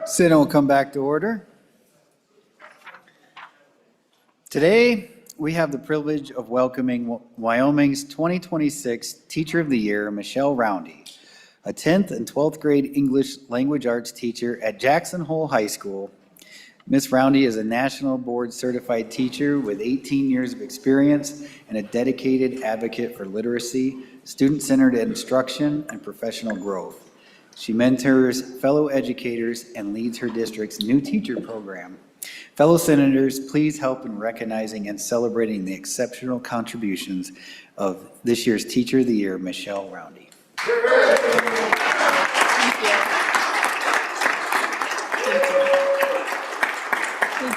Sit will come back to order. Today, we have the privilege of welcoming Wyoming's 2026 Teacher of the Year, Michelle Roundy, a 10th and 12th grade English language arts teacher at Jackson Hole High School. Ms. Roundy is a national board certified teacher with 18 years of experience and a dedicated advocate for literacy, student-centered instruction, and professional growth. She mentors fellow educators and leads her district's new teacher program. Fellow senators, please help in recognizing and celebrating the exceptional contributions of this year's Teacher of the Year, Michelle Roundy. Thank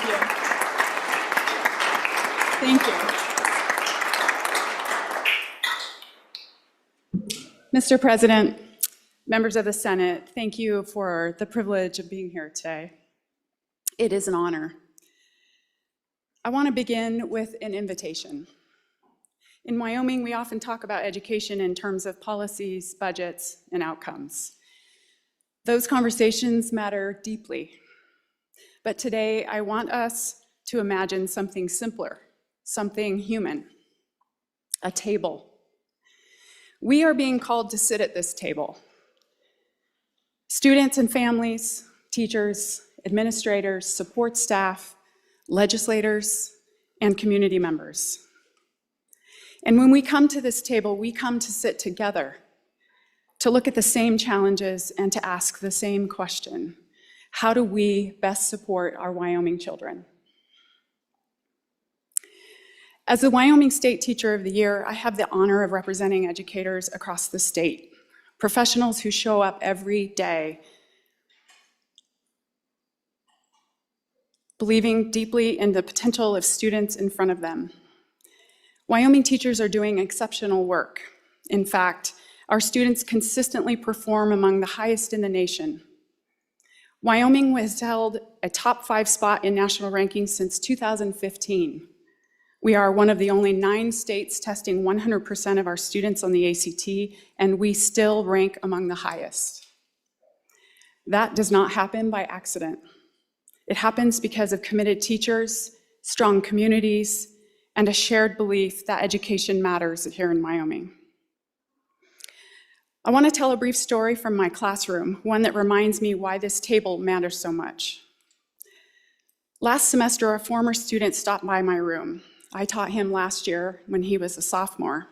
you. Thank you. Mr. President, members of the Senate, thank you for the privilege of being here today. It is an honor. I want to begin with an invitation. In Wyoming, we often talk about education in terms of policies, budgets, and outcomes. Those conversations matter deeply. But today, I want us to imagine something simpler, something human, a table. We are being called to sit at this table. Students and families, teachers, administrators, support staff, legislators, and community members. And when we come to this table, we come to sit together, to look at the same challenges and to ask the same question: how do we best support our Wyoming children? As the Wyoming State Teacher of the Year, I have the honor of representing educators across the state, professionals who show up every day believing deeply in the potential of students in front of them. Wyoming teachers are doing exceptional work. In fact, our students consistently perform among the highest in the nation. Wyoming has held a top 5 spot in national rankings since 2015. We are one of the only 9 states testing 100% of our students on the ACT, and we still rank among the highest. That does not happen by accident. It happens because of committed teachers, strong communities, and a shared belief that education matters here in Wyoming. I want to tell a brief story from my classroom, one that reminds me why this table matters so much. Last semester, a former student stopped by my room. I taught him last year when he was a sophomore.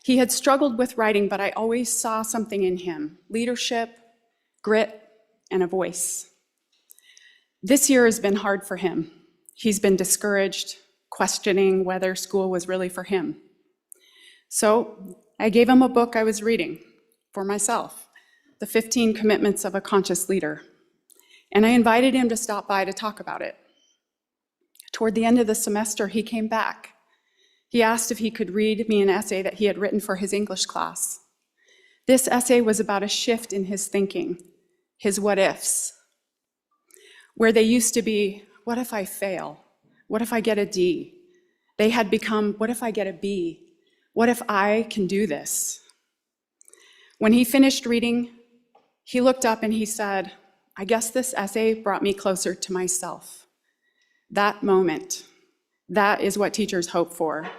He had struggled with writing, but I always saw something in him: leadership, grit, and a voice. This year has been hard for him. He's been discouraged, questioning whether school was really for him. So I gave him a book I was reading for myself, The 15 Commitments of a Conscious Leader, and I invited him to stop by to talk about it. Toward the end of the semester, he came back. He asked if he could read me an essay that he had written for his English class. This essay was about a shift in his thinking, his what ifs. Where they used to be, what if I fail? What if I get a D? They had become, what if I get a B? What if I can do this? When he finished reading, he looked up and he said, I guess this essay brought me closer to myself. That moment, that is what teachers hope for.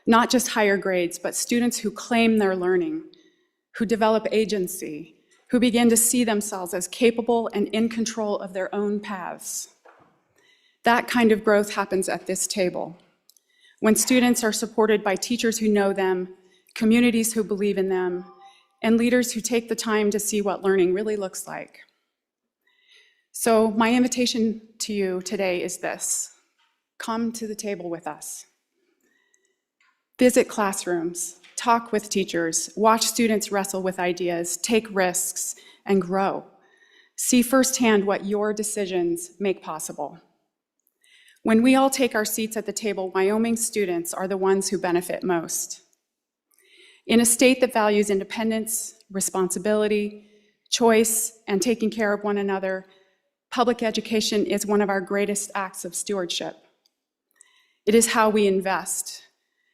Not just higher grades, but students who claim their learning, who develop agency, who begin to see themselves as capable and in control of their own paths. That kind of growth happens at this table, when students are supported by teachers who know them, communities who believe in them, and leaders who take the time to see what learning really looks like. So my invitation to you today is this: come to the table with us. Visit classrooms, talk with teachers, watch students wrestle with ideas, take risks, and grow. See firsthand what your decisions make possible. When we all take our seats at the table, Wyoming students are the ones who benefit most. In a state that values independence, responsibility, choice, and taking care of one another, public education is one of our greatest acts of stewardship. It is how we invest,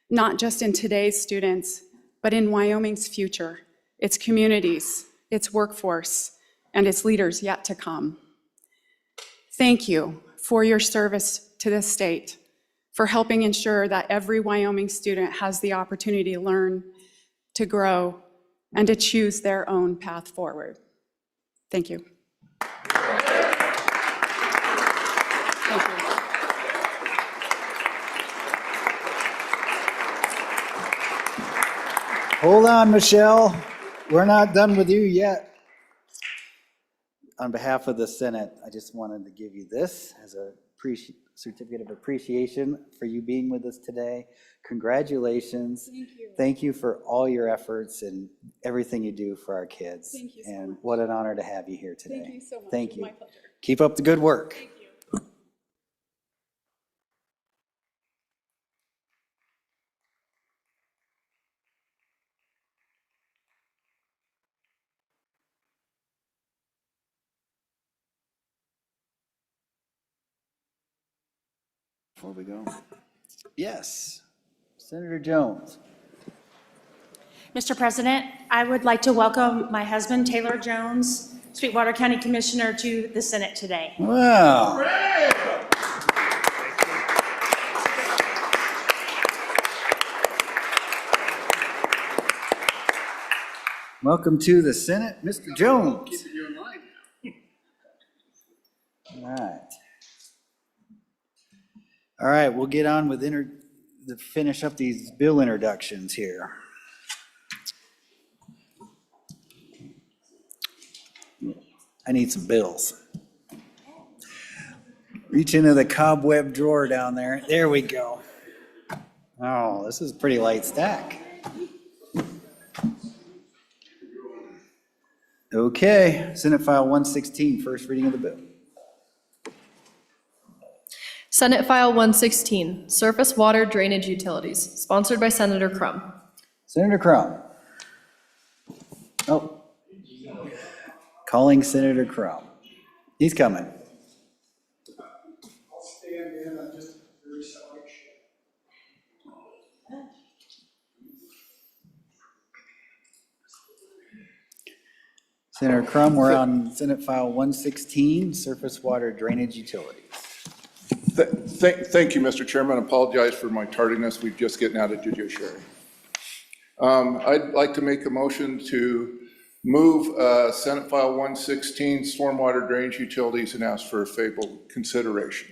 not just in today's students, but in Wyoming's future, its communities, its workforce, and its leaders yet to come. Thank you for your service to this state, for helping ensure that every Wyoming student has the opportunity to learn, to grow, and to choose their own path forward. Thank you. Thank you. Hold on, Michelle. We're not done with you yet. On behalf of the Senate, I just wanted to give you this as a certificate of appreciation for you being with us today. Congratulations. Thank you. Thank you for all your efforts and everything you do for our kids. Thank you so and much. what an honor to have you here today. Thank you so much. Thank It's you. my pleasure. Keep up the good work. Thank you. Before we go. Yes, Senator Jones. Mr. President, I would like to welcome my husband, Taylor Jones, Sweetwater County Commissioner, to the Senate today. Wow. Welcome to the Senate, Mr. Jones. Keeping you in line now. All right. All right, we'll get on with finish up these bill introductions here. I need some bills. Reach into the cobweb drawer down there. There we go. Oh, this is a pretty light stack. Okay, Senate File 116, first reading of the bill. Senate File 116, Surface Water Drainage Utilities, sponsored by Senator Crum. Senator Crum. Oh. Calling Senator Crum. He's coming. I'll stand in, I'm just very sorry. Senator Crum, we're on Senate File 116, Surface Water Drainage Utilities. Thank you, Mr. Chairman. I apologize for my tardiness. We're just getting out of judiciary. I'd like to make a motion to move Senate File 116, Stormwater Drainage Utilities, and ask for a favorable consideration.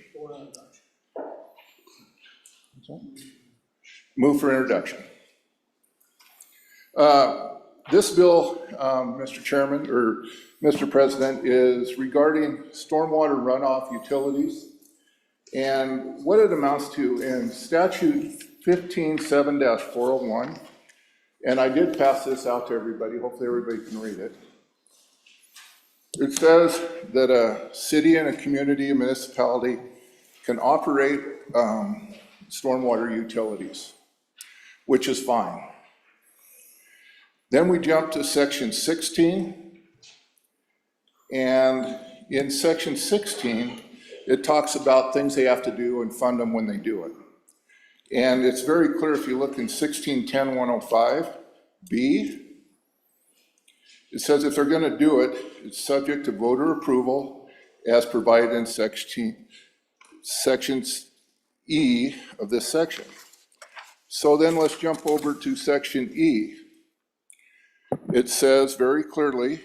Move for introduction. This bill, Mr. Chairman, or Mr. President, is regarding stormwater runoff utilities. And what it amounts to in statute 15-7-401, and I did pass this out to everybody, hopefully everybody can read it. It says that a city and a community, a municipality can operate stormwater utilities, which is fine. Then we jump to section 16, and in section 16, it talks about things they have to do and fund them when they do it. And it's very clear if you look in 1610-105B, it says if they're going to do it, it's subject to voter approval as provided in section E of this section. So then let's jump over to section E. It says very clearly,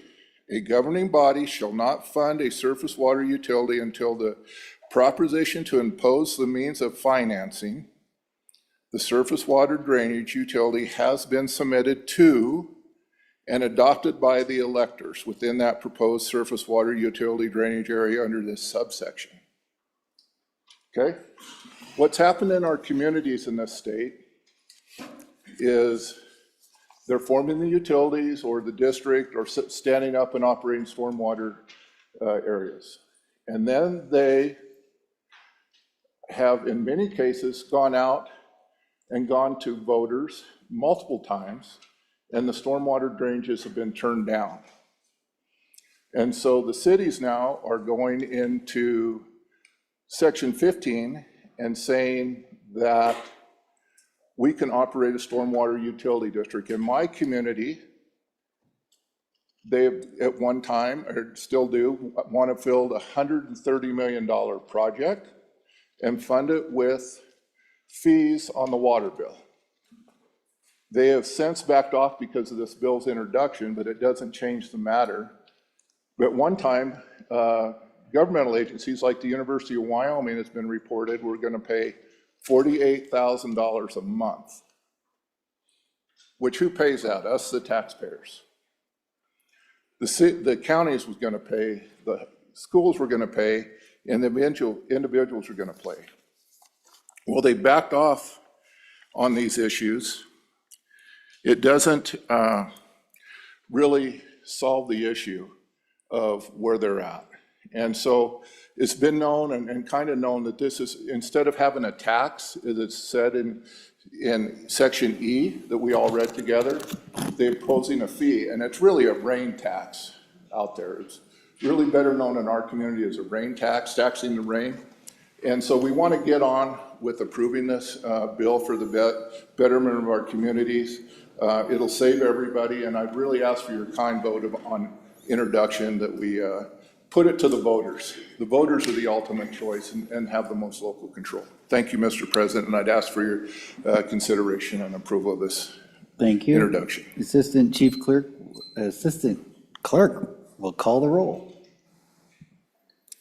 a governing body shall not fund a surface water utility until the proposition to impose the means of financing the surface water drainage utility has been submitted to and adopted by the electors within that proposed surface water utility drainage area under this subsection. Okay? What's happened in our communities in this state is they're forming the utilities or the district or standing up and operating stormwater areas. And then they have, in many cases, gone out and gone to voters multiple times, and the stormwater drainages have been turned down. And so the cities now are going into section 15 and saying that we can operate a stormwater utility district. In my community, They, at one time, or still do, want to build a $130 million project and fund it with fees on the water bill. They have since backed off because of this bill's introduction, but it doesn't change the matter. But at one time, governmental agencies like the University of Wyoming, has been reported, were going to pay $48,000 a month. Which who pays that? Us, the taxpayers. The counties was going to pay, the schools were going to pay, and the individuals were going to pay. Well, they backed off on these issues. It doesn't really solve the issue of where they're at. And so it's been known and kind of known that this is, instead of having a tax, as it's said in section E that we all read together, they're posing a fee, and it's really a rain tax out there. It's really better known in our community as a rain tax, taxing the rain. And so we want to get on with approving this bill for the betterment of our communities. It'll save everybody, and I'd really ask for your kind vote on introduction, that we put it to the voters. The voters are the ultimate choice and have the most local control. Thank you, Mr. President, and I'd ask for your consideration and approval of this Thank you. introduction. Assistant Clerk will call the roll.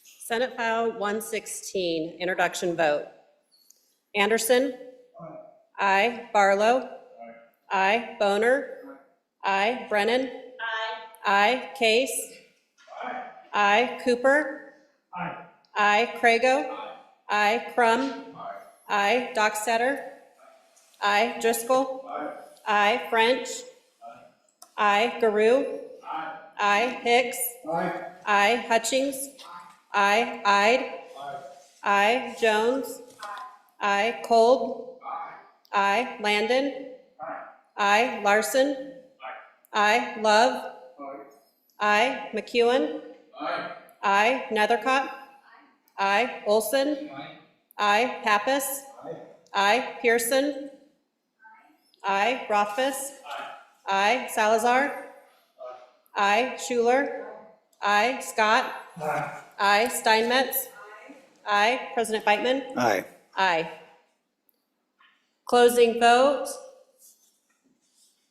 Senate File 116, introduction vote. Anderson? Aye. Barlow? Aye. Boner? Aye. Brennan? Aye. Case? Aye. Cooper? Aye. Crago? Aye. Crum? Aye. Dockstader? Aye. Driscoll? Aye. French? Aye. Garou? Aye. Hicks? Aye. Hutchings? Aye. Ide? Aye. Jones? Aye. Kolb? Aye. Landon? Aye. Larson? Aye. Love? Aye. McEwen? Aye. Nethercott? Aye. Olson? Aye. Pappas? Aye. Pearson? Aye. Rothfuss? Aye. Salazar? Aye. Schuler? Aye. Scott? Aye. Steinmetz? Aye. President Beitman? Aye. Aye. Closing vote.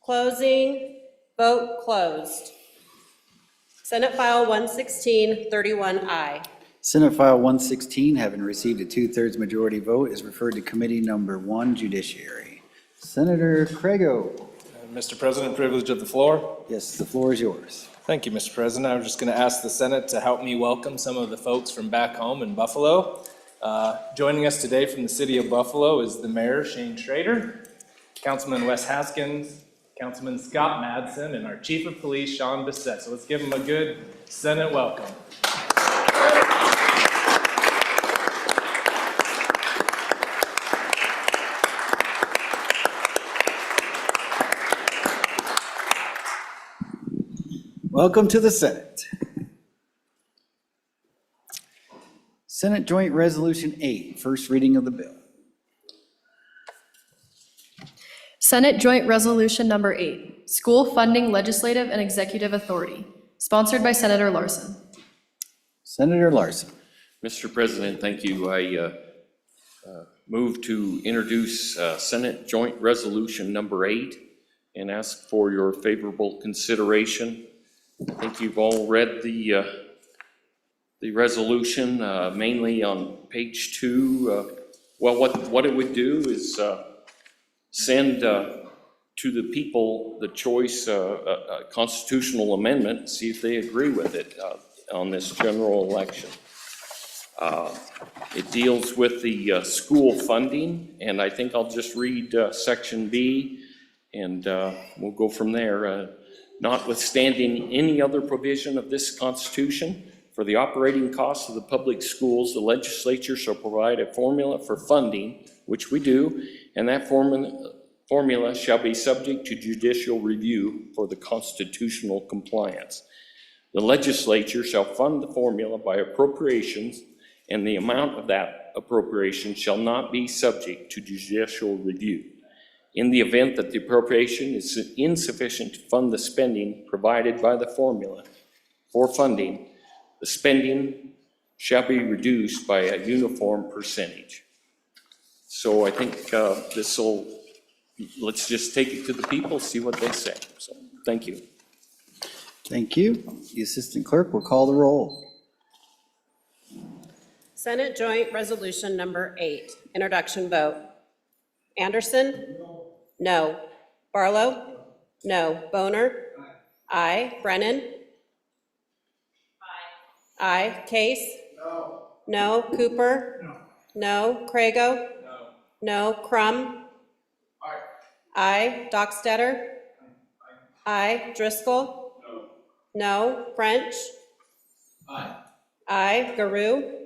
Closing. Vote closed. Senate File 116, 31 aye. Senate File 116, having received a 2/3 majority vote, is referred to Committee Number 1, Judiciary. Senator Crago. Mr. President, privilege of the floor. Yes, the floor is yours. Thank you, Mr. President. I was just going to ask the Senate to help me welcome some of the folks from back home in Buffalo. Joining us today from the city of Buffalo is the Mayor, Shane Schrader, Councilman Wes Haskins, Councilman Scott Madsen, and our Chief of Police, Sean Bissett. So let's give them a good Senate welcome. Welcome to the Senate. Senate Joint Resolution 8, first reading of the bill. Senate Joint Resolution Number 8, School Funding Legislative and Executive Authority, sponsored by Senator Larson. Senator Larson. Mr. President, thank you. I move to introduce Senate Joint Resolution Number 8 and ask for your favorable consideration. I think you've all read the resolution, mainly on page 2. Well, what it would do is send to the people the choice, a constitutional amendment, see if they agree with it on this general election. It deals with the school funding, and I think I'll just read section B, and we'll go from there. Notwithstanding any other provision of this Constitution, for the operating costs of the public schools, the legislature shall provide a formula for funding, which we do, and that formula shall be subject to judicial review for the constitutional compliance. The legislature shall fund the formula by appropriations, and the amount of that appropriation shall not be subject to judicial review. In the event that the appropriation is insufficient to fund the spending provided by the formula for funding, the spending shall be reduced by a uniform percentage. So I think let's just take it to the people, see what they say. So, thank you. Thank you. The Assistant Clerk will call the roll. Senate Joint Resolution Number 8, introduction vote. Anderson? No. Barlow? No. Boner? Aye. Brennan? Aye. Case? No. Cooper? No. Crago? No. Crum? Aye. Dockstetter? Aye. Driscoll? No. French? Aye. Garou?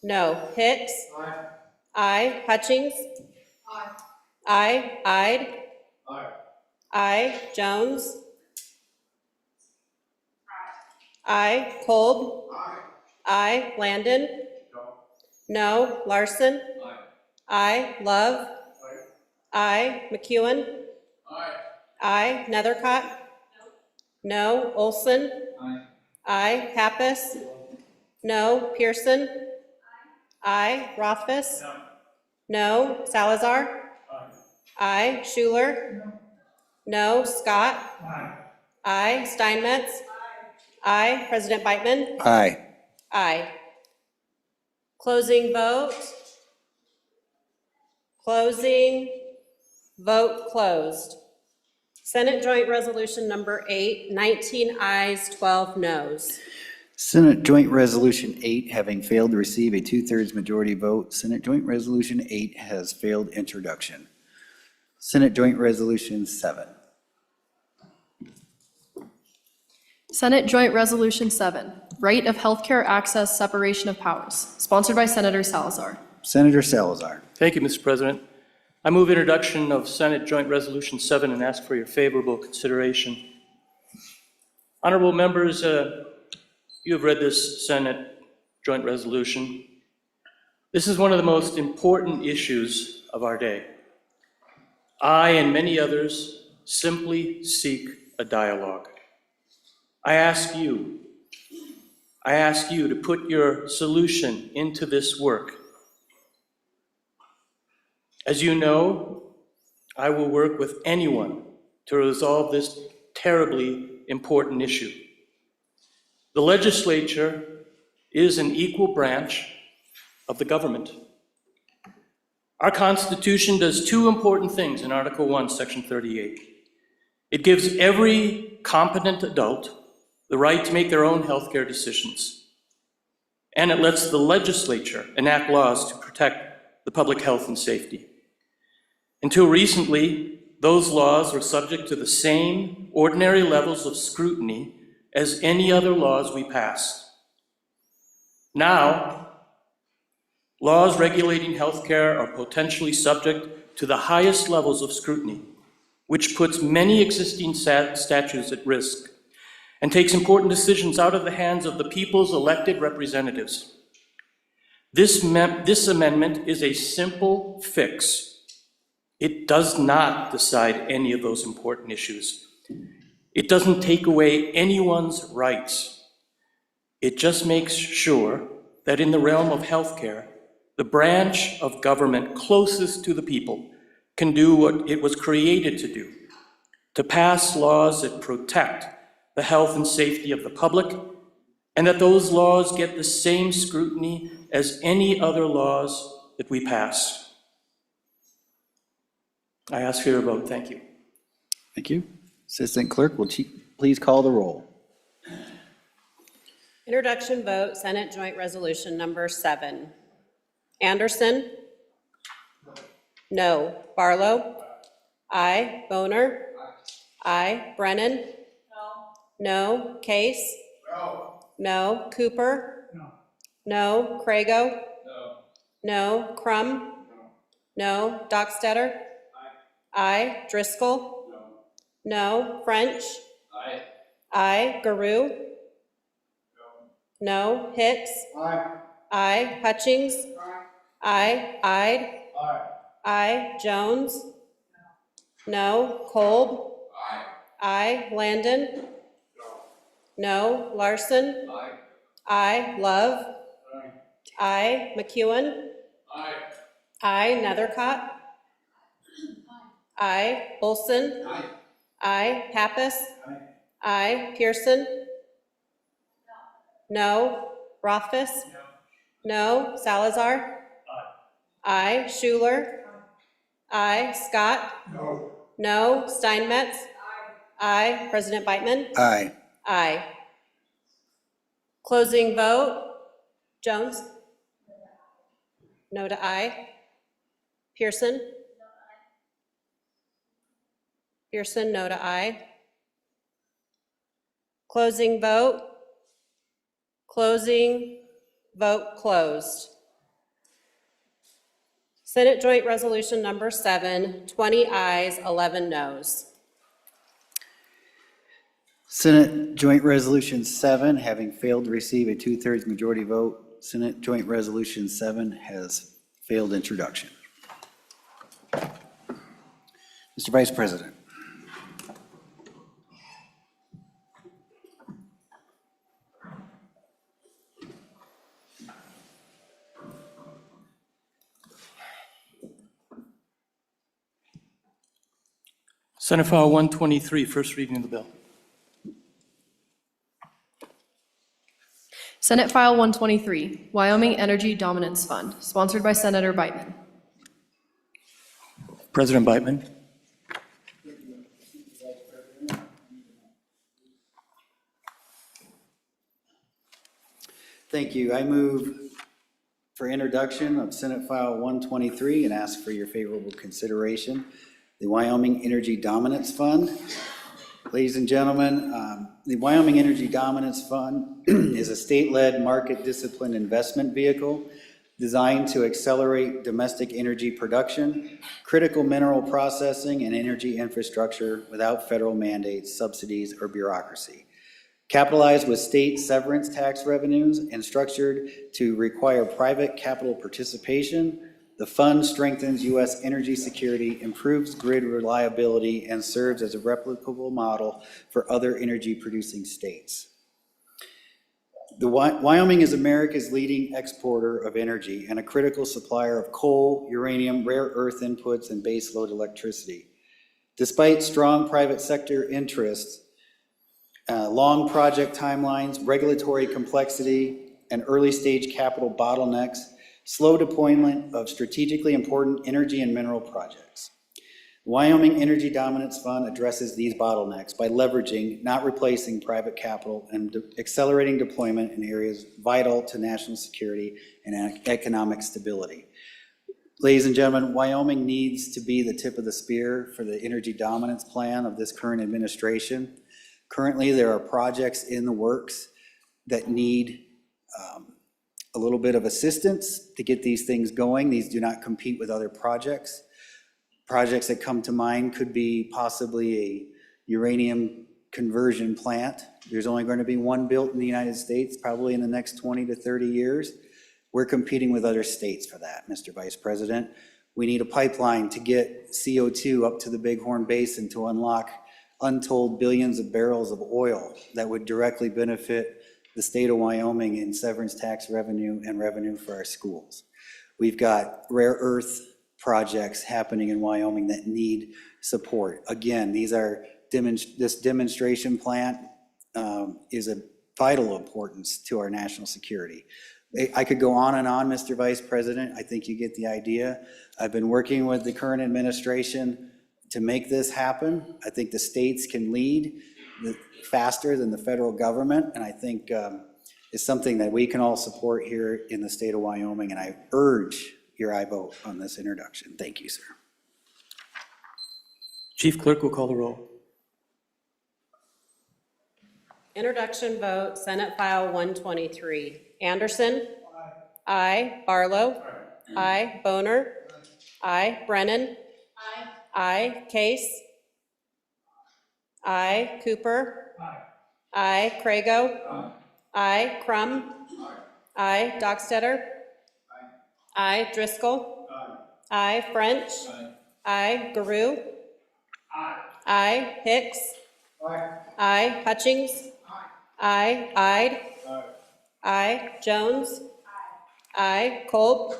No. Hicks? Aye. Hutchings? Aye. Ide? Aye. Jones? Aye. Kolb? Aye. Landon? No. Larson? Aye. Love? Aye. McEwen? Aye. Nethercott? No. Olson? Aye. Pappas? No. Pearson? Aye. Rothfuss? No. Salazar? Aye. Schuler? No. Scott? Aye. Steinmetz? Aye. President Beitman? Aye. Aye. Closing vote. Closing. Vote closed. Senate Joint Resolution Number 8, 19 ayes, 12 noes. Senate Joint Resolution 8, having failed to receive a 2/3 majority vote, Senate Joint Resolution 8 has failed introduction. Senate Joint Resolution 7. Senate Joint Resolution 7, Right of Healthcare Access Separation of Powers, sponsored by Senator Salazar. Senator Salazar. Thank you, Mr. President. I move introduction of Senate Joint Resolution 7 and ask for your favorable consideration. Honorable members, you have read this Senate Joint Resolution. This is one of the most important issues of our day. I and many others simply seek a dialogue. I ask you to put your solution into this work. As you know, I will work with anyone to resolve this terribly important issue. The legislature is an equal branch of the government. Our Constitution does two important things in Article 1, Section 38. It gives every competent adult the right to make their own healthcare decisions. And it lets the legislature enact laws to protect the public health and safety. Until recently, those laws were subject to the same ordinary levels of scrutiny as any other laws we pass. Now, laws regulating healthcare are potentially subject to the highest levels of scrutiny, which puts many existing statutes at risk and takes important decisions out of the hands of the people's elected representatives. This amendment is a simple fix. It does not decide any of those important issues. It doesn't take away anyone's rights. It just makes sure that in the realm of healthcare, the branch of government closest to the people can do what it was created to do, to pass laws that protect the health and safety of the public, and that those laws get the same scrutiny as any other laws that we pass. I ask for your vote. Thank you. Thank you. Assistant Clerk, will please call the roll. Introduction vote, Senate Joint Resolution Number 7. Anderson? No. Barlow? Aye. Boner? Aye. Brennan? No. Case? No. Cooper? No. Crago? No. Crum? No. Dockstetter? Aye. Driscoll? No. French? Aye. Garou? No. Hicks? Aye. Hutchings? Aye. Ide? Aye. Jones? No. Kolb? Aye. Landon? No. Larson? Aye. Love? Aye. McEwen? Aye. Nethercott? Aye. Olson? Aye. Pappas? Aye. Pearson? No. Rothfuss? No. Salazar? Aye. Schuler? Aye. Scott? No. Steinmetz? Aye. President Beitman? Aye. Aye. Closing vote. Jones? No to aye. Pearson? Pearson, no to aye. Closing vote. Closing vote closed. Senate Joint Resolution number 7, 20 ayes, 11 noes. Senate Joint Resolution 7, having failed to receive a 2/3 majority vote, Senate Joint Resolution 7 has failed introduction. Mr. Vice President. Senate File 123, first reading of the bill. Senate File 123, Wyoming Energy Dominance Fund, sponsored by Senator Beitman. President Beitman. Thank you. I move for introduction of Senate File 123 and ask for your favorable consideration. The Wyoming Energy Dominance Fund. Ladies and gentlemen, the Wyoming Energy Dominance Fund is a state-led market discipline investment vehicle designed to accelerate domestic energy production, critical mineral processing, and energy infrastructure without federal mandates, subsidies, or bureaucracy. Capitalized with state severance tax revenues and structured to require private capital participation, the fund strengthens U.S. energy security, improves grid reliability, and serves as a replicable model for other energy-producing states. Wyoming is America's leading exporter of energy and a critical supplier of coal, uranium, rare earth inputs, and baseload electricity. Despite strong private sector interests, long project timelines, regulatory complexity, and early-stage capital bottlenecks, slow deployment of strategically important energy and mineral projects. The Wyoming Energy Dominance Fund addresses these bottlenecks by leveraging, not replacing, private capital and accelerating deployment in areas vital to national security and economic stability. Ladies and gentlemen, Wyoming needs to be the tip of the spear for the energy dominance plan of this current administration. Currently, there are projects in the works that need a little bit of assistance to get these things going. These do not compete with other projects. Projects that come to mind could be possibly a uranium conversion plant. There's only going to be one built in the United States, probably in the next 20 to 30 years. We're competing with other states for that, Mr. Vice President. We need a pipeline to get CO2 up to the Bighorn Basin to unlock untold billions of barrels of oil that would directly benefit the state of Wyoming in severance tax revenue and revenue for our schools. We've got rare earth projects happening in Wyoming that need support. Again, this demonstration plant is of vital importance to our national security. I could go on and on, Mr. Vice President. I think you get the idea. I've been working with the current administration to make this happen. I think the states can lead faster than the federal government, and I think it's something that we can all support here in the state of Wyoming, and I urge your aye vote on this introduction. Thank you, sir. Chief Clerk will call the roll. Introduction vote, Senate File 123. Anderson? Aye. Barlow? Aye. Boner? Aye. Brennan? Aye. Case? Aye. Cooper? Aye. Crago? Aye. Crum? Aye. Dockstetter? Aye. Driscoll? Aye. French? Aye. Garou? I. Hicks. I. Hutchings. I. Ide. I. Jones. I. Kolb.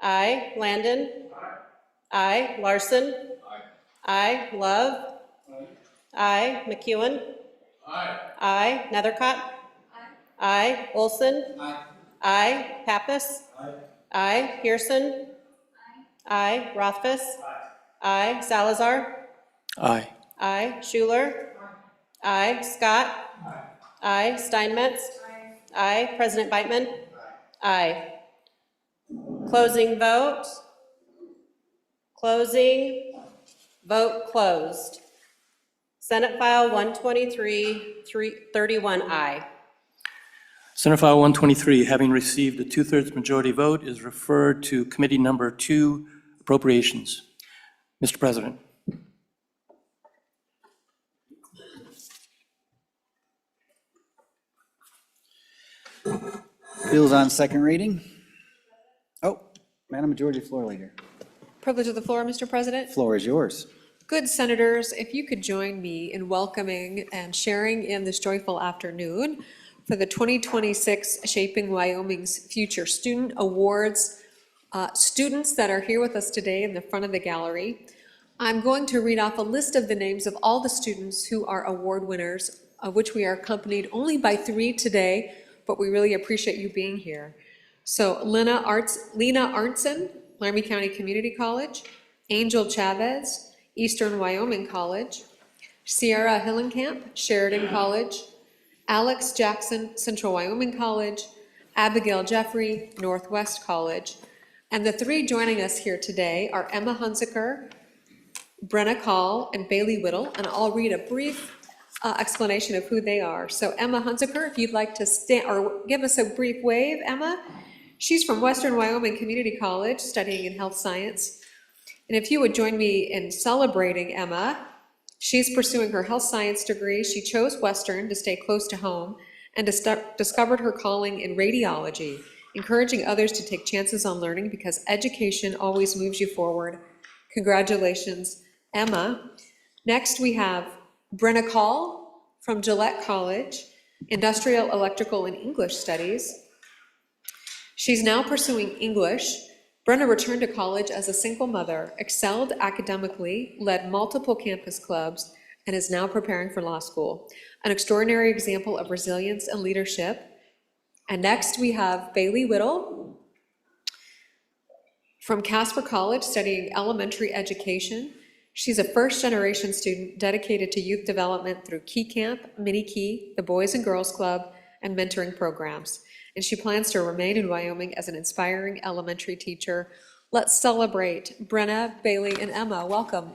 I. Landon. I. Larson. I. Love. I. McEwen. I. Nethercott. I. Olson. I. Pappas. I. Pearson. I. Rothfuss. I. Salazar. Aye. I. Schuler. I. Scott. I. Steinmetz. I. President Beitman. Aye. Closing vote. Closing. Vote closed. Senate File 123, 31I. Senate File 123, having received a 2/3 majority vote, is referred to Committee Number 2, Appropriations. Mr. President. Bills on second reading. Oh, Madam Majority Floor Leader, Privilege of the floor, Mr. President. floor is yours. Good senators, if you could join me in welcoming and sharing in this joyful afternoon for the 2026 Shaping Wyoming's Future Student Awards. Students that are here with us today in the front of the gallery. I'm going to read off a list of the names of all the students who are award winners, of which we are accompanied only by 3 today, but we really appreciate you being here. So Lena Arntzen, Laramie County Community College, Angel Chavez, Eastern Wyoming College, Sierra Hillenkamp, Sheridan College, Alex Jackson, Central Wyoming College, Abigail Jeffrey, Northwest College. And the 3 joining us here today are Emma Hunziker, Brenna Call, and Bailey Whittle, and I'll read a brief explanation of who they are. So Emma Hunziker, if you'd like to stand or give us a brief wave, Emma. She's from Western Wyoming Community College, studying in health science. And if you would join me in celebrating Emma, she's pursuing her health science degree. She chose Western to stay close to home and discovered her calling in radiology, encouraging others to take chances on learning because education always moves you forward. Congratulations, Emma. Next, we have Brenna Call from Gillette College, Industrial, Electrical, and English Studies. She's now pursuing English. Brenna returned to college as a single mother, excelled academically, led multiple campus clubs, and is now preparing for law school. An extraordinary example of resilience and leadership. And next we have Bailey Whittle from Casper College, studying elementary education. She's a first-generation student dedicated to youth development through Key Camp, Mini Key, the Boys and Girls Club, and mentoring programs. And she plans to remain in Wyoming as an inspiring elementary teacher. Let's celebrate Brenna, Bailey, and Emma. Welcome.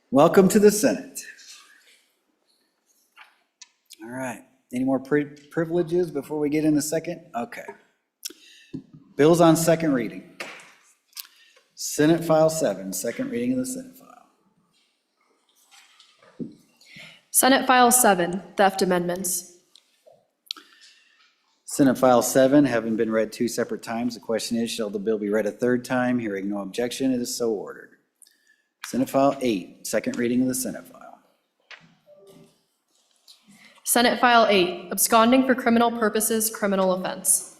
Welcome to the Senate. All right, any more privileges before we get into second? Okay. Bills on second reading. Senate File 7, second reading of the Senate File. Senate File 7, Theft Amendments. Senate File 7, having been read 2 separate times, the question is, shall the bill be read a third time? Hearing no objection, it is so ordered. Senate File 8, second reading of the Senate File. Senate File 8, Absconding for Criminal Purposes, Criminal Offense.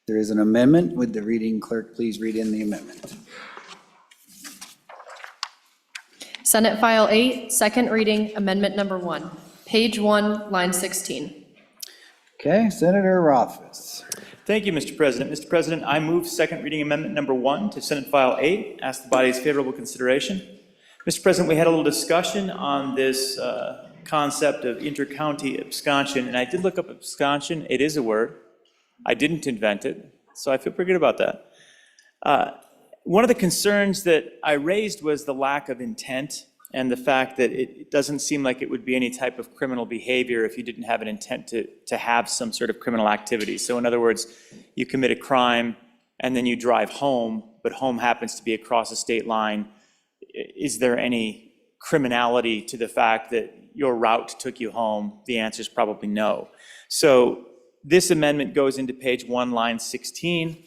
There is an amendment. Would the reading clerk please read in the amendment? Senate File 8, second reading, Amendment Number 1, page 1, line 16. Okay, Senator Rothfuss. Thank you, Mr. President. Mr. President, I move second reading amendment number 1 to Senate File 8. Ask the body's favorable consideration. Mr. President, we had a little discussion on this concept of inter-county absconsion, and I did look up absconsion. It is a word. I didn't invent it, so I feel pretty good about that. One of the concerns that I raised was the lack of intent and the fact that it doesn't seem like it would be any type of criminal behavior if you didn't have an intent to have some sort of criminal activity. So in other words, you commit a crime and then you drive home, but home happens to be across a state line. Is there any criminality to the fact that your route took you home, the answer is probably no. So this amendment goes into page 1, line 16,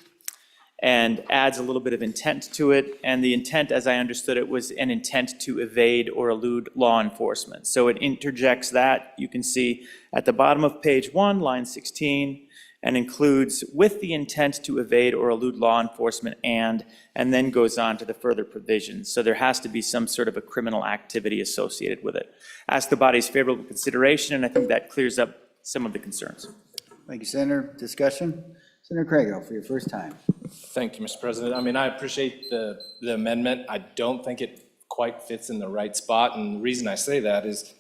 and adds a little bit of intent to it. And the intent, as I understood it, was an intent to evade or elude law enforcement. So it interjects that, you can see at the bottom of page 1, line 16, and includes with the intent to evade or elude law enforcement and then goes on to the further provisions. So there has to be some sort of a criminal activity associated with it. Ask the body's favorable consideration, and I think that clears up some of the concerns. Thank you, Senator. Discussion? Senator Crago, for your first time. Thank you, Mr. President. I mean, I appreciate the amendment. I don't think it quite fits in the right spot, and the reason I say that is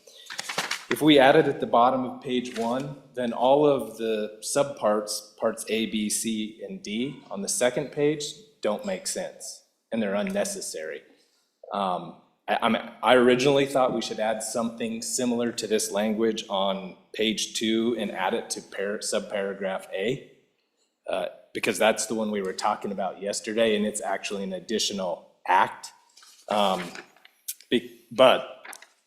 if we add it at the bottom of page 1, then all of the subparts, parts A, B, C, and D on the second page don't make sense, and they're unnecessary. I originally thought we should add something similar to this language on page 2 and add it to subparagraph A, because that's the one we were talking about yesterday, and it's actually an additional act. But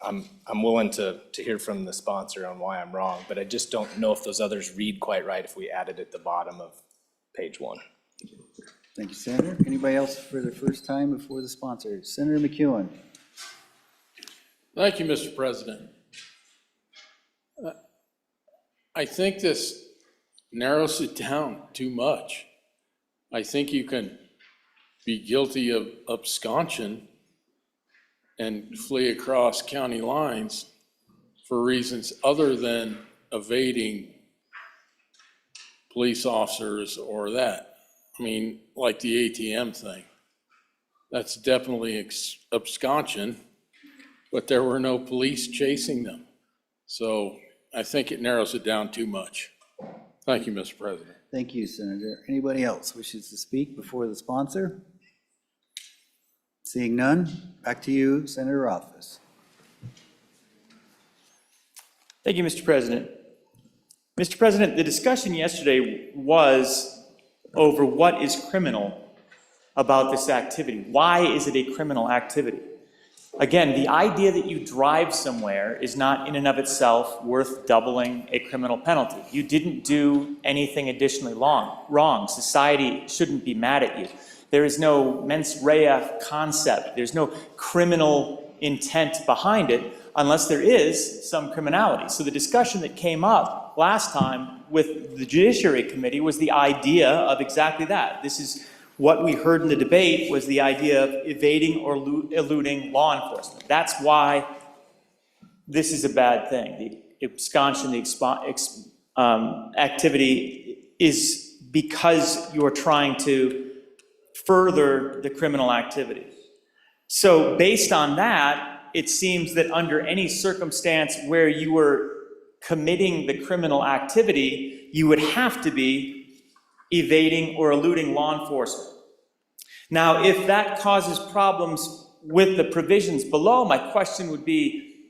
I'm willing to hear from the sponsor on why I'm wrong, but I just don't know if those others read quite right if we added at the bottom of page 1. Thank you, Senator. Anybody else for the first time before the sponsor? Senator McEwen. Thank you, Mr. President. I think this narrows it down too much. I think you can be guilty of absconsion and flee across county lines for reasons other than evading police officers or that. I mean, like the ATM thing. That's definitely absconsion, but there were no police chasing them. So I think it narrows it down too much. Thank you, Mr. President. Thank you, Senator. Anybody else wishes to speak before the sponsor? Seeing none, back to you, Senator Rothfuss. Thank you, Mr. President. Mr. President, the discussion yesterday was over what is criminal about this activity. Why is it a criminal activity? Again, the idea that you drive somewhere is not in and of itself worth doubling a criminal penalty. You didn't do anything additionally wrong. Society shouldn't be mad at you. There is no mens rea concept. There's no criminal intent behind it unless there is some criminality. So the discussion that came up last time with the Judiciary Committee was the idea of exactly that. This is what we heard in the debate was the idea of evading or eluding law enforcement. That's why this is a bad thing. The absconsion, activity is because you're trying to further the criminal activity. So based on that, it seems that under any circumstance where you were committing the criminal activity, you would have to be evading or eluding law enforcement. Now, if that causes problems with the provisions below, my question would be,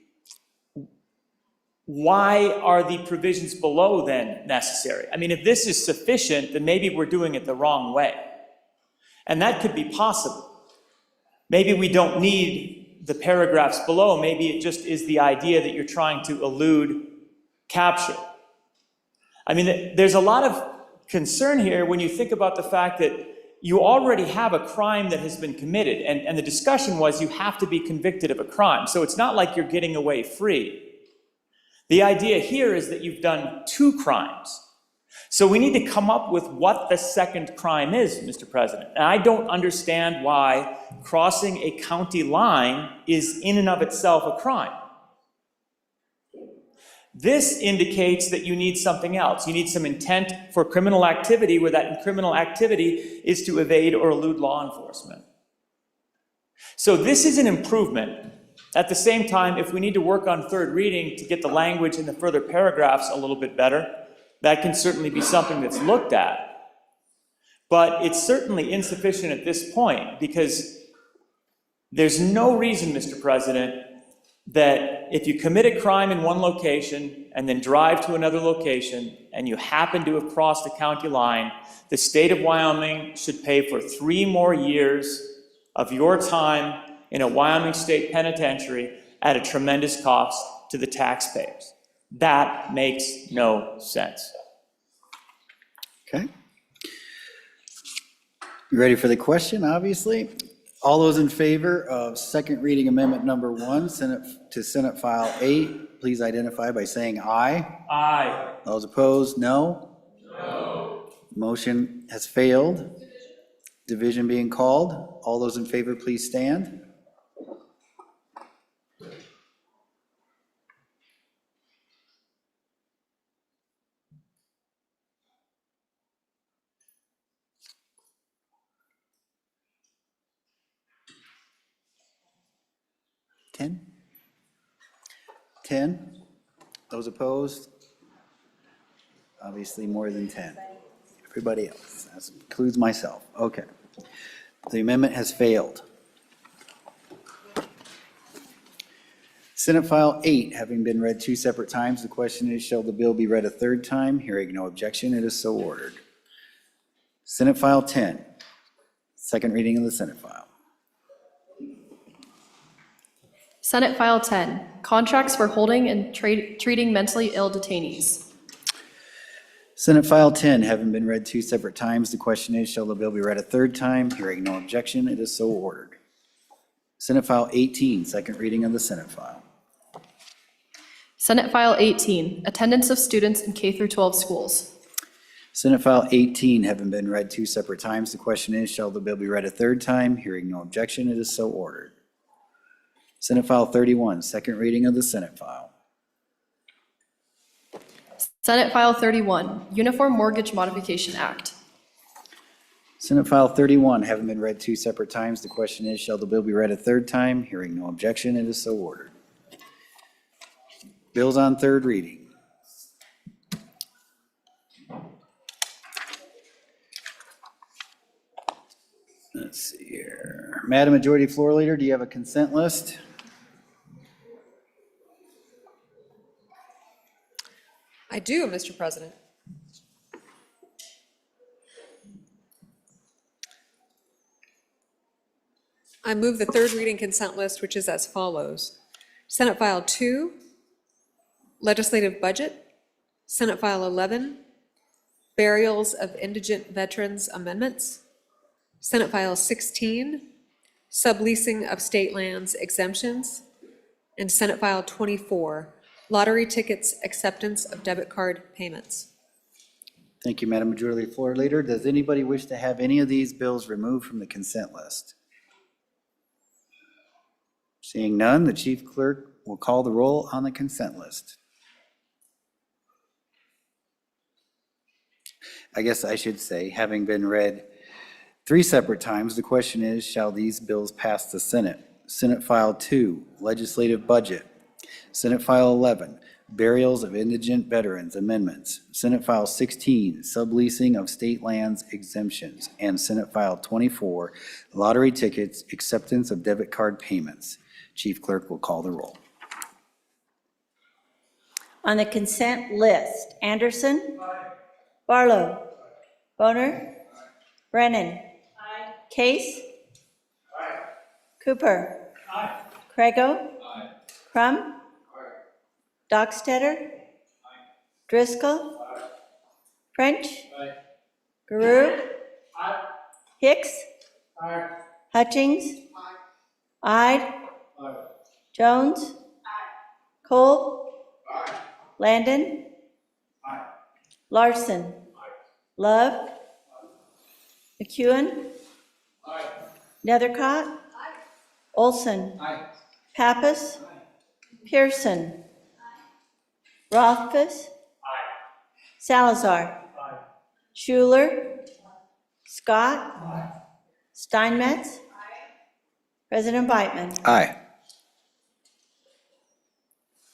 why are the provisions below then necessary? I mean, if this is sufficient, then maybe we're doing it the wrong way. And that could be possible. Maybe we don't need the paragraphs below. Maybe it just is the idea that you're trying to elude capture. I mean, there's a lot of concern here when you think about the fact that you already have a crime that has been committed, and the discussion was you have to be convicted of a crime. So it's not like you're getting away free. The idea here is that you've done 2 crimes. So we need to come up with what the second crime is, Mr. President. And I don't understand why crossing a county line is in and of itself a crime. This indicates that you need something else. You need some intent for criminal activity, where that criminal activity is to evade or elude law enforcement. So this is an improvement. At the same time, if we need to work on third reading to get the language in the further paragraphs a little bit better, that can certainly be something that's looked at. But it's certainly insufficient at this point, because there's no reason, Mr. President, that if you commit a crime in one location and then drive to another location and you happen to have crossed a county line, the state of Wyoming should pay for 3 more years of your time in a Wyoming State Penitentiary at a tremendous cost to the taxpayers. That makes no sense. Okay. You ready for the question, obviously? All those in favor of second reading amendment number 1, Senate File 8, please identify by saying aye. Aye. Those opposed, no? No. Motion has failed. Division being called. All those in favor, please stand. Ten. Those opposed? Obviously more than 10. Everybody else, that includes myself. Okay. The amendment has failed. Senate File 8, having been read 2 separate times, the question is, shall the bill be read a 3rd time? Hearing no objection, it is so ordered. Senate File 10, second reading of the Senate File. Senate File 10, contracts for holding and treating mentally ill detainees. Senate File 10, having been read 2 separate times, the question is, shall the bill be read a 3rd time? Hearing no objection, it is so ordered. Senate File 18, second reading of the Senate File. Senate File 18, attendance of students in K-12 schools. Senate File 18, having been read 2 separate times, the question is, shall the bill be read a 3rd time? Hearing no objection, it is so ordered. Senate File 31, second reading of the Senate File. Senate File 31, Uniform Mortgage Modification Act. Senate File 31, having been read 2 separate times, the question is, shall the bill be read a 3rd time? Hearing no objection, it is so ordered. Bills on 3rd reading. Let's see here. Madam Majority Floor Leader, do you have a consent list? I do, Mr. President. I move the 3rd reading consent list, which is as follows. Senate File 2, Legislative Budget. Senate File 11, Burials of Indigent Veterans Amendments. Senate File 16, Subleasing of State Lands Exemptions. And Senate File 24, Lottery Tickets Acceptance of Debit Card Payments. Thank you, Madam Majority Floor Leader. Does anybody wish to have any of these bills removed from the consent list? Seeing none, the Chief Clerk will call the roll on the consent list. I guess I should say, having been read 3 separate times, the question is, shall these bills pass the Senate? Senate File 2, Legislative Budget. Senate File 11, Burials of Indigent Veterans Amendments. Senate File 16, Subleasing of State Lands Exemptions. And Senate File 24, Lottery Tickets, Acceptance of Debit Card Payments. Chief Clerk will call the roll. On the consent list, Anderson. Aye. Barlow. Aye. Boner. Aye. Brennan. Aye. Case. Aye. Cooper. Aye. Craigo. Aye. Crum. Aye. Dockstetter. Aye. Driscoll. Aye. French. Aye. Garou. Aye. Hicks. Aye. Hutchings. Aye. Ide. Aye. Jones. Aye. Cole. Aye. Landon. Aye. Larson. Aye. Love. Aye. McEwen. Aye. Nethercott. Aye. Olson. Aye. Pappas. Aye. Pearson. Aye. Rothfuss. Aye. Salazar. Aye. Schuler. Aye. Scott. Aye. Steinmetz. Aye. President Beitman. Aye.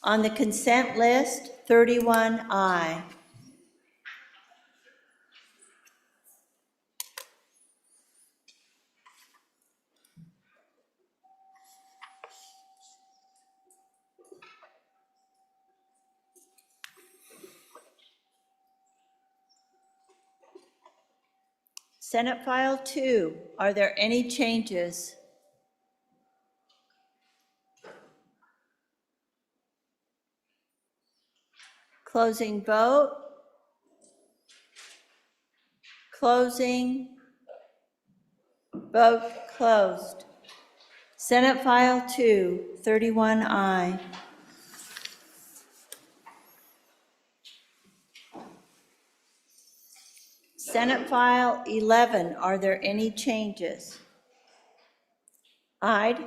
On the consent list, 31 aye. Senate File 2, are there any changes? Closing vote. Closing. Vote closed. Senate File 2, 31I. Senate File 11, are there any changes? Aye.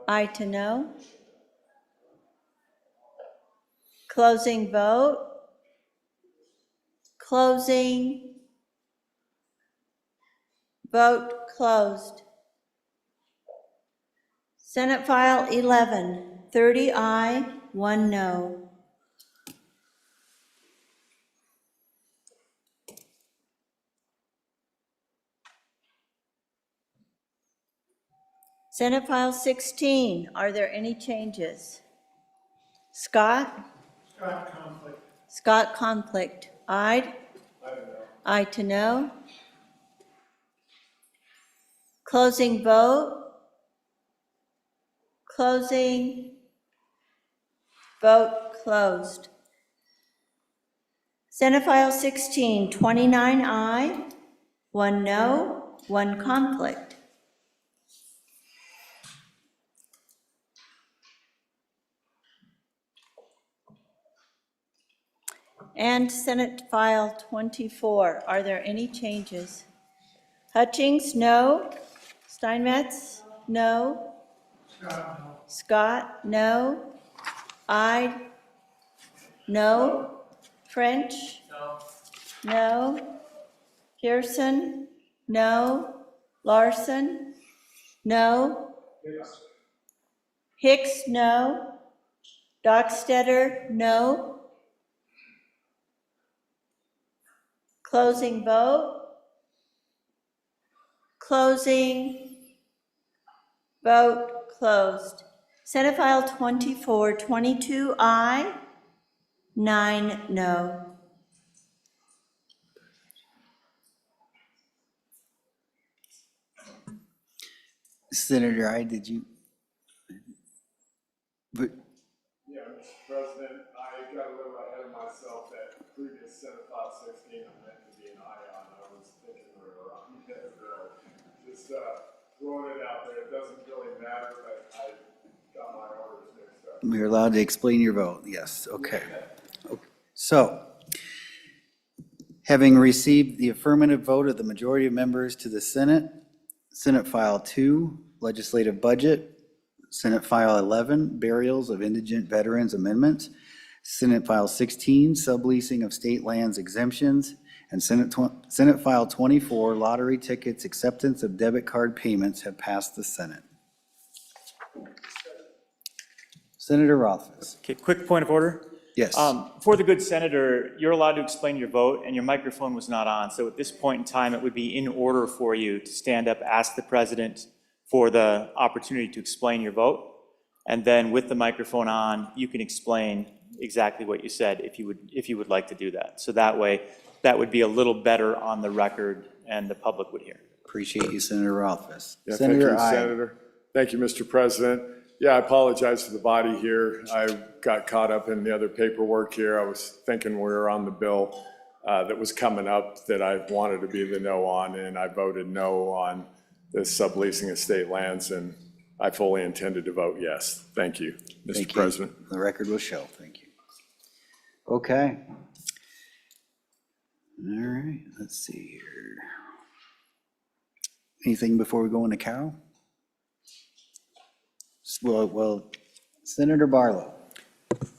Aye to no. Closing vote. Closing. Vote closed. Senate File 11, 30 aye, 1 no. Senate File 16, are there any changes? Scott? Scott conflict. Scott conflict. Aye? Aye to no. Closing vote. Closing. Vote closed. Senate File 16, 29 aye, 1 no, 1 conflict. And Senate File 24, are there any changes? Hutchings, no. Steinmetz, no. Scott, no. Ide, no. French, no. Pearson, no. Larson, no. Hicks, no. Dockstetter, no. Closing vote. Closing. Vote closed. Senate File 24, 22 aye, 9 no. Senator Ide, did you? But Yeah, Mr. President, I got a little ahead of myself. That previous Senate File 16, I meant to be an aye on. I was thinking we were on the bill. Just throwing it out there. It doesn't really matter, but I got my orders mixed up. we're allowed to explain your vote, yes, okay. So, having received the affirmative vote of the majority of members to the Senate, Senate File 2, Legislative Budget, Senate File 11, Burials of Indigent Veterans Amendment, Senate File 16, Subleasing of State Lands Exemptions, and Senate File 24, Lottery Tickets Acceptance of Debit Card Payments have passed the Senate. Senator Rothfuss. Okay, quick point of order. Yes. For the good senator, you're allowed to explain your vote, and your microphone was not on. So at this point in time, it would be in order for you to stand up, ask the president for the opportunity to explain your vote, and then with the microphone on, you can explain exactly what you said if you would like to do that. So that way, that would be a little better on the record, and the public would hear. Appreciate you, Senator Rothfuss. Yeah, Senator thank you, Ide. Senator. Thank you, Mr. President. Yeah, I apologize to the body here. I got caught up in the other paperwork here. I was thinking we were on the bill that was coming up that I wanted to be the no on, and I voted no on the subleasing of state lands, and I fully intended to vote yes. Thank you, Mr. President. The record will show, thank you. Okay. All right, let's see here. Anything before we go into Carol? Well, Senator Barlow,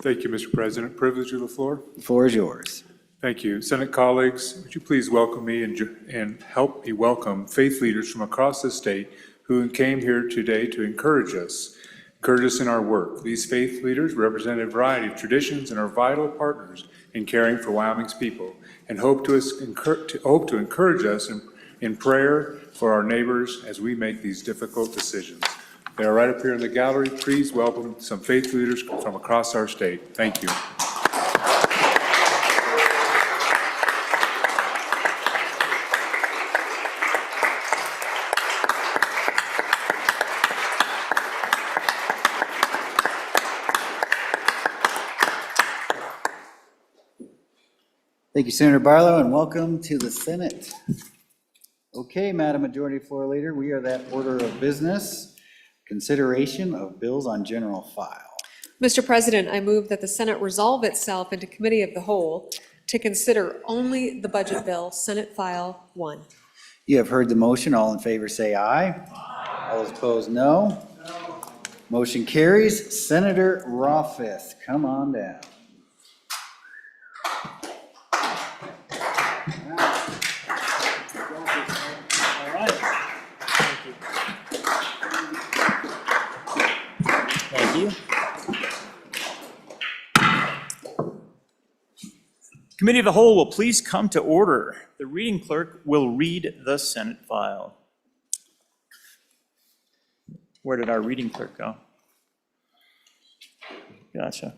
Thank you, Mr. President. Privilege of the floor. the floor is yours. Thank you. Senate colleagues, would you please welcome me and help me welcome faith leaders from across the state who came here today to encourage us in our work. These faith leaders represent a variety of traditions and are vital partners in caring for Wyoming's people, and hope to encourage us in prayer for our neighbors as we make these difficult decisions. They are right up here in the gallery. Please welcome some faith leaders from across our state. Thank you. Thank you, Senator Barlow, and welcome to the Senate. Okay, Madam Majority Floor Leader, we are that order of business. Consideration of bills on general file. Mr. President, I move that the Senate resolve itself into committee of the whole to consider only the budget bill, Senate File 1. You have heard the motion. All in favor say aye. All opposed, no. Motion carries. Senator Rothfuss, come on down. Thank you. Committee of the Whole will please come to order. The reading clerk will read the Senate file. Where did our reading clerk go? Gotcha.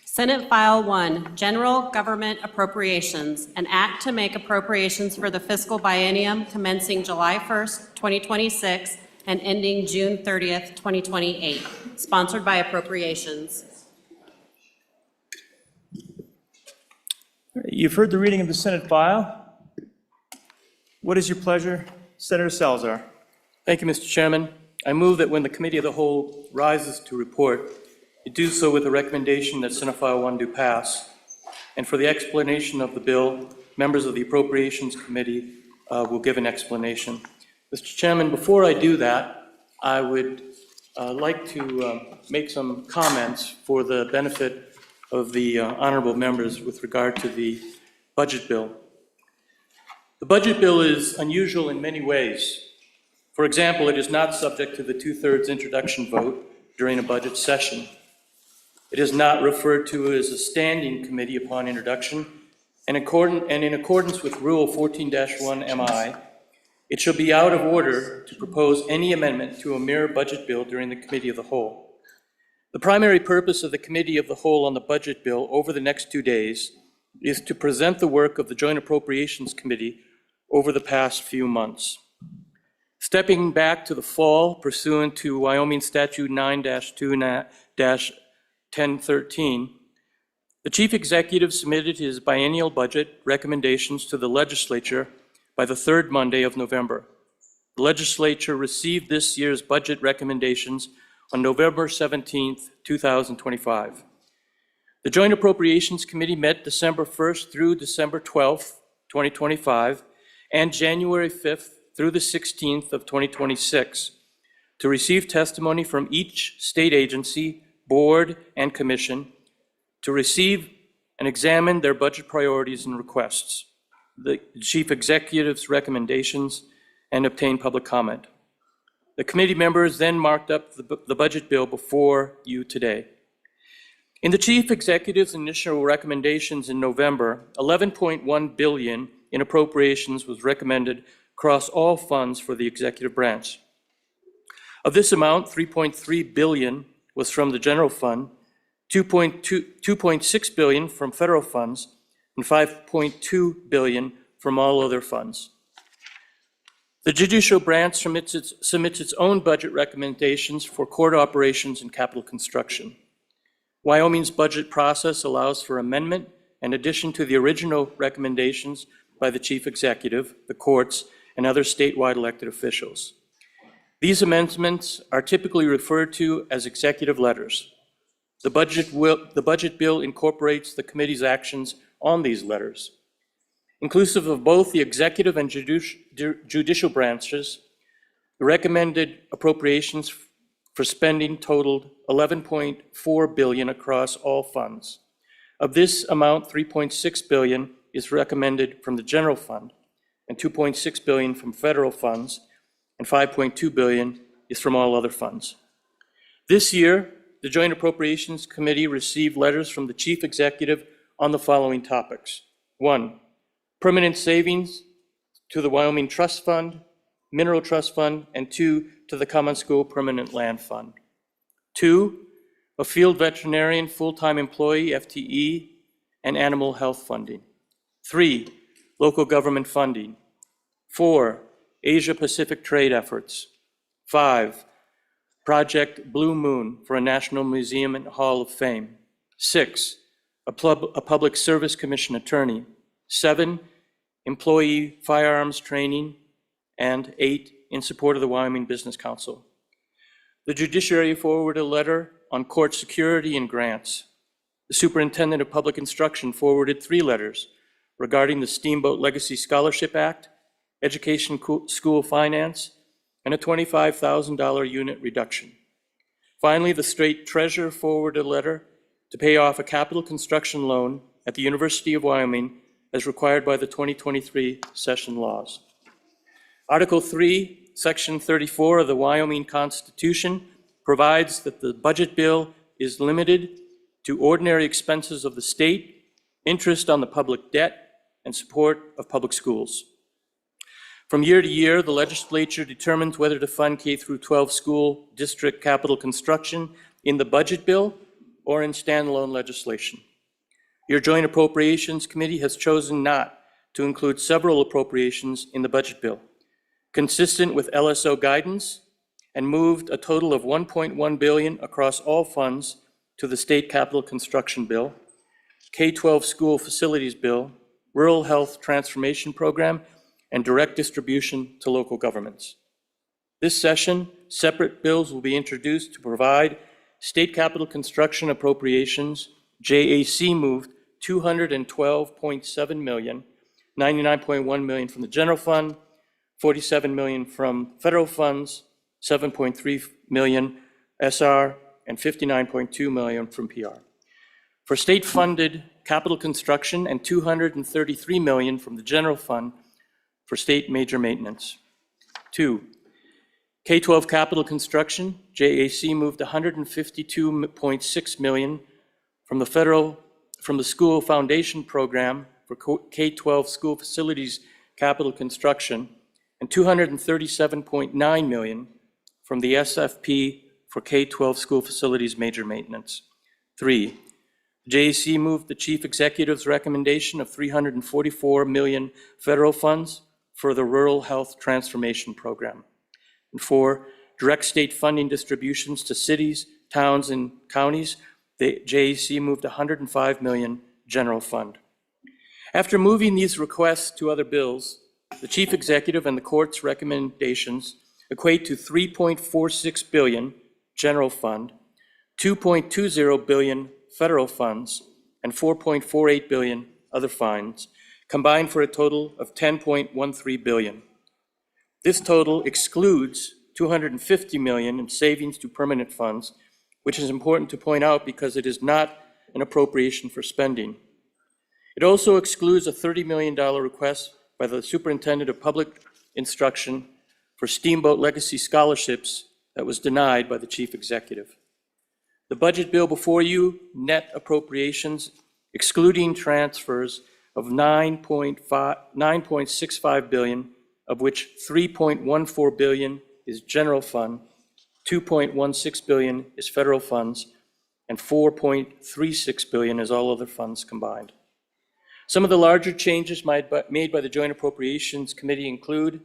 Senate File 1, General Government Appropriations, an act to make appropriations for the fiscal biennium commencing July 1st, 2026 and ending June 30th, 2028, sponsored by Appropriations. You've heard the reading of the Senate file. What is your pleasure, Senator Salazar? Thank you, Mr. Chairman. I move that when the Committee of the Whole rises to report, it do so with a recommendation that Senate File 1 do pass. And for the explanation of the bill, members of the Appropriations Committee will give an explanation. Mr. Chairman, before I do that, I would like to make some comments for the benefit of the honorable members with regard to the budget bill. The budget bill is unusual in many ways. For example, it is not subject to the 2/3 introduction vote during a budget session. It is not referred to as a standing committee upon introduction, and in accordance with Rule 14-1 MI, it shall be out of order to propose any amendment to a mere budget bill during the Committee of the Whole. The primary purpose of the Committee of the Whole on the budget bill over the next 2 days is to present the work of the Joint Appropriations Committee over the past few months. Stepping back to the fall, pursuant to Wyoming Statute 9-2-1013, the Chief Executive submitted his biennial budget recommendations to the Legislature by the third Monday of November. The Legislature received this year's budget recommendations on November 17th, 2025. The Joint Appropriations Committee met December 1st through December 12th, 2025, and January 5th through the 16th of 2026 to receive testimony from each state agency, board, and commission, to receive and examine their budget priorities and requests, the Chief Executive's recommendations, and obtain public comment. The committee members then marked up the budget bill before you today. In the Chief Executive's initial recommendations in November, $11.1 billion in appropriations was recommended across all funds for the executive branch. Of this amount, $3.3 billion was from the general fund, $2.6 billion from federal funds, and $5.2 billion from all other funds. The judicial branch submits its own budget recommendations for court operations and capital construction. Wyoming's budget process allows for amendment and addition to the original recommendations by the chief executive, the courts, and other statewide elected officials. These amendments are typically referred to as executive letters. The budget bill incorporates the committee's actions on these letters. Inclusive of both the executive and judicial branches, the recommended appropriations for spending totaled $11.4 billion across all funds. Of this amount, $3.6 billion is recommended from the general fund, and $2.6 billion from federal funds, and $5.2 billion is from all other funds. This year, the Joint Appropriations Committee received letters from the Chief Executive on the following topics. 1, permanent savings to the Wyoming Trust Fund, Mineral Trust Fund, and 2, to the Common School Permanent Land Fund. 2, a field veterinarian full-time employee, FTE, and animal health funding. 3, local government funding. 4, Asia-Pacific trade efforts. 5, Project Blue Moon for a National Museum and Hall of Fame. 6, a Public Service Commission attorney. 7, employee firearms training. And 8, in support of the Wyoming Business Council. The judiciary forwarded a letter on court security and grants. The superintendent of public instruction forwarded 3 letters regarding the Steamboat Legacy Scholarship Act, education school finance, and a $25,000 unit reduction. Finally, the state treasurer forwarded a letter to pay off a capital construction loan at the University of Wyoming as required by the 2023 session laws. Article 3, Section 34 of the Wyoming Constitution provides that the budget bill is limited to ordinary expenses of the state, interest on the public debt, and support of public schools. From year to year, the legislature determines whether to fund K-12 school district capital construction in the budget bill or in standalone legislation. Your Joint Appropriations Committee has chosen not to include several appropriations in the budget bill, consistent with LSO guidance, and moved a total of $1.1 billion across all funds to the State Capital Construction Bill, K-12 School Facilities Bill, Rural Health Transformation Program, and direct distribution to local governments. This session, separate bills will be introduced to provide state capital construction appropriations. JAC moved $212.7 million, $99.1 million from the general fund, $47 million from federal funds, $7.3 million SR, and $59.2 million from PR. For state-funded capital construction and $233 million from the general fund for state major maintenance. 2, K-12 capital construction, JAC moved $152.6 million from the school foundation program for K-12 school facilities capital construction, and $237.9 million from the SFP for K-12 school facilities major maintenance. 3, JAC moved the chief executive's recommendation of $344 million federal funds for the Rural Health Transformation Program. And 4, direct state funding distributions to cities, towns, and counties. The JAC moved $105 million general fund. After moving these requests to other bills, the chief executive and the court's recommendations equate to $3.46 billion general fund, $2.20 billion federal funds, and $4.48 billion other funds, combined for a total of $10.13 billion. This total excludes $250 million in savings to permanent funds, which is important to point out because it is not an appropriation for spending. It also excludes a $30 million request by the superintendent of public instruction for Steamboat Legacy scholarships that was denied by the chief executive. The budget bill before you, net appropriations, excluding transfers of $9.65 billion, of which $3.14 billion is general fund, $2.16 billion is federal funds, and $4.36 billion is all other funds combined. Some of the larger changes made by the Joint Appropriations Committee include: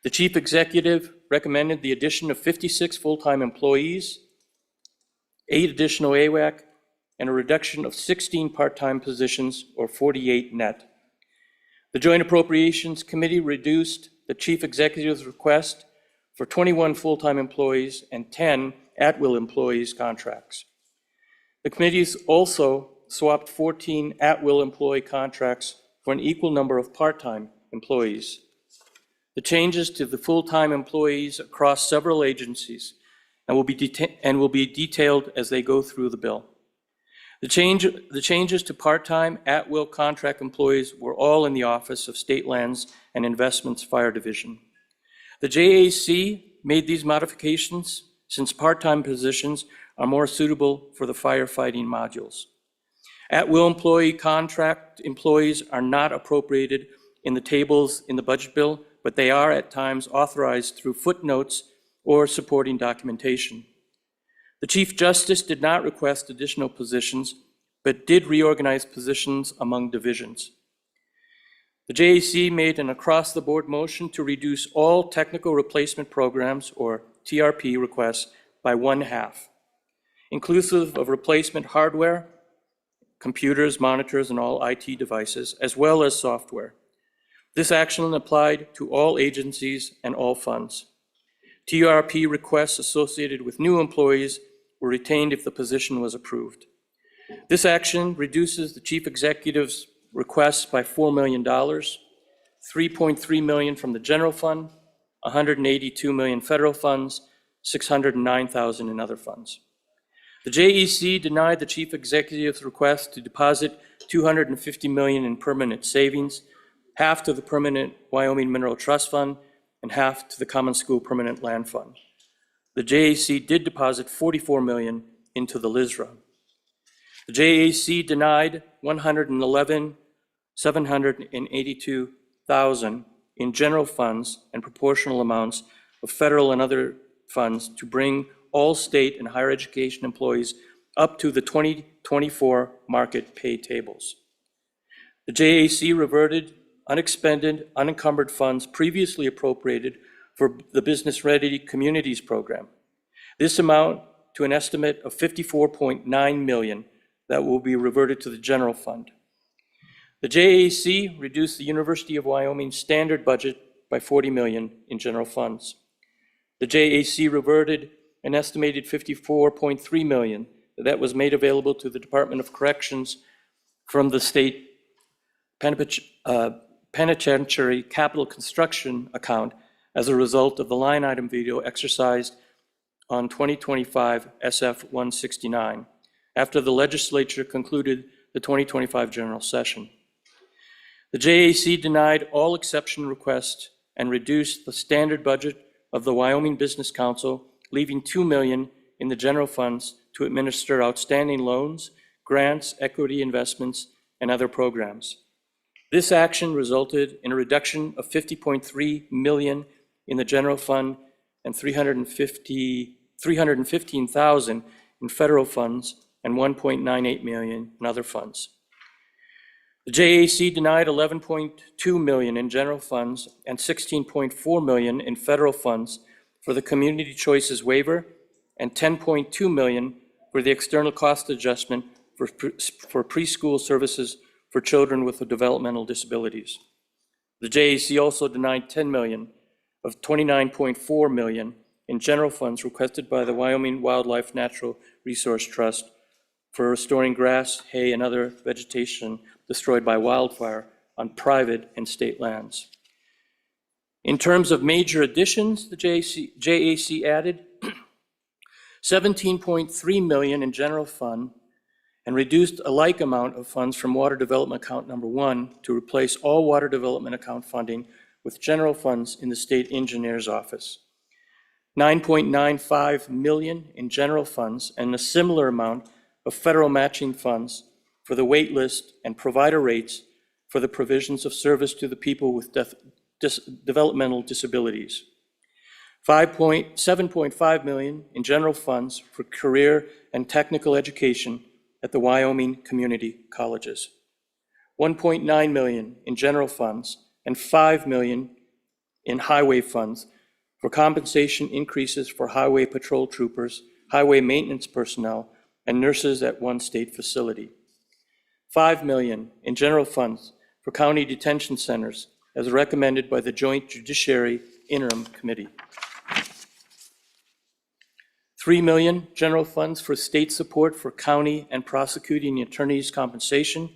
the chief executive recommended the addition of 56 full-time employees, 8 additional AWAC, and a reduction of 16 part-time positions, or 48 net. The Joint Appropriations Committee reduced the chief executive's request for 21 full-time employees and 10 at-will employees contracts. The committees also swapped 14 at-will employee contracts for an equal number of part-time employees. The changes to the full-time employees across several agencies and will be detailed as they go through the bill. The changes to part-time at-will contract employees were all in the Office of State Lands and Investments Fire Division. The JAC made these modifications since part-time positions are more suitable for the firefighting modules. At-will employee contract employees are not appropriated in the tables in the budget bill, but they are at times authorized through footnotes or supporting documentation. The Chief Justice did not request additional positions, but did reorganize positions among divisions. The JAC made an across-the-board motion to reduce all technical replacement programs, or TRP, requests by 1/2, inclusive of replacement hardware, computers, monitors, and all IT devices, as well as software. This action applied to all agencies and all funds. TRP requests associated with new employees were retained if the position was approved. This action reduces the chief executive's requests by $4 million, $3.3 million from the general fund, $182 million federal funds, $609,000 in other funds. The JEC denied the chief executive's request to deposit $250 million in permanent savings, half to the permanent Wyoming Mineral Trust Fund and half to the Common School Permanent Land Fund. The JEC did deposit $44 million into the LISRA. The JEC denied $111,782,000 in general funds and proportional amounts of federal and other funds to bring all state and higher education employees up to the 2024 market pay tables. The JEC reverted unexpended, unencumbered funds previously appropriated for the Business Ready Communities program. This amount to an estimate of $54.9 million that will be reverted to the general fund. The JEC reduced the University of Wyoming standard budget by $40 million in general funds. The JEC reverted an estimated $54.3 million that was made available to the Department of Corrections from the state penitentiary capital construction account as a result of the line item veto exercised on 2025 SF 169 after the legislature concluded the 2025 general session. The JEC denied all exception requests and reduced the standard budget of the Wyoming Business Council, leaving $2 million in the general funds to administer outstanding loans, grants, equity investments, and other programs. This action resulted in a reduction of $50.3 million in the general fund and $315,000 in federal funds and $1.98 million in other funds. The JEC denied $11.2 million in general funds and $16.4 million in federal funds for the Community Choices waiver and $10.2 million for the external cost adjustment for preschool services for children with developmental disabilities. The JEC also denied $10 million of $29.4 million in general funds requested by the Wyoming Wildlife Natural Resource Trust for restoring grass, hay, and other vegetation destroyed by wildfire on private and state lands. In terms of major additions, the JEC added $17.3 million in general fund and reduced a like amount of funds from Water Development Account number 1 to replace all Water Development Account funding with general funds in the State Engineer's Office. $9.95 million in general funds and a similar amount of federal matching funds for the wait list and provider rates for the provisions of service to the people with developmental disabilities. $7.5 million in general funds for career and technical education at the Wyoming community colleges. $1.9 million in general funds and $5 million in highway funds for compensation increases for highway patrol troopers, highway maintenance personnel, and nurses at one state facility. $5 million in general funds for county detention centers as recommended by the Joint Judiciary Interim Committee. $3 million general funds for state support for county and prosecuting attorneys' compensation,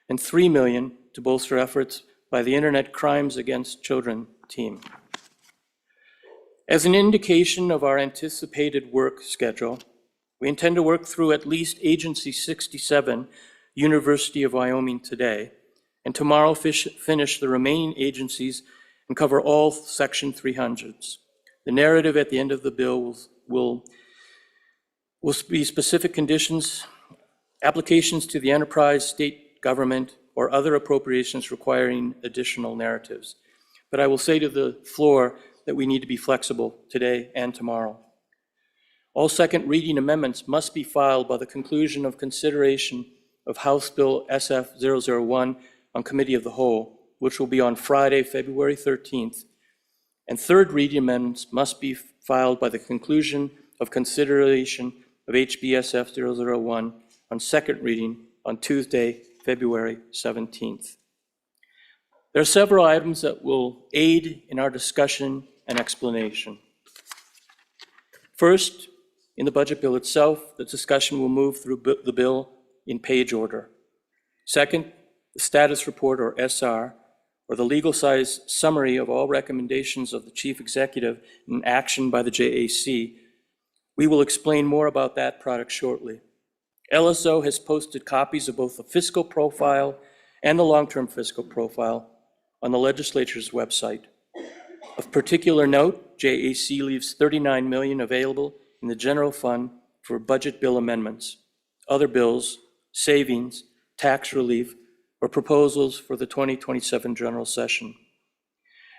and $3 million to bolster efforts by the Internet Crimes Against Children team. As an indication of our anticipated work schedule, we intend to work through at least Agency 67, University of Wyoming today, and tomorrow finish the remaining agencies and cover all Section 300s. The narrative at the end of the bill will be specific conditions, applications to the enterprise, state government, or other appropriations requiring additional narratives. But I will say to the floor that we need to be flexible today and tomorrow. All second reading amendments must be filed by the conclusion of consideration of House Bill SF 001 on Committee of the Whole, which will be on Friday, February 13th. And third reading amendments must be filed by the conclusion of consideration of HBSF 001 on second reading on Tuesday, February 17th. There are several items that will aid in our discussion and explanation. First, in the budget bill itself, the discussion will move through the bill in page order. Second, the status report, or SR, or the legal-size summary of all recommendations of the Chief Executive in action by the JAC. We will explain more about that product shortly. LSO has posted copies of both the fiscal profile and the long-term fiscal profile on the legislature's website. Of particular note, JAC leaves $39 million available in the general fund for budget bill amendments, other bills, savings, tax relief, or proposals for the 2027 general session.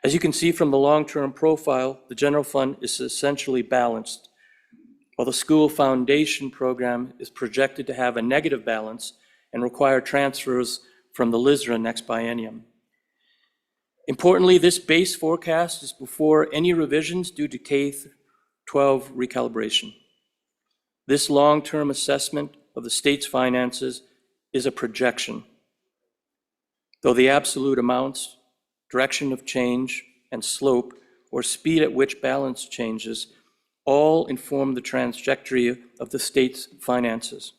As you can see from the long-term profile, the general fund is essentially balanced, while the school foundation program is projected to have a negative balance and require transfers from the LISRA next biennium. Importantly, this base forecast is before any revisions due to K-12 recalibration. This long-term assessment of the state's finances is a projection, though the absolute amounts, direction of change, and slope, or speed at which balance changes, all inform the trajectory of the state's finances.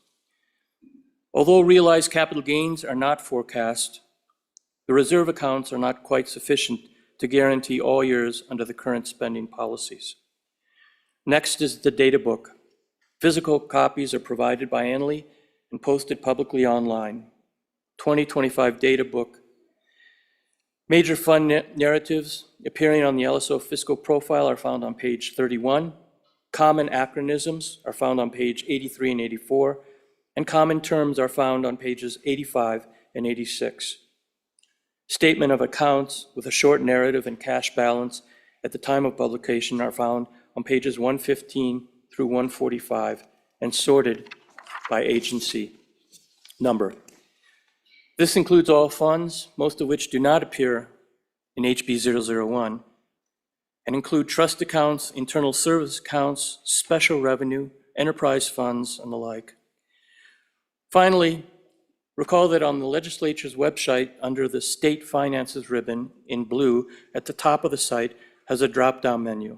Although realized capital gains are not forecast, the reserve accounts are not quite sufficient to guarantee all years under the current spending policies. Next is the data book. Physical copies are provided biannually and posted publicly online. 2025 data book. Major fund narratives appearing on the LSO fiscal profile are found on page 31. Common acronyms are found on page 83 and 84, and common terms are found on pages 85 and 86. Statement of accounts with a short narrative and cash balance at the time of publication are found on pages 115 through 145 and sorted by agency number. This includes all funds, most of which do not appear in HB 001, and include trust accounts, internal service accounts, special revenue, enterprise funds, and the like. Finally, recall that on the legislature's website, under the State Finances ribbon in blue at the top of the site, has a drop-down menu.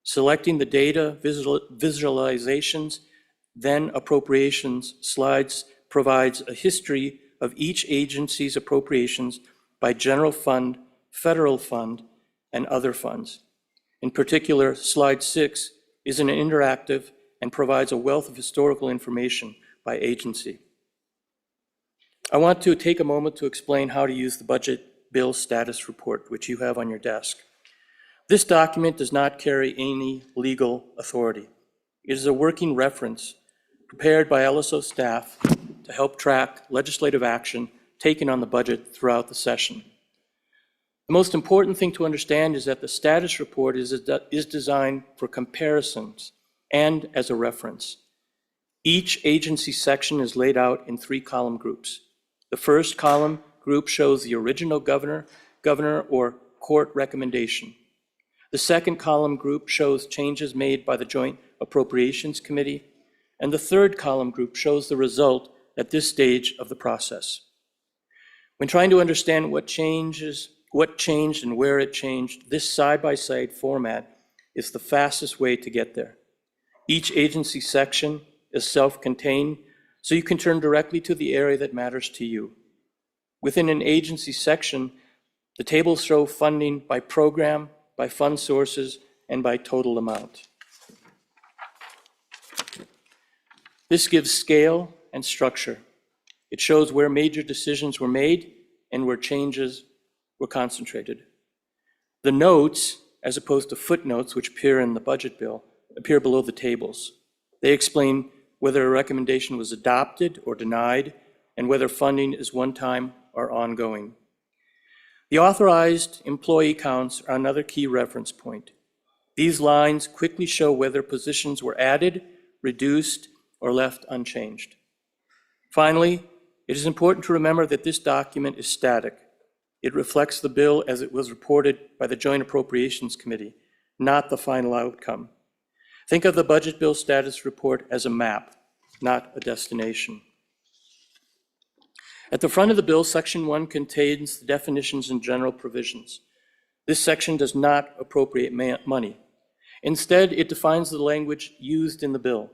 Selecting the data visualizations, then appropriations slides provides a history of each agency's appropriations by general fund, federal fund, and other funds. In particular, slide 6 is an interactive and provides a wealth of historical information by agency. I want to take a moment to explain how to use the budget bill status report, which you have on your desk. This document does not carry any legal authority. It is a working reference prepared by LSO staff to help track legislative action taken on the budget throughout the session. The most important thing to understand is that the status report is designed for comparisons and as a reference. Each agency section is laid out in 3 column groups. The first column group shows the original governor or court recommendation. The second column group shows changes made by the Joint Appropriations Committee, and the third column group shows the result at this stage of the process. When trying to understand what changed and where it changed, this side-by-side format is the fastest way to get there. Each agency section is self-contained, so you can turn directly to the area that matters to you. Within an agency section, the tables show funding by program, by fund sources, and by total amount. This gives scale and structure. It shows where major decisions were made and where changes were concentrated. The notes, as opposed to footnotes which appear in the budget bill, appear below the tables. They explain whether a recommendation was adopted or denied, and whether funding is one-time or ongoing. The authorized employee counts are another key reference point. These lines quickly show whether positions were added, reduced, or left unchanged. Finally, it is important to remember that this document is static. It reflects the bill as it was reported by the Joint Appropriations Committee, not the final outcome. Think of the budget bill status report as a map, not a destination. At the front of the bill, Section 1 contains the definitions and general provisions. This section does not appropriate money. Instead, it defines the language used in the bill.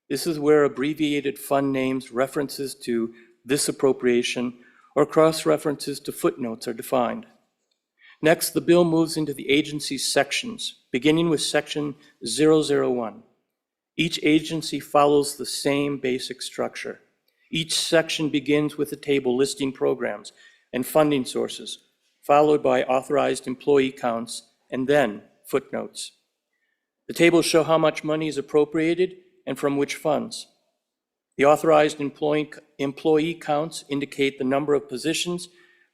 This is where abbreviated fund names, references to this appropriation, or cross-references to footnotes are defined. Next, the bill moves into the agency's sections, beginning with Section 001. Each agency follows the same basic structure. Each section begins with a table listing programs and funding sources, followed by authorized employee counts, and then footnotes. The tables show how much money is appropriated and from which funds. The authorized employee counts indicate the number of positions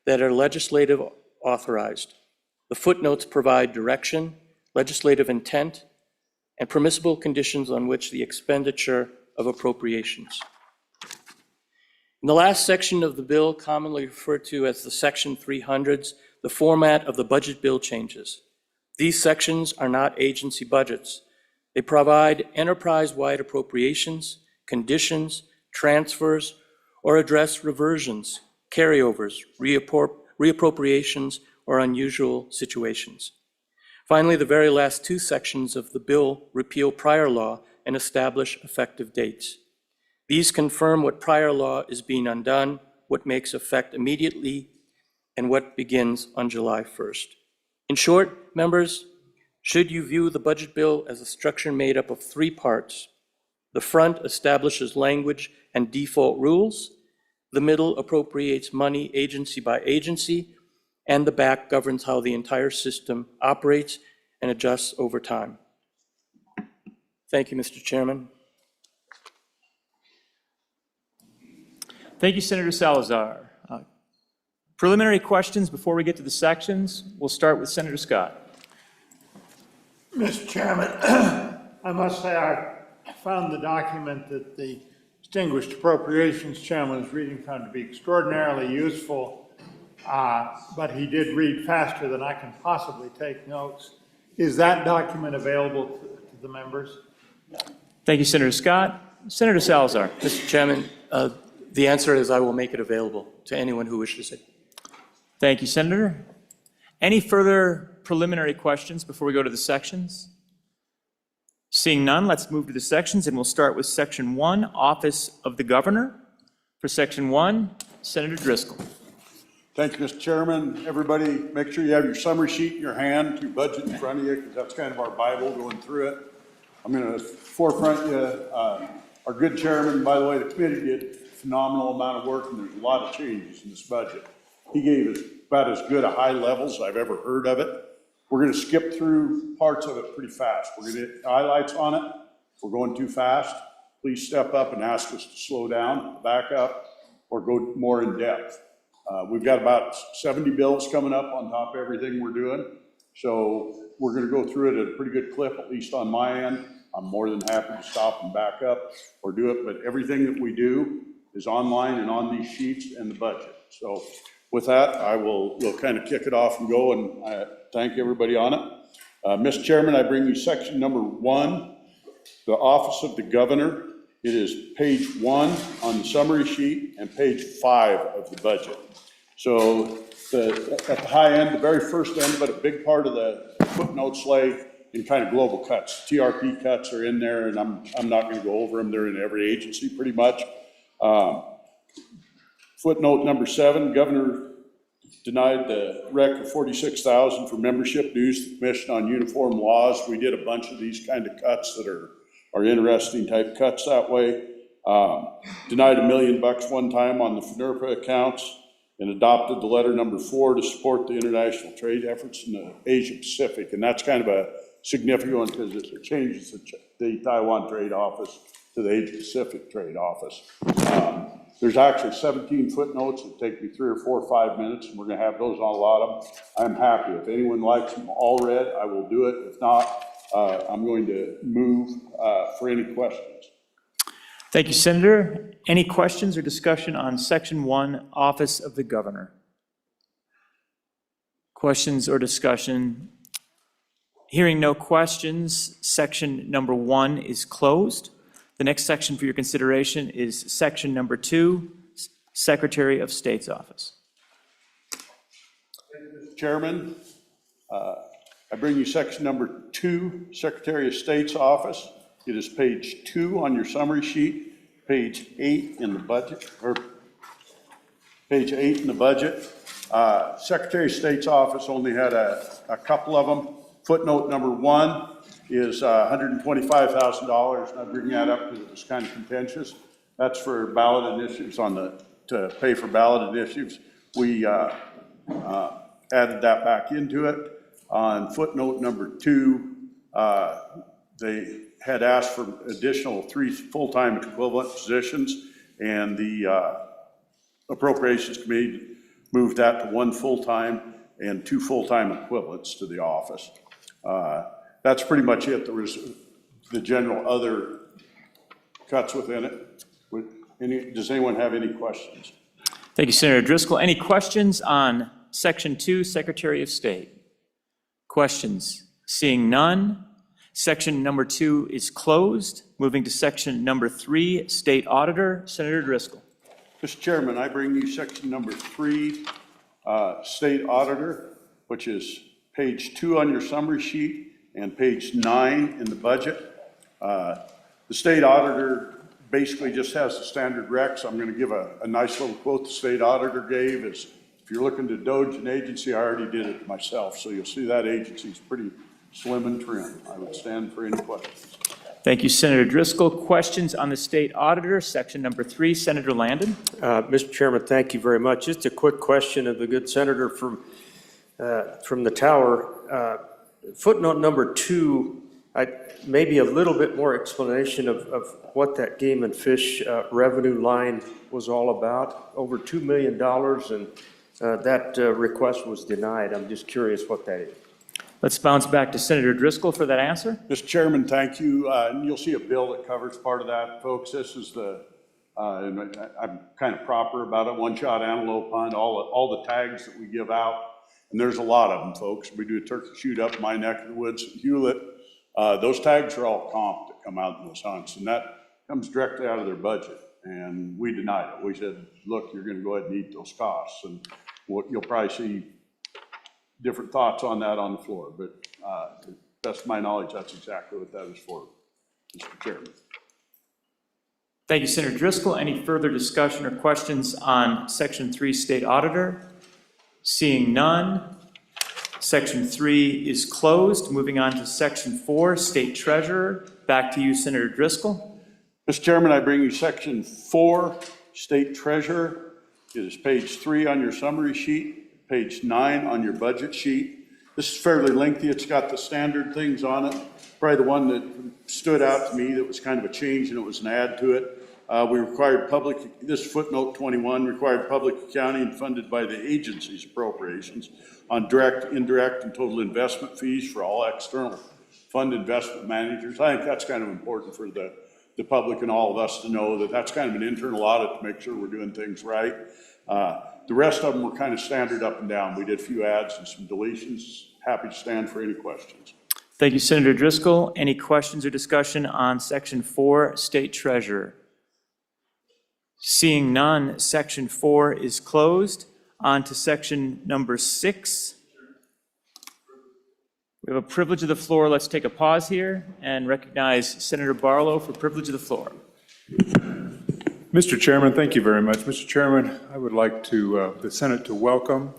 that are legislative authorized. The footnotes provide direction, legislative intent, and permissible conditions on which the expenditure of appropriations. In the last section of the bill, commonly referred to as the Section 300s, the format of the budget bill changes. These sections are not agency budgets. They provide enterprise-wide appropriations, conditions, transfers, or address reversions, carryovers, reappropriations, or unusual situations. Finally, the very last two sections of the bill repeal prior law and establish effective dates. These confirm what prior law is being undone, what makes effect immediately, and what begins on July 1st. In short, members, should you view the budget bill as a structure made up of three parts, the front establishes language and default rules, the middle appropriates money agency by agency, and the back governs how the entire system operates and adjusts over time. Thank you, Mr. Chairman. Thank you, Senator Salazar. Preliminary questions before we get to the sections. We'll start with Senator Scott. Mr. Chairman, I must say I found the document that the distinguished appropriations chairman was reading from to be extraordinarily useful, but he did read faster than I can possibly take notes. Is that document available to the members? Thank you, Senator Scott. Senator Salazar. Mr. Chairman, the answer is I will make it available to anyone who wishes it. Thank you, Senator. Any further preliminary questions before we go to the sections? Seeing none, let's move to the sections, and we'll start with Section 1, Office of the Governor. For Section 1, Senator Driscoll. Thank you, Mr. Chairman. Everybody, make sure you have your summary sheet in your hand, your budget in front of you, because that's kind of our Bible going through it. I'm going to forefront you. Our good chairman, by the way, the committee did a phenomenal amount of work, and there's a lot of changes in this budget. He gave us about as good a high level as I've ever heard of it. We're going to skip through parts of it pretty fast. We're going to hit highlights on it. If we're going too fast, please step up and ask us to slow down, back up, or go more in depth. We've got about 70 bills coming up on top of everything we're doing. So we're going to go through it at a pretty good clip, at least on my end. I'm more than happy to stop and back up or do it, but everything that we do is online and on these sheets and the budget. So with that, we'll kind of kick it off and go, and I thank everybody on it. Mr. Chairman, I bring you section number 1, the Office of the Governor. It is page 1 on the summary sheet and page 5 of the budget. So at the high end, the very first end, but a big part of the footnotes lay in kind of global cuts. TRP cuts are in there, and I'm not going to go over them. They're in every agency pretty much. Footnote number 7, Governor denied the rec of $46,000 for membership dues to the Commission on Uniform Laws. We did a bunch of these kind of cuts that are interesting type cuts that way. Denied $1 million one time on the FNRPA accounts, and adopted the letter number 4 to support the international trade efforts in the Asia Pacific. And that's kind of a significant one because it changes the Taiwan Trade Office to the Asia Pacific Trade Office. There's actually 17 footnotes that take me 3 or 4 or 5 minutes, and we're going to have those on a lot of them. I'm happy. If anyone likes them all read, I will do it. If not, I'm going to move for any questions. Thank you, Senator. Any questions or discussion on Section 1, Office of the Governor? Questions or discussion? Hearing no questions, section number 1 is closed. The next section for your consideration is section number 2, Secretary of State's Office. Chairman, I bring you section number 2, Secretary of State's Office. It is page 2 on your summary sheet, page 8 in the budget, or page 8 in the budget. Secretary of State's Office only had a couple of them. Footnote number 1 is $125,000, and I bring that up because it was kind of contentious. That's for ballot initiatives to pay for ballot initiatives. We added that back into it. On footnote number 2, they had asked for additional 3 full-time equivalent positions, and the Appropriations Committee moved that to 1 full-time and 2 full-time equivalents to the office. That's pretty much it. There was the general other cuts within it. Does anyone have any questions? Thank you, Senator Driscoll. Any questions on section 2, Secretary of State? Questions? Seeing none, section number 2 is closed. Moving to section number 3, State Auditor, Senator Driscoll. Mr. Chairman, I bring you section number 3, State Auditor, which is page 2 on your summary sheet and page 9 in the budget. The State Auditor basically just has the standard recs. I'm going to give a nice little quote the State Auditor gave is, if you're looking to Doge an agency, I already did it myself. So you'll see that agency is pretty slim and trim. I would stand for any questions. Thank you, Senator Driscoll. Questions on the State Auditor, section number 3, Senator Landon. Mr. Chairman, thank you very much. Just a quick question of the good senator from the tower. Footnote number 2, maybe a little bit more explanation of what that game and fish revenue line was all about. Over $2 million, and that request was denied. I'm just curious what that is. Let's bounce back to Senator Driscoll for that answer. Mr. Chairman, thank you. And you'll see a bill that covers part of that, folks. This is and I'm kind of proper about it, one-shot antelope hunt, all the tags that we give out. And there's a lot of them, folks. We do a turkey shoot up in my neck of the woods at Hewlett. Those tags are all comp that come out in those hunts, and that comes directly out of their budget. And we denied it. We said, look, you're going to go ahead and eat those costs. And you'll probably see different thoughts on that on the floor. But to the best of my knowledge, that's exactly what that is for, Mr. Chairman. Thank you, Senator Driscoll. Any further discussion or questions on section 3, State Auditor? Seeing none, section 3 is closed. Moving on to section 4, State Treasurer. Back to you, Senator Driscoll. Mr. Chairman, I bring you section 4, State Treasurer. It is page 3 on your summary sheet, page 9 on your budget sheet. This is fairly lengthy. It's got the standard things on it. Probably the one that stood out to me that was kind of a change, and it was an add to it. We required this footnote 21 required public accounting funded by the agency's appropriations on direct, indirect, and total investment fees for all external fund investment managers. I think that's kind of important for the public and all of us to know that that's kind of an internal audit to make sure we're doing things right. The rest of them were kind of standard up and down. We did a few adds and some deletions. Happy to stand for any questions. Thank you, Senator Driscoll. Any questions or discussion on section 4, State Treasurer? Seeing none, section 4 is closed. On to section number 6. We have a privilege of the floor. Let's take a pause here and recognize Senator Barlow for privilege of the floor. Mr. Chairman, thank you very much. Mr. Chairman, I would like the Senate to welcome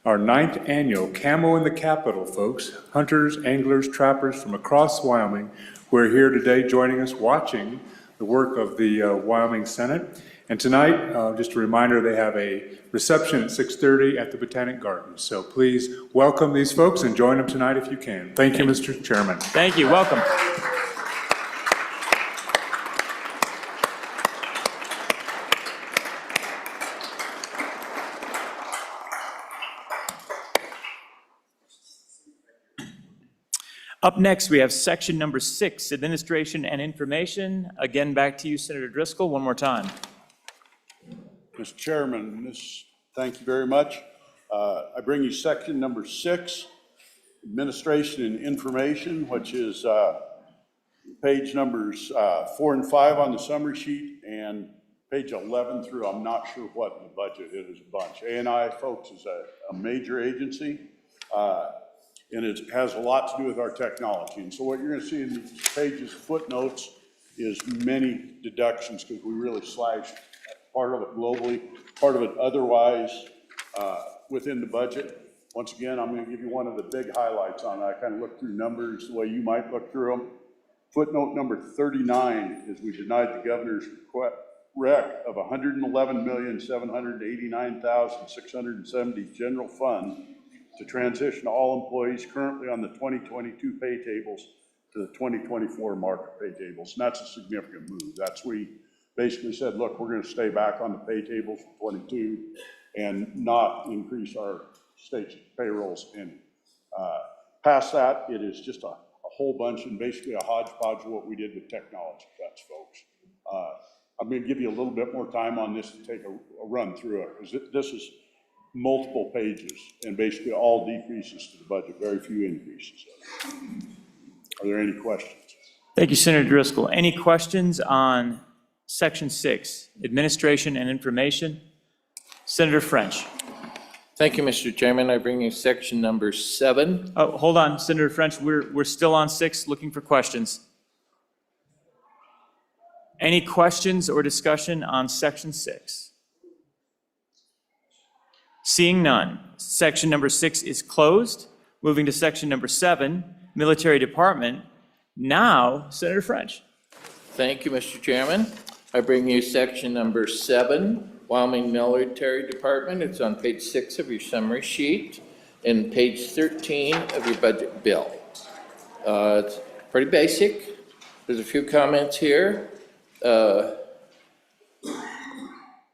our 9th annual Camo in the Capitol, folks. Hunters, anglers, trappers from across Wyoming who are here today joining us, watching the work of the Wyoming Senate. And tonight, just a reminder, they have a reception at 6:30 at the Botanic Gardens. So please welcome these folks and join them tonight if you can. Thank you, Mr. Chairman. Thank you. Welcome. Up next, we have section number 6, Administration and Information. Again, back to you, Senator Driscoll, one more time. Mr. Chairman, thank you very much. I bring you section number 6, administration and information, which is page numbers 4 and 5 on the summary sheet, and page 11 through, I'm not sure what in the budget, it is a bunch. A&I, folks, is a major agency, and it has a lot to do with our technology. And so what you're gonna see in these pages, footnotes, is many deductions, because we really slashed part of it globally, part of it otherwise within the budget. Once again, I'm gonna give you one of the big highlights on that. I kind of looked through numbers the way you might look through them. Footnote number 39 is we denied the governor's rec of $111,789,670 general fund to transition all employees currently on the 2022 pay tables to the 2024 market pay tables. And that's a significant move. That's we basically said, look, we're going to stay back on the pay tables for 22 and not increase our state's payrolls. And past that, it is just a whole bunch and basically a hodgepodge of what we did with technology cuts, folks. I'm going to give you a little bit more time on this to take a run through it, because this is multiple pages and basically all decreases to the budget, very few increases. Are there any questions? Thank you, Senator Driscoll. Any questions on Section 6, Administration and Information? Senator French. Thank you, Mr. Chairman. I bring you section number 7. Oh, hold on, Senator French. We're still on 6, looking for questions. Any questions or discussion on Section 6? Seeing none, section number 6 is closed. Moving to section number 7, Military Department. Now, Senator French. Thank you, Mr. Chairman. I bring you section number 7, Wyoming Military Department. It's on page 6 of your summary sheet and page 13 of your budget bill. It's pretty basic. There's a few comments here.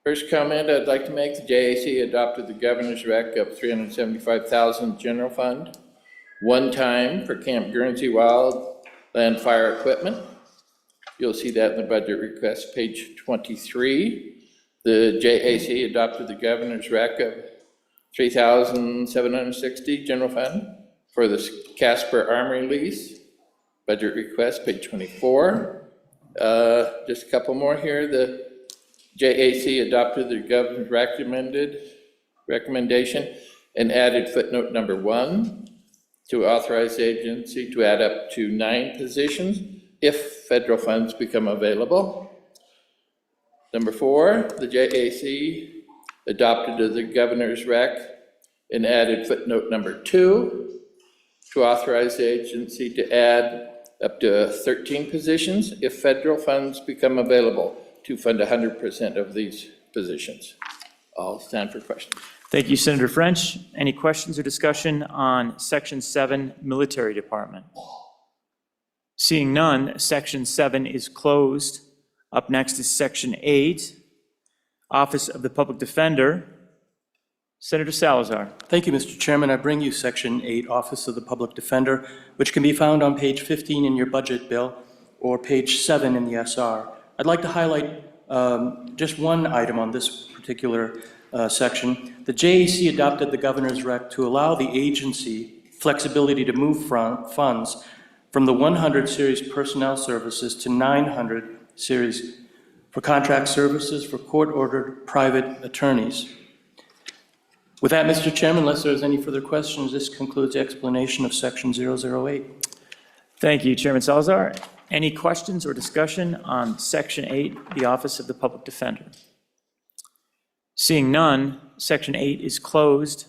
First comment I'd like to make, the JAC adopted the governor's rec of $375,000 general fund, one time for Camp Guernsey Wildland Fire Equipment. You'll see that in the budget request, page 23. The JAC adopted the governor's rec of $3,760 general fund for the Casper Armory lease. Budget request, page 24. Just a couple more here. The JAC adopted the governor's recommendation and added footnote number 1 to authorize the agency to add up to 9 positions if federal funds become available. Number 4, the JAC adopted the governor's rec and added footnote number 2 to authorize the agency to add up to 13 positions if federal funds become available to fund 100% of these positions. I'll stand for questions. Thank you, Senator French. Any questions or discussion on Section 7, Military Department? Seeing none, Section 7 is closed. Up next is Section 8, Office of the Public Defender. Senator Salazar. Thank you, Mr. Chairman. I bring you Section 8, Office of the Public Defender, which can be found on page 15 in your budget bill or page 7 in the SR. I'd like to highlight just one item on this particular section. The JAC adopted the governor's rec to allow the agency flexibility to move funds from the 100 series personnel services to 900 series for contract services for court-ordered private attorneys. With that, Mr. Chairman, unless there's any further questions, this concludes the explanation of Section 008. Thank you, Chairman Salazar. Any questions or discussion on Section 8, the Office of the Public Defender? Seeing none, Section 8 is closed.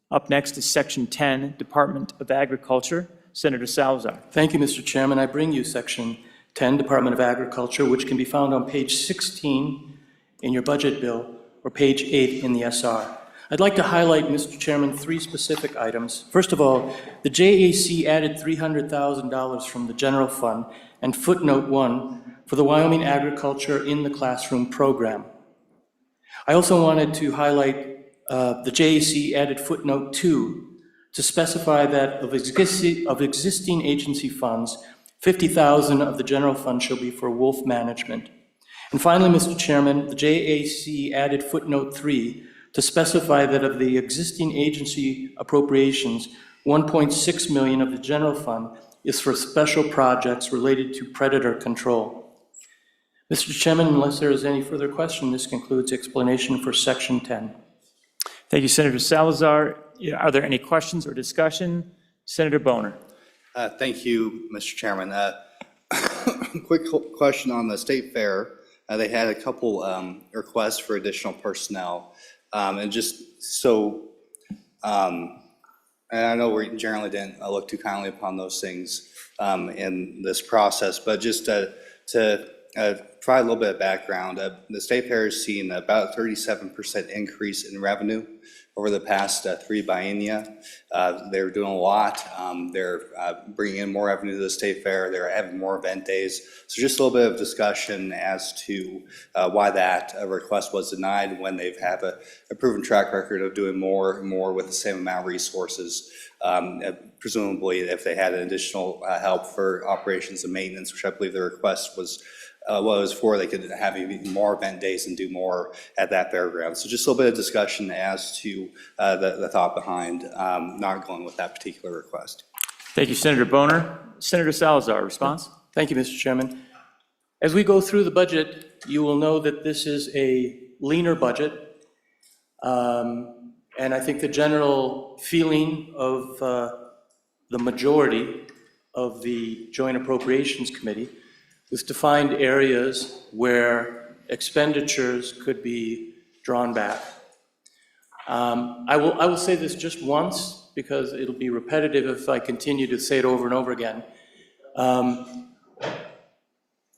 Up next is Section 10, Department of Agriculture. Senator Salazar. Thank you, Mr. Chairman. I bring you Section 10, Department of Agriculture, which can be found on page 16 in your budget bill or page 8 in the SR. I'd like to highlight, Mr. Chairman, 3 specific items. First of all, the JAC added $300,000 from the general fund and footnote 1 for the Wyoming Agriculture in the Classroom program. I also wanted to highlight the JAC added footnote 2 to specify that of existing agency funds, $50,000 of the general fund shall be for wolf management. And finally, Mr. Chairman, the JAC added footnote 3 to specify that of the existing agency appropriations, 1.6 million of the general fund is for special projects related to predator control. Mr. Chairman, unless there is any further question, this concludes explanation for section 10. Thank you, Senator Salazar. Are there any questions or discussion? Senator Boner. Thank you, Mr. Chairman. Quick question on the State Fair. They had a couple requests for additional personnel. And just so, and I know we generally didn't look too kindly upon those things in this process, but just to provide a little bit of background, the State Fair has seen about 37% increase in revenue over the past 3 biennia. They're doing a lot. They're bringing in more revenue to the State Fair. They're having more event days. So just a little bit of discussion as to why that request was denied when they've had a proven track record of doing more and more with the same amount of resources. Presumably, if they had additional help for operations and maintenance, which I believe the request was for, they could have even more event days and do more at that fairground. So just a little bit of discussion as to the thought behind not going with that particular request. Thank you, Senator Boner. Senator Salazar, response? Thank you, Mr. Chairman. As we go through the budget, you will know that this is a leaner budget. And I think the general feeling of the majority of the Joint Appropriations Committee was to find areas where expenditures could be drawn back. I will say this just once, because it'll be repetitive if I continue to say it over and over again.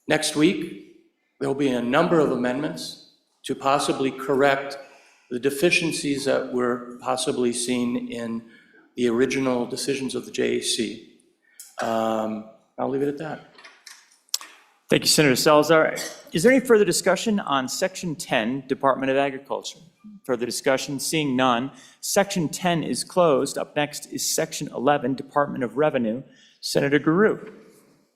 Next week, there'll be a number of amendments to possibly correct the deficiencies that were possibly seen in the original decisions of the JAC. I'll leave it at that. Thank you, Senator Salazar. Is there any further discussion on Section 10, Department of Agriculture? Further discussion? Seeing none, Section 10 is closed. Up next is Section 11, Department of Revenue. Senator Guru.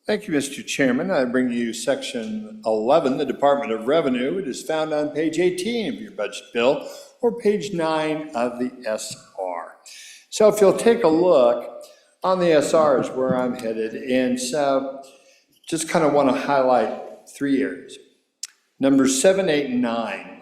Thank you, Mr. Chairman. I bring you Section 11, the Department of Revenue. It is found on page 18 of your budget bill or page 9 of the SR. So if you'll take a look on the SR is where I'm headed, and so just kind of want to highlight 3 areas. Numbers 7, 8, and 9.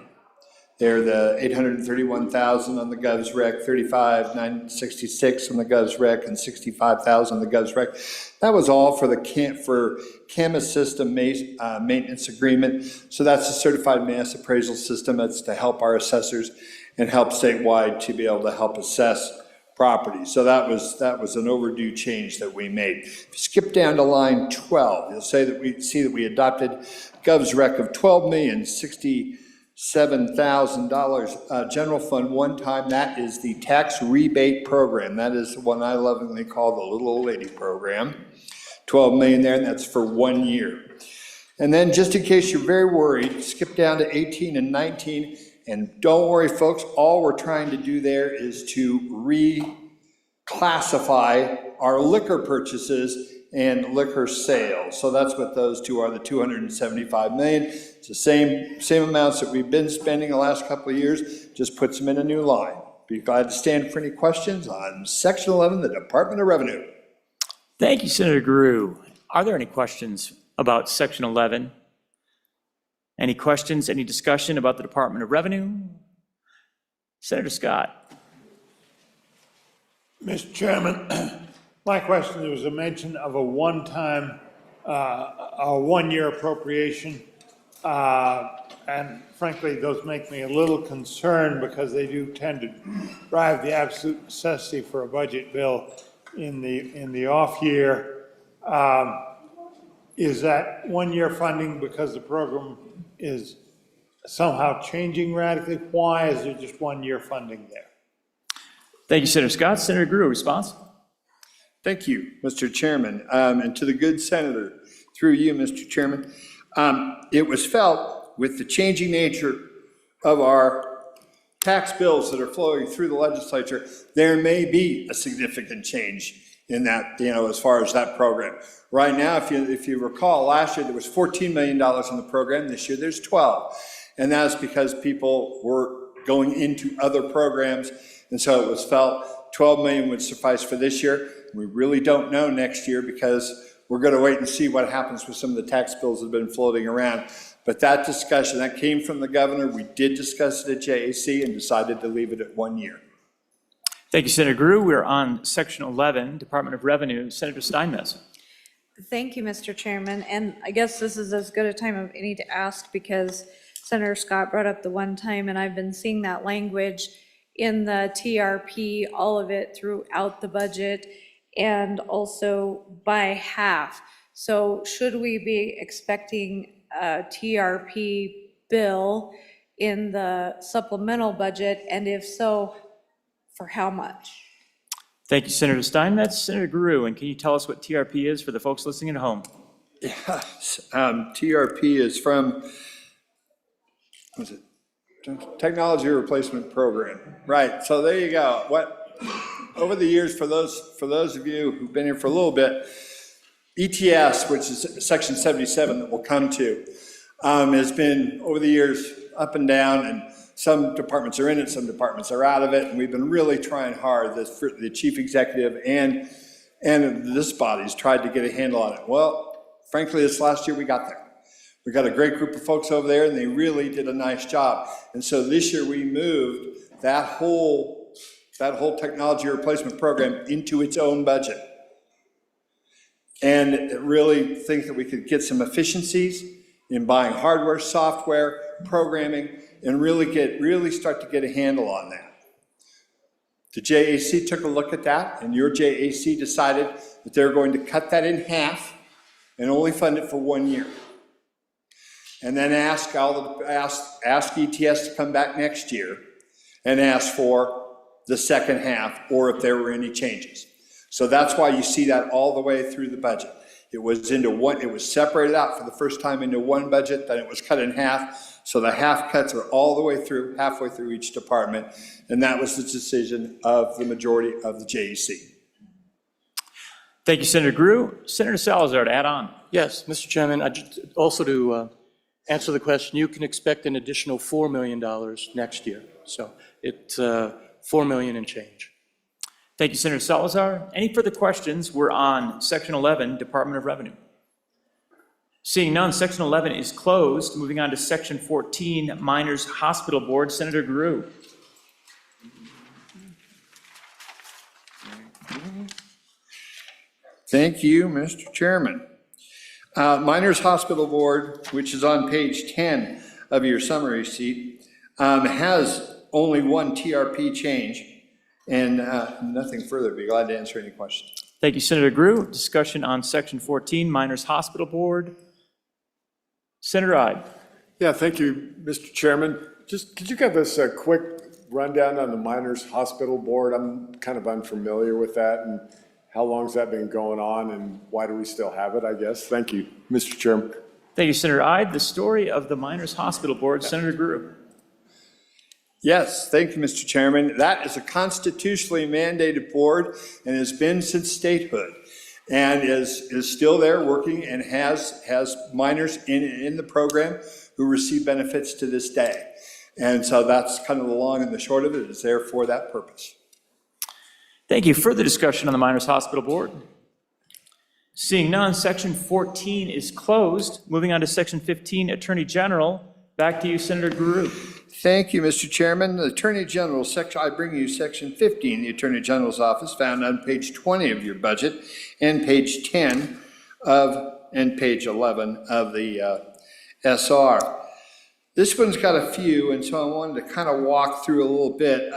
They're the 831,000 on the Govs Rec, 35,966 on the Govs Rec, and 65,000 on the Govs Rec. That was all for the CAMAS system maintenance agreement. So that's a certified mass appraisal system. That's to help our assessors and help statewide to be able to help assess property. So that was an overdue change that we made. If you skip down to line 12, you'll see that we adopted Govs Rec of $12,067,000 general fund one time. That is the tax rebate program. That is the one I lovingly call the little old lady program. 12 million there, and that's for 1 year. And then just in case you're very worried, skip down to 18 and 19. And don't worry, folks, all we're trying to do there is to reclassify our liquor purchases and liquor sales. So that's what those two are, the 275 million. It's the same amounts that we've been spending the last couple of years, just puts them in a new line. Be glad to stand for any questions on Section 11, the Department of Revenue. Thank you, Senator Guru. Are there any questions about Section 11? Any questions, any discussion about the Department of Revenue? Senator Scott. Mr. Chairman, my question, there was a mention of a one-time, a 1-year appropriation. And frankly, those make me a little concerned because they do tend to drive the absolute necessity for a budget bill in the off year. Is that 1-year funding because the program is somehow changing radically? Why is there just 1-year funding there? Thank you, Senator Scott. Senator Guru, response? Thank you, Mr. Chairman. And to the good senator, through you, Mr. Chairman, it was felt with the changing nature of our tax bills that are flowing through the legislature, there may be a significant change in that, as far as that program. Right now, if you recall, last year there was $14 million in the program. This year there's 12. And that's because people were going into other programs And so it was felt 12 million would suffice for this year. We really don't know next year because we're going to wait and see what happens with some of the tax bills that have been floating around. But that discussion, that came from the governor. We did discuss it at JAC and decided to leave it at 1 year. Thank you, Senator Grew. We're on Section 11, Department of Revenue. Senator Steinmetz. Thank you, Mr. Chairman. And I guess this is as good a time of any to ask because Senator Scott brought up the one time, and I've been seeing that language in the TRP, all of it throughout the budget, and also by half. So should we be expecting a TRP bill in the supplemental budget? And if so, for how much? Thank you, Senator Steinmetz. Senator Grew, and can you tell us what TRP is for the folks listening at home? Yes, TRP is from, what was it? Technology Replacement Program. Right, so there you go. Over the years, for those of you who've been here for a little bit, ETS, which is Section 77 that we'll come to, has been, over the years, up and down, and some departments are in it, some departments are out of it, and we've been really trying hard. The chief executive and this body's tried to get a handle on it. Well, frankly, this last year we got there. We got a great group of folks over there, and they really did a nice job. And so this year we moved that whole technology replacement program into its own budget. And really think that we could get some efficiencies in buying hardware, software, programming, and really start to get a handle on that. The JAC took a look at that, and your JAC decided that they're going to cut that in half and only fund it for 1 year. And then ask ETS to come back next year and ask for the second half, or if there were any changes. So that's why you see that all the way through the budget. It was separated out for the first time into one budget, then it was cut in half. So the half cuts are all the way through, halfway through each department, and that was the decision of the majority of the JAC. Thank you, Senator Grew. Senator Salazar, to add on. Yes, Mr. Chairman, also to answer the question, you can expect an additional $4 million next year. So it's $4 million and change. Thank you, Senator Salazar. Any further questions? We're on Section 11, Department of Revenue. Seeing none, Section 11 is closed. Moving on to Section 14, Miners Hospital Board. Senator Grew. Thank you, Mr. Chairman. Miners Hospital Board, which is on page 10 of your summary sheet, has only one TRP change and nothing further. Be glad to answer any questions. Thank you, Senator Grew. Discussion on Section 14, Miners Hospital Board. Senator Ide. Yeah, thank you, Mr. Chairman. Just could you give us a quick rundown on the Miners Hospital Board? I'm kind of unfamiliar with that, and how long has that been going on, and why do we still have it, I guess? Thank you, Mr. Chairman. Thank you, Senator Ide. The story of the Miners Hospital Board. Senator Grew. Yes, thank you, Mr. Chairman. That is a constitutionally mandated board and has been since statehood, and is still there working and has miners in the program who receive benefits to this day. And so that's kind of the long and the short of it. It's there for that purpose. Thank you. Further discussion on the Miners Hospital Board? Seeing none, Section 14 is closed. Moving on to Section 15, Attorney General. Back to you, Senator Grew. Thank you, Mr. Chairman. The Attorney General section, I bring you Section 15, the Attorney General's office, found on page 20 of your budget and page 10 and page 11 of the SR. This one's got a few, and so I wanted to kind of walk through a little bit.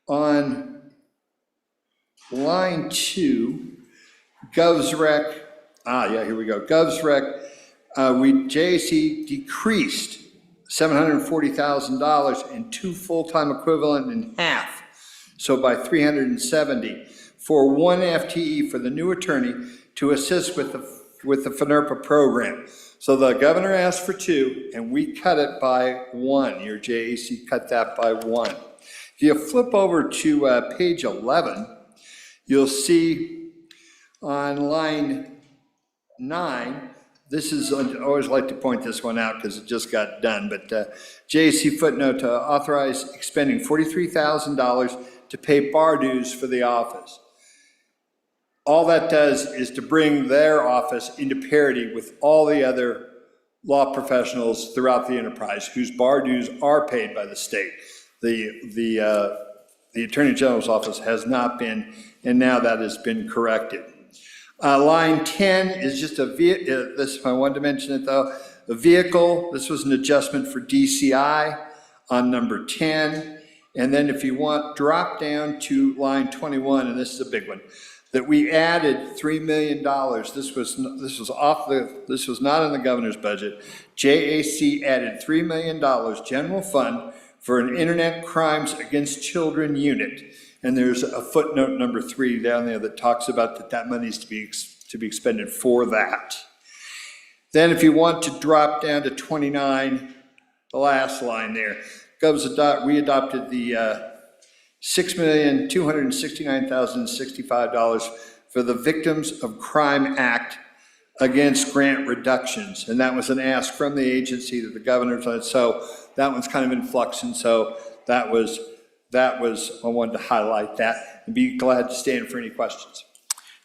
On line 2, GovsRec, here we go. GovsRec, JAC decreased $740,000 and 2 full-time equivalent in half, so by 370 for 1 FTE for the new attorney to assist with the FNRPA program. So the governor asked for 2, and we cut it by 1. Your JAC cut that by 1. If you flip over to page 11, you'll see on line 9 this is, I always like to point this one out because it just got done, but JAC footnote to authorize expending $43,000 to pay bar dues for the office. All that does is to bring their office into parity with all the other law professionals throughout the enterprise whose bar dues are paid by the state. The Attorney General's office has not been, and now that has been corrected. Line 10 is just this, I wanted to mention it though, the vehicle, this was an adjustment for DCI on number 10. And then if you want, drop down to line 21, and this is a big one, that we added $3 million. This was not in the governor's budget. JAC added $3 million general fund for an internet crimes against children unit. And there's a footnote number 3 down there that talks about that money is to be expended for that. Then if you want to drop down to 29, the last line there, we adopted the $6,269,065 for the Victims of Crime Act against grant reductions. And that was an ask from the agency that the governor said, so that one's kind of in flux. And so that was, I wanted to highlight that and be glad to stand for any questions.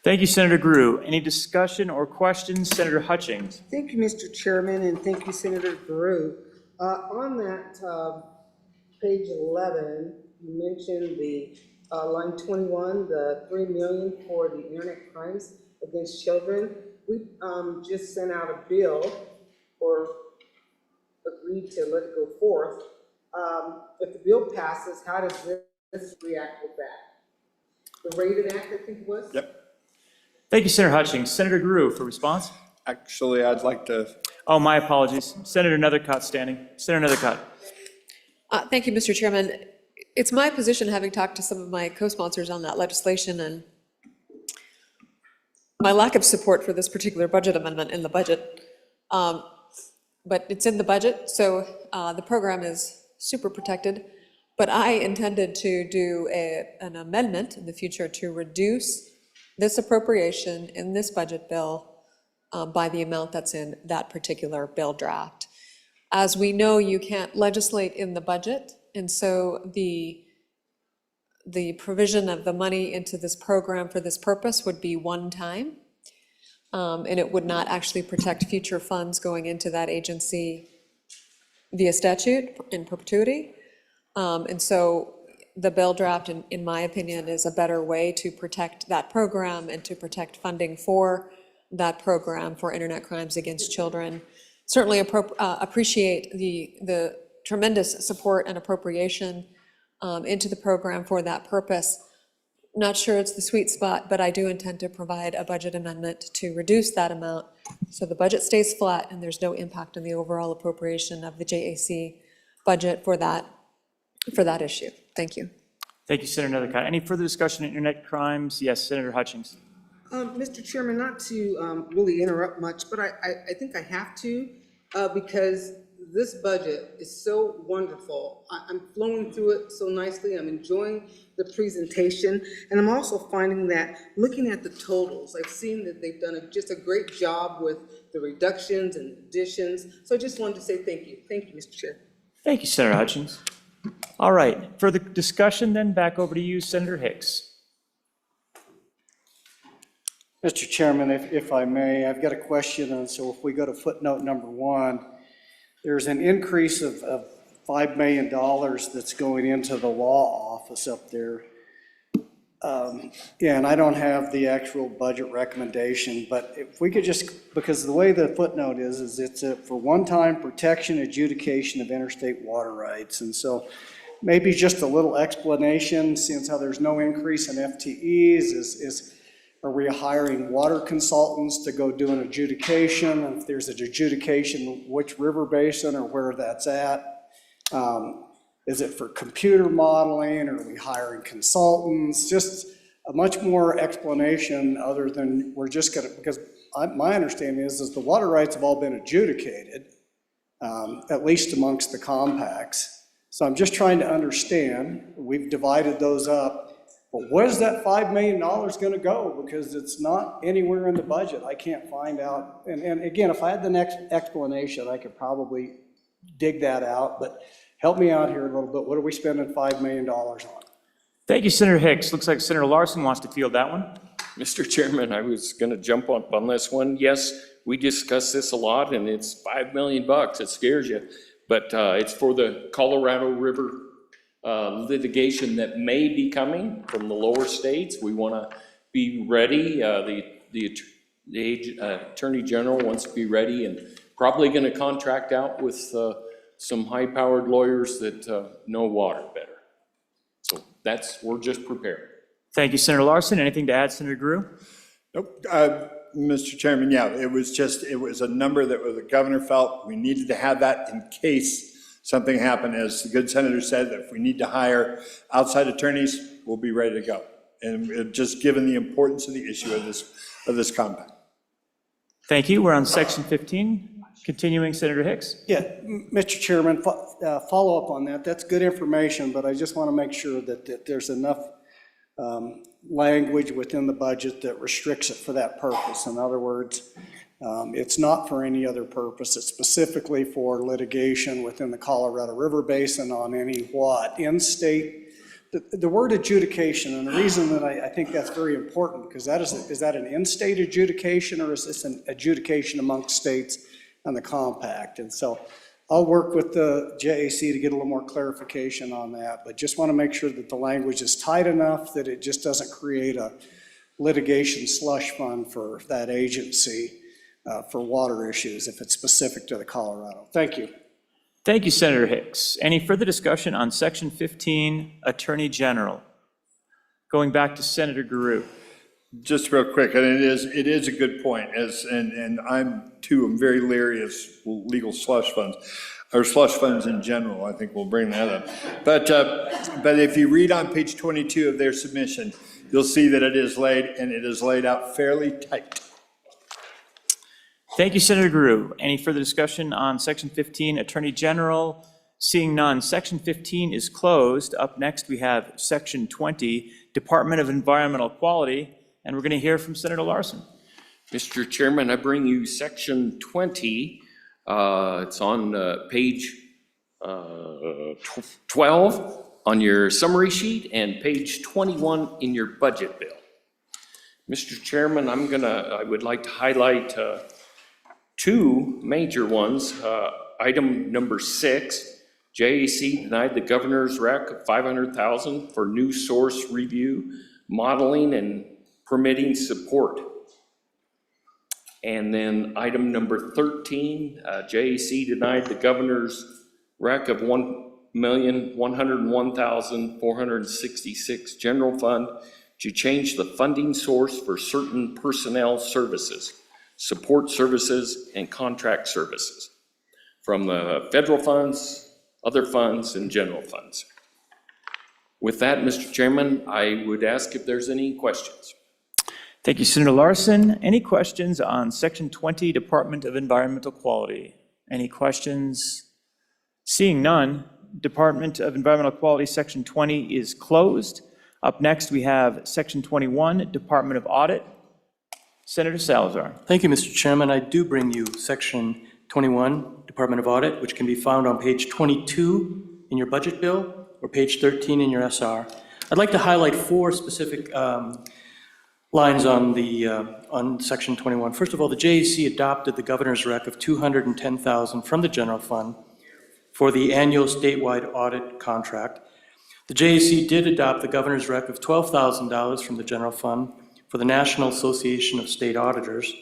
Thank you, Senator Grew. Any discussion or questions? Senator Hutchings. Thank you, Mr. Chairman, and thank you, Senator Grew. On that page 11, you mentioned the line 21, the $3 million for the internet crimes against children. We just sent out a bill or agreed to let it go forth. If the bill passes, how does this react with that? The Raiden Act, I think it was? Yep. Thank you, Senator Hutchings. Senator Grew for response. Actually, I'd like to. Oh, my apologies. Senator Nethercott standing. Senator Nethercott. Thank you, Mr. Chairman. It's my position, having talked to some of my co-sponsors on that legislation, and my lack of support for this particular budget amendment in the budget. But it's in the budget, so the program is super protected. But I intended to do an amendment in the future to reduce this appropriation in this budget bill by the amount that's in that particular bill draft. As we know, you can't legislate in the budget, and so the provision of the money into this program for this purpose would be one time, and it would not actually protect future funds going into that agency via statute in perpetuity. And so the bill draft, in my opinion, is a better way to protect that program and to protect funding for that program for internet crimes against children. Certainly appreciate the tremendous support and appropriation into the program for that purpose. Not sure it's the sweet spot, but I do intend to provide a budget amendment to reduce that amount so the budget stays flat and there's no impact on the overall appropriation of the JAC budget for that issue. Thank you. Thank you, Senator Nethercott. Any further discussion on internet crimes? Yes, Senator Hutchings. Mr. Chairman, not to really interrupt much, but I think I have to because this budget is so wonderful. I'm flowing through it so nicely. I'm enjoying the presentation, and I'm also finding that looking at the totals, I've seen that they've done just a great job with the reductions and additions. So I just wanted to say thank you. Thank you, Mr. Chair. Thank you, Senator Hutchings. All right, further discussion then, back over to you, Senator Hicks. Mr. Chairman, if I may, I've got a question, and so if we go to footnote number 1, there's an increase of $5 million that's going into the law office up there. Yeah, and I don't have the actual budget recommendation, but if we could just, because the way the footnote is it's for one-time protection, adjudication of interstate water rights. And so maybe just a little explanation, since how there's no increase in FTEs, are we hiring water consultants to go do an adjudication? And if there's an adjudication, which river basin or where that's at? Is it for computer modeling, or are we hiring consultants? Just a much more explanation other than we're just gonna, because my understanding is the water rights have all been adjudicated, at least amongst the compacts. So I'm just trying to understand, we've divided those up. But where's that $5 million gonna go? Because it's not anywhere in the budget. I can't find out. And again, if I had the next explanation, I could probably dig that out, but help me out here a little bit. What are we spending $5 million on? Thank you, Senator Hicks. Looks like Senator Larson wants to field that one. Mr. Chairman, I was going to jump up on this one. Yes, we discuss this a lot, and it's $5 million. It scares you. But it's for the Colorado River litigation that may be coming from the lower states. We want to be ready. The Attorney General wants to be ready and probably going to contract out with some high-powered lawyers that know water better. So we're just prepared. Thank you, Senator Larson. Anything to add, Senator Grew? Nope. Mr. Chairman, yeah, it was a number that the governor felt we needed to have that in case something happened. As the good senator said, that if we need to hire outside attorneys, we'll be ready to go. And just given the importance of the issue of this compact. Thank you. We're on section 15. Continuing, Senator Hicks. Yeah, Mr. Chairman, follow up on that. That's good information, but I just want to make sure that there's enough language within the budget that restricts it for that purpose. In other words, it's not for any other purpose. It's specifically for litigation within the Colorado River Basin on any what? In-state. The word adjudication, and the reason that I think that's very important, because is that an in-state adjudication, or is this an adjudication amongst states on the compact? And so I'll work with the JAC to get a little more clarification on that, but just want to make sure that the language is tight enough that it just doesn't create a litigation slush fund for that agency for water issues if it's specific to the Colorado. Thank you. Thank you, Senator Hicks. Any further discussion on section 15, Attorney General? Going back to Senator Guru. Just real quick, and it is a good point, and I'm very leery of legal slush funds, or slush funds in general. I think we'll bring that up. But if you read on page 22 of their submission, you'll see that it is laid out fairly tight. Thank you, Senator Guru. Any further discussion on section 15, Attorney General? Seeing none, section 15 is closed. Up next, we have section 20, Department of Environmental Quality. And we're going to hear from Senator Larson. Mr. Chairman, I bring you section 20. It's on page 12 on your summary sheet and page 21 in your budget bill. Mr. Chairman, I would like to highlight two major ones. Item number 6, JAC denied the governor's rec of $500,000 for new source review, modeling, and permitting support. And then item number 13, JAC denied the governor's rec of $1,101,466 general fund to change the funding source for certain personnel services, support services, and contract services from the federal funds, other funds, and general funds. With that, Mr. Chairman, I would ask if there's any questions. Thank you, Senator Larson. Any questions on section 20, Department of Environmental Quality? Any questions? Seeing none, Department of Environmental Quality, section 20 is closed. Up next, we have section 21, Department of Audit. Senator Salazar. Thank you, Mr. Chairman. I do bring you section 21, Department of Audit, which can be found on page 22 in your budget bill or page 13 in your SR. I'd like to highlight 4 specific lines on section 21. First of all, the JAC adopted the governor's rec of $210,000 from the general fund for the annual statewide audit contract. The JAC did adopt the governor's rec of $12,000 from the general fund for the National Association of State Auditors.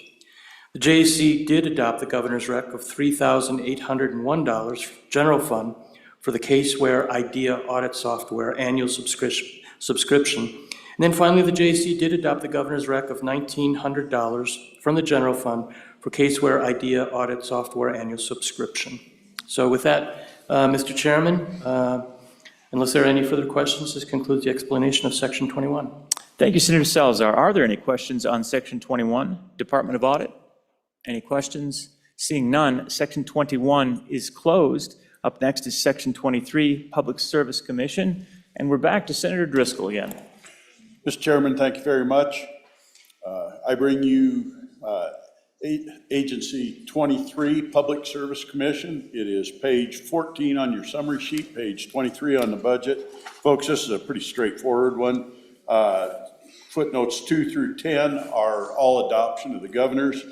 The JAC did adopt the governor's rec of $3,801 general fund for the Caseware IDEA audit software annual subscription. And then finally, the JAC did adopt the governor's rec of $1,900 from the general fund for Caseware IDEA audit software annual subscription. So with that, Mr. Chairman, unless there are any further questions, this concludes the explanation of section 21. Thank you, Senator Salazar. Are there any questions on section 21, Department of Audit? Any questions? Seeing none, section 21 is closed. Up next is section 23, Public Service Commission. And we're back to Senator Driscoll again. Mr. Chairman, thank you very much. I bring you Agency 23, Public Service Commission. It is page 14 on your summary sheet, page 23 on the budget. Folks, this is a pretty straightforward one. Footnotes 2 through 10 are all adoption of the governor's.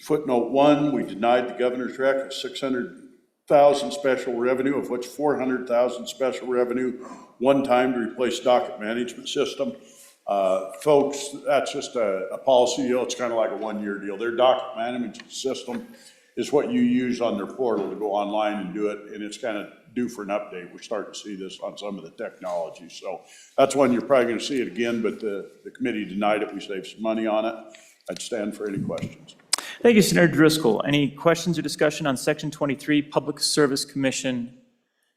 Footnote 1, we denied the governor's rec of $600,000 special revenue, of which $400,000 special revenue one time to replace docket management system. Folks, that's just a policy deal. It's kind of like a one-year deal. Their docket management system is what you use on their portal to go online and do it, and it's kind of due for an update. We're starting to see this on some of the technology. So that's one you're probably going to see it again, but the committee denied it. We saved some money on it. I'd stand for any questions. Thank you, Senator Driscoll. Any questions or discussion on Section 23, Public Service Commission?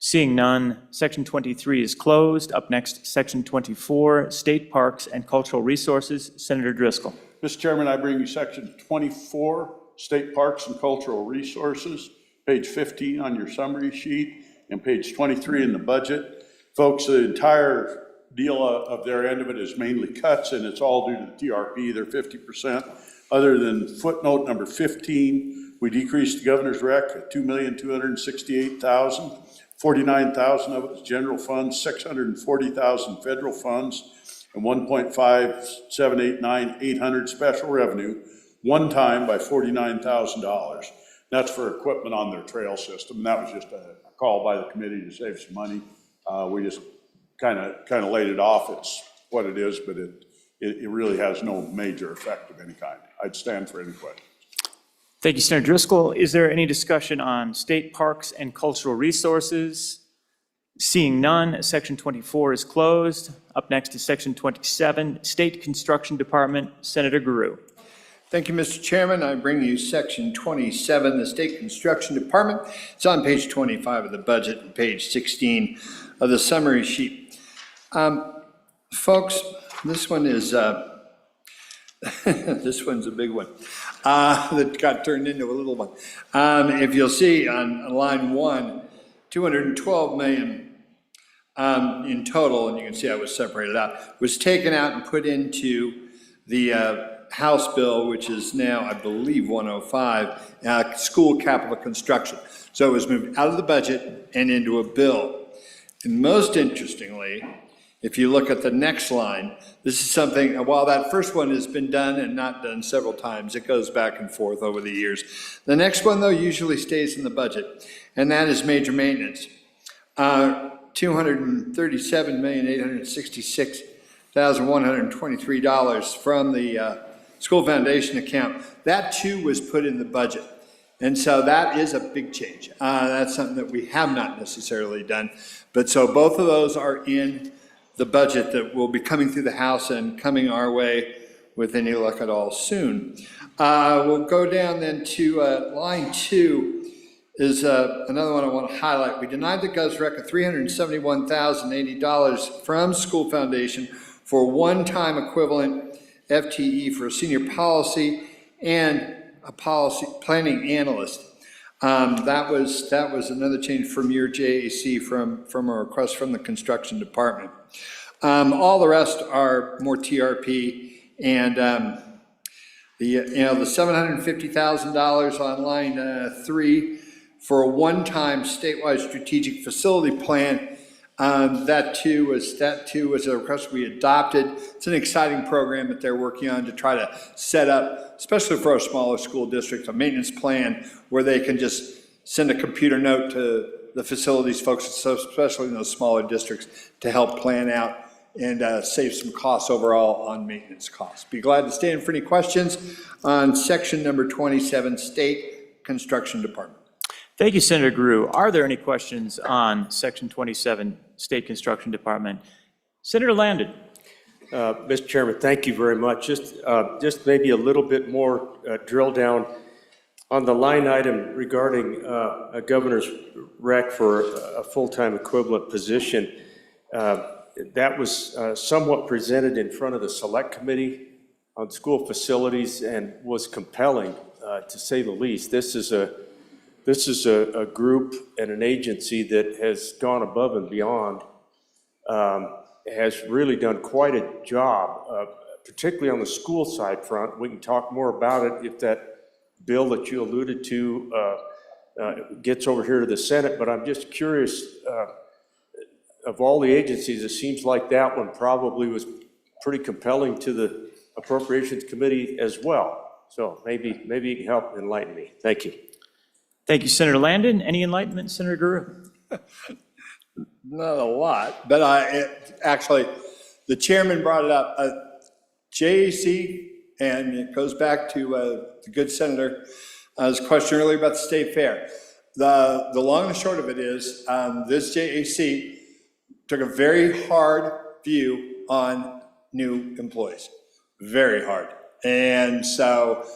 Seeing none, Section 23 is closed. Up next, Section 24, State Parks and Cultural Resources. Senator Driscoll. Mr. Chairman, I bring you Section 24, State Parks and Cultural Resources, page 15 on your summary sheet, and page 23 in the budget. Folks, the entire deal of their end of it is mainly cuts, and it's all due to the TRP. They're 50%. Other than footnote number 15, we decreased the governor's rec at $2,268,000. 49,000 of it is general funds, 640,000 federal funds, and 1.5789,800 special revenue, one time by $49,000. That's for equipment on their trail system. And that was just a call by the committee to save some money. We just kind of laid it off. It's what it is, but it really has no major effect of any kind. I'd stand for any question. Thank you, Senator Driscoll. Is there any discussion on state parks and cultural resources? Seeing none, Section 24 is closed. Up next is Section 27, State Construction Department. Senator Guru. Thank you, Mr. Chairman. I bring you Section 27, the State Construction Department. It's on page 25 of the budget and page 16 of the summary sheet. Folks, this one is this one's a big one that got turned into a little one. If you'll see on line 1, $212 million in total, and you can see I was separated out, was taken out and put into the House bill, which is now, I believe, 105, school capital construction. So it was moved out of the budget and into a bill. And most interestingly, if you look at the next line, this is something, while that first one has been done and not done several times, it goes back and forth over the years. The next one, though, usually stays in the budget, and that is major maintenance. $237,866,123 from the school foundation account. That, too, was put in the budget. And so that is a big change. That's something that we have not necessarily done. But so both of those are in the budget that will be coming through the House and coming our way with any luck at all soon. We'll go down then to line 2 is another one I want to highlight. We denied the GovRec of $371,080 from School Foundation for one-time equivalent FTE for a senior policy and a policy planning analyst. That was another change from your JAC from a request from the construction department. All the rest are more TRP, and the $750,000 on line 3 for a one-time statewide strategic facility plan. That too was a request we adopted. It's an exciting program that they're working on to try to set up, especially for a smaller school district, a maintenance plan where they can just send a computer note to the facilities folks, especially in those smaller districts, to help plan out and save some costs overall on maintenance costs. Be glad to stand for any questions on section number 27, State Construction Department. Thank you, Senator Guru. Are there any questions on Section 27, State Construction Department? Senator Landon. Mr. Chairman, thank you very much. Just maybe a little bit more drill down on the line item regarding a governor's rec for a full-time equivalent position. That was somewhat presented in front of the Select Committee on School Facilities and was compelling, to say the least. This is a group and an agency that has gone above and beyond has really done quite a job, particularly on the school side front. We can talk more about it if that bill that you alluded to gets over here to the Senate, but I'm just curious, of all the agencies, it seems like that one probably was pretty compelling to the Appropriations Committee as well. So maybe you can help enlighten me. Thank you. Thank you, Senator Landon. Any enlightenment, Senator Guru? Not a lot, but actually, the chairman brought it up. JAC, and it goes back to the good senator's question earlier about the state fair. The long and short of it is, this JAC took a very hard view on new employees, very hard. And so,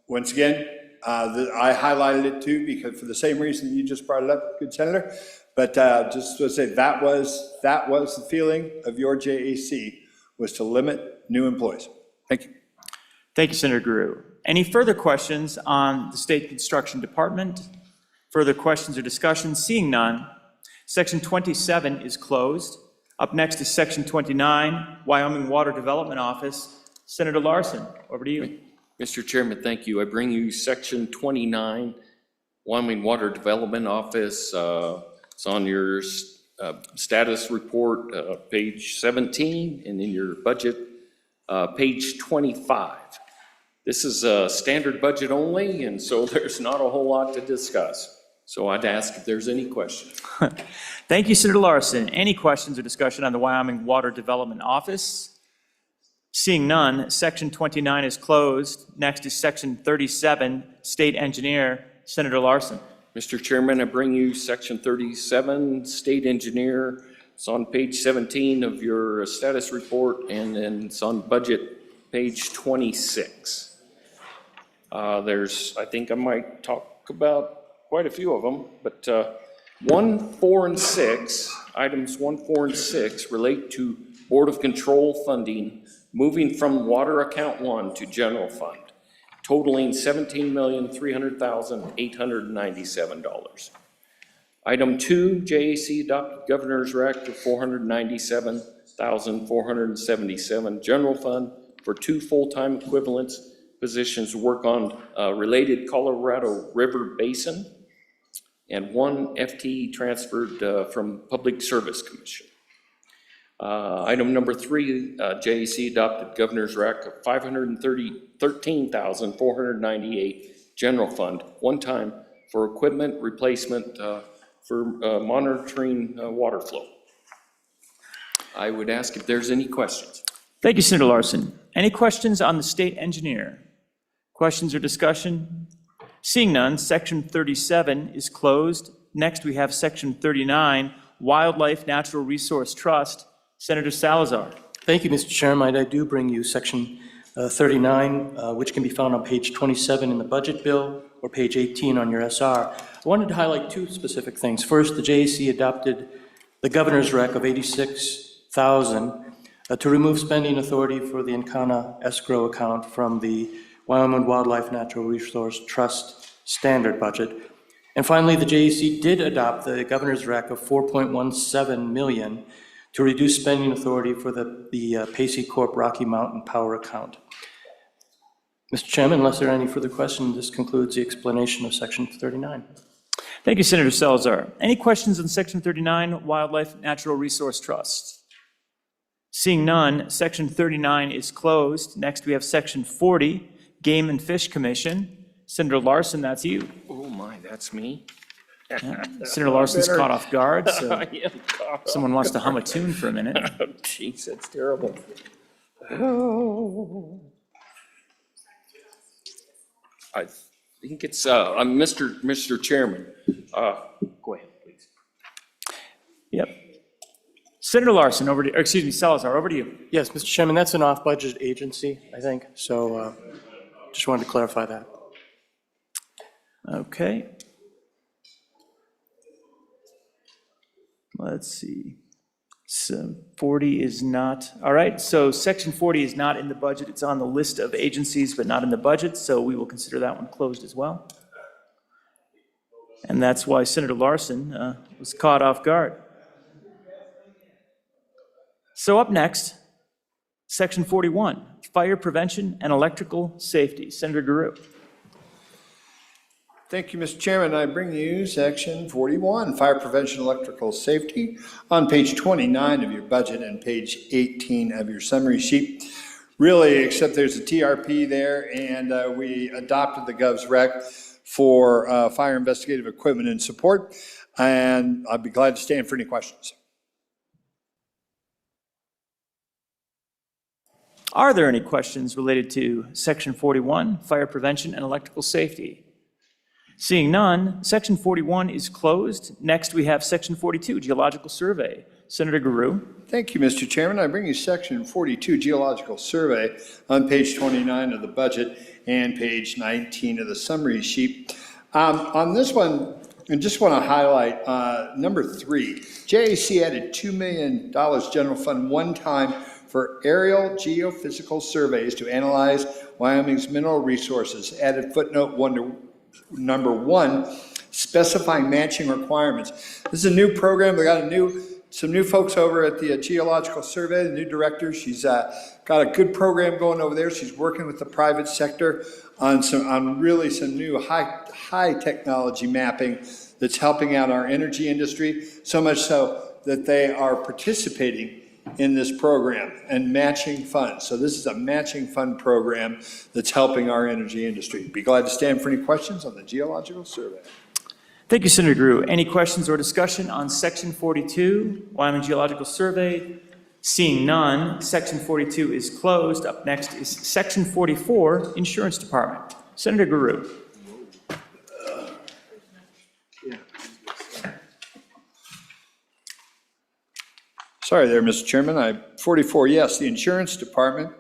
once again, I highlighted it too, because for the same reason you just brought it up, good senator. But just to say, that was the feeling of your JAC, was to limit new employees. Thank you. Thank you, Senator Guru. Any further questions on the State Construction Department? Further questions or discussion? Seeing none, Section 27 is closed. Up next is Section 29, Wyoming Water Development Office. Senator Larson, over to you. Mr. Chairman, thank you. I bring you Section 29, Wyoming Water Development Office. It's on your status report, page 17, and in your budget, page 25. This is a standard budget only, and so there's not a whole lot to discuss. So I'd ask if there's any questions. Thank you, Senator Larson. Any questions or discussion on the Wyoming Water Development Office? Seeing none, Section 29 is closed. Next is Section 37, State Engineer. Senator Larson. Mr. Chairman, I bring you Section 37, State Engineer. It's on page 17 of your status report, and then it's on budget, page 26. I think I might talk about quite a few of them, but 1, 4, and 6, items 1, 4, and 6 relate to Board of Control funding, moving from Water Account 1 to General Fund, totaling $17,300,897. Item 2, JAC adopted Governor's Rec of $497,477 General Fund for 2 full-time equivalents positions to work on related Colorado River Basin, and 1 FTE transferred from Public Service Commission. Item number 3, JAC adopted Governor's Rec of $513,498 General Fund, one time for equipment replacement for monitoring water flow. I would ask if there's any questions. Thank you, Senator Larson. Any questions on the State Engineer? Questions or discussion? Seeing none, Section 37 is closed. Next, we have Section 39, Wildlife Natural Resource Trust. Senator Salazar. Thank you, Mr. Chairman. I do bring you Section 39, which can be found on page 27 in the budget bill or page 18 on your SR. I wanted to highlight 2 specific things. First, the JAC adopted the Governor's Rec of $86,000 to remove spending authority for the Encana escrow account from the Wyoming Wildlife Natural Resource Trust standard budget. And finally, the JAC did adopt the Governor's Rec of $4.17 million to reduce spending authority for the Pacey Corp Rocky Mountain Power account. Mr. Chairman, unless there are any further questions, this concludes the explanation of Section 39. Thank you, Senator Salazar. Any questions on Section 39, Wildlife Natural Resource Trust? Seeing none, Section 39 is closed. Next, we have Section 40, Game and Fish Commission. Senator Larson, that's you. Oh my, that's me? Yeah. Senator Larson's caught off guard, so someone wants to hum a tune for a minute. Oh, jeez, that's terrible. Oh. I think it's, Mr. Chairman. Go ahead, please. Yep. Senator Larson, over to, or excuse me, Salazar, over to you. Yes, Mr. Chairman, that's an off-budget agency, I think, so just wanted to clarify that. Okay. Let's see. So 40 is not, all right, so Section 40 is not in the budget. It's on the list of agencies, but not in the budget, so we will consider that one closed as well. And that's why Senator Larson was caught off guard. So up next, Section 41, Fire Prevention and Electrical Safety. Senator Guru. Thank you, Mr. Chairman. I bring you Section 41, Fire Prevention Electrical Safety, on page 29 of your budget and page 18 of your summary sheet. Really, except there's a TRP there, and we adopted the Gov's Rec for fire investigative equipment and support, and I'd be glad to stand for any questions. Are there any questions related to Section 41, Fire Prevention and Electrical Safety? Seeing none, Section 41 is closed. Next, we have Section 42, Geological Survey. Senator Guru. Thank you, Mr. Chairman. I bring you Section 42, Geological Survey, on page 29 of the budget and page 19 of the summary sheet. On this one, I just want to highlight number 3. JAC added $2 million general fund one time for aerial geophysical surveys to analyze Wyoming's mineral resources. Added footnote number 1, specifying matching requirements. This is a new program. We got some new folks over at the Geological Survey, the new director. She's got a good program going over there. She's working with the private sector on really some new high technology mapping that's helping out our energy industry, so much so that they are participating in this program and matching funds. So this is a matching fund program that's helping our energy industry. Be glad to stand for any questions on the Geological Survey. Thank you, Senator Guru. Any questions or discussion on Section 42, Wyoming Geological Survey? Seeing none, Section 42 is closed. Up next is Section 44, Insurance Department. Senator Guru. Sorry there, Mr. Chairman. 44, yes, the Insurance Department,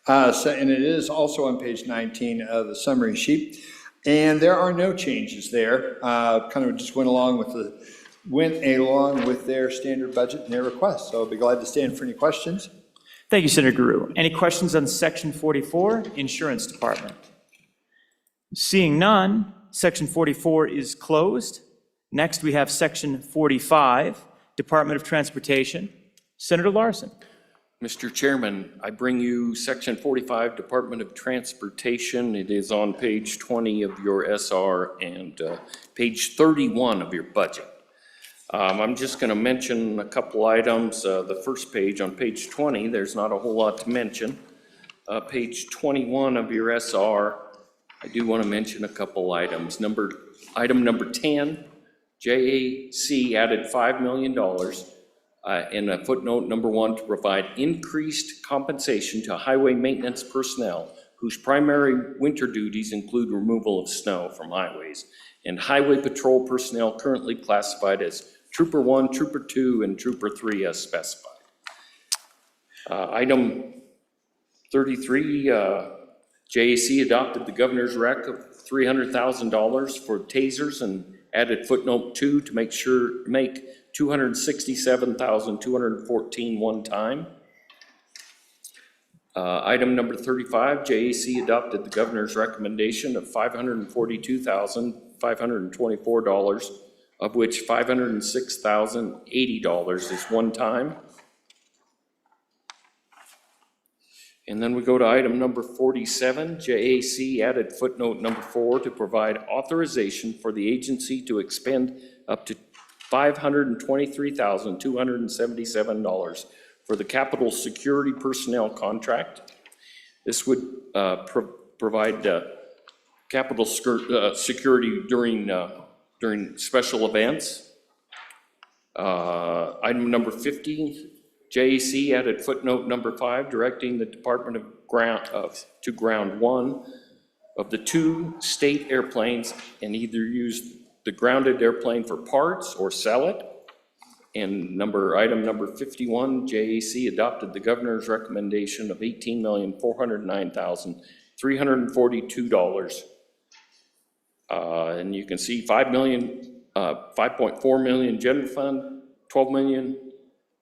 and it is also on page 19 of the summary sheet. And there are no changes there. Kind of just went along with their standard budget and their request. So I'll be glad to stand for any questions. Thank you, Senator Guru. Any questions on Section 44, Insurance Department? Seeing none, Section 44 is closed. Next, we have Section 45, Department of Transportation. Senator Larson. Mr. Chairman, I bring you Section 45, Department of Transportation. It is on page 20 of your SR and page 31 of your budget. I'm just going to mention a couple items. The first page, on page 20, there's not a whole lot to mention. Page 21 of your SR, I do want to mention a couple items. Item number 10, JAC added $5 million in a footnote number 1 to provide increased compensation to highway maintenance personnel whose primary winter duties include removal of snow from highways, and highway patrol personnel currently classified as Trooper 1, Trooper 2, and Trooper 3 as specified. Item 33, JAC adopted the governor's rec of $300,000 for tasers and added footnote 2 to make $267,214 one time. Item number 35, JAC adopted the governor's recommendation of $542,524, of which $506,080 is one time. And then we go to item number 47, JAC added footnote number 4 to provide authorization for the agency to expend up to $523,277 for the Capitol Security Personnel Contract. This would provide Capitol security during special events. Item number 50, JAC added footnote number 5, directing the Department of to ground 1 of the 2 state airplanes and either use the grounded airplane for parts or sell it. And item number 51, JAC adopted the governor's recommendation of $18,409,342. And you can see $5.4 million general fund, $12 million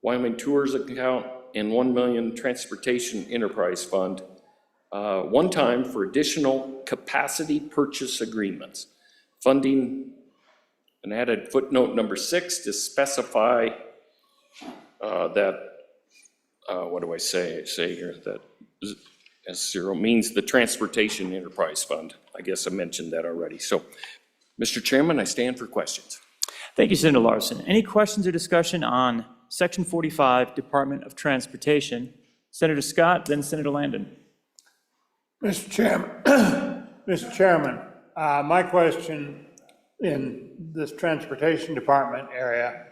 Wyoming Tours account, and $1 million transportation enterprise fund, one time for additional capacity purchase agreements. Funding, and added footnote number 6 to specify that what do I say here, that S0 means the Transportation Enterprise Fund. I guess I mentioned that already. So, Mr. Chairman, I stand for questions. Thank you, Senator Larson. Any questions or discussion on Section 45, Department of Transportation? Senator Scott, then Senator Landon. Mr. Chairman, Mr. Chairman, my question in this Transportation Department area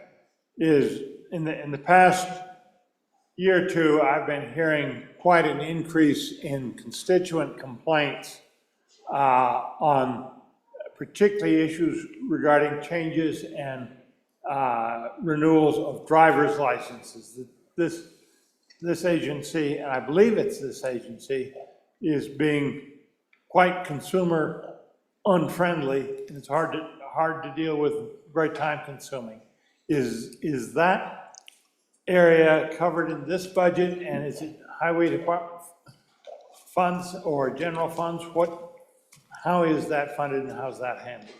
is, in the past year or two, I've been hearing quite an increase in constituent complaints on particularly issues regarding changes and renewals of driver's licenses. This agency, and I believe it's this agency, is being quite consumer unfriendly, and it's hard to deal with, very time consuming. Is that area covered in this budget, and is it highway department funds or general funds? How is that funded and how's that handled?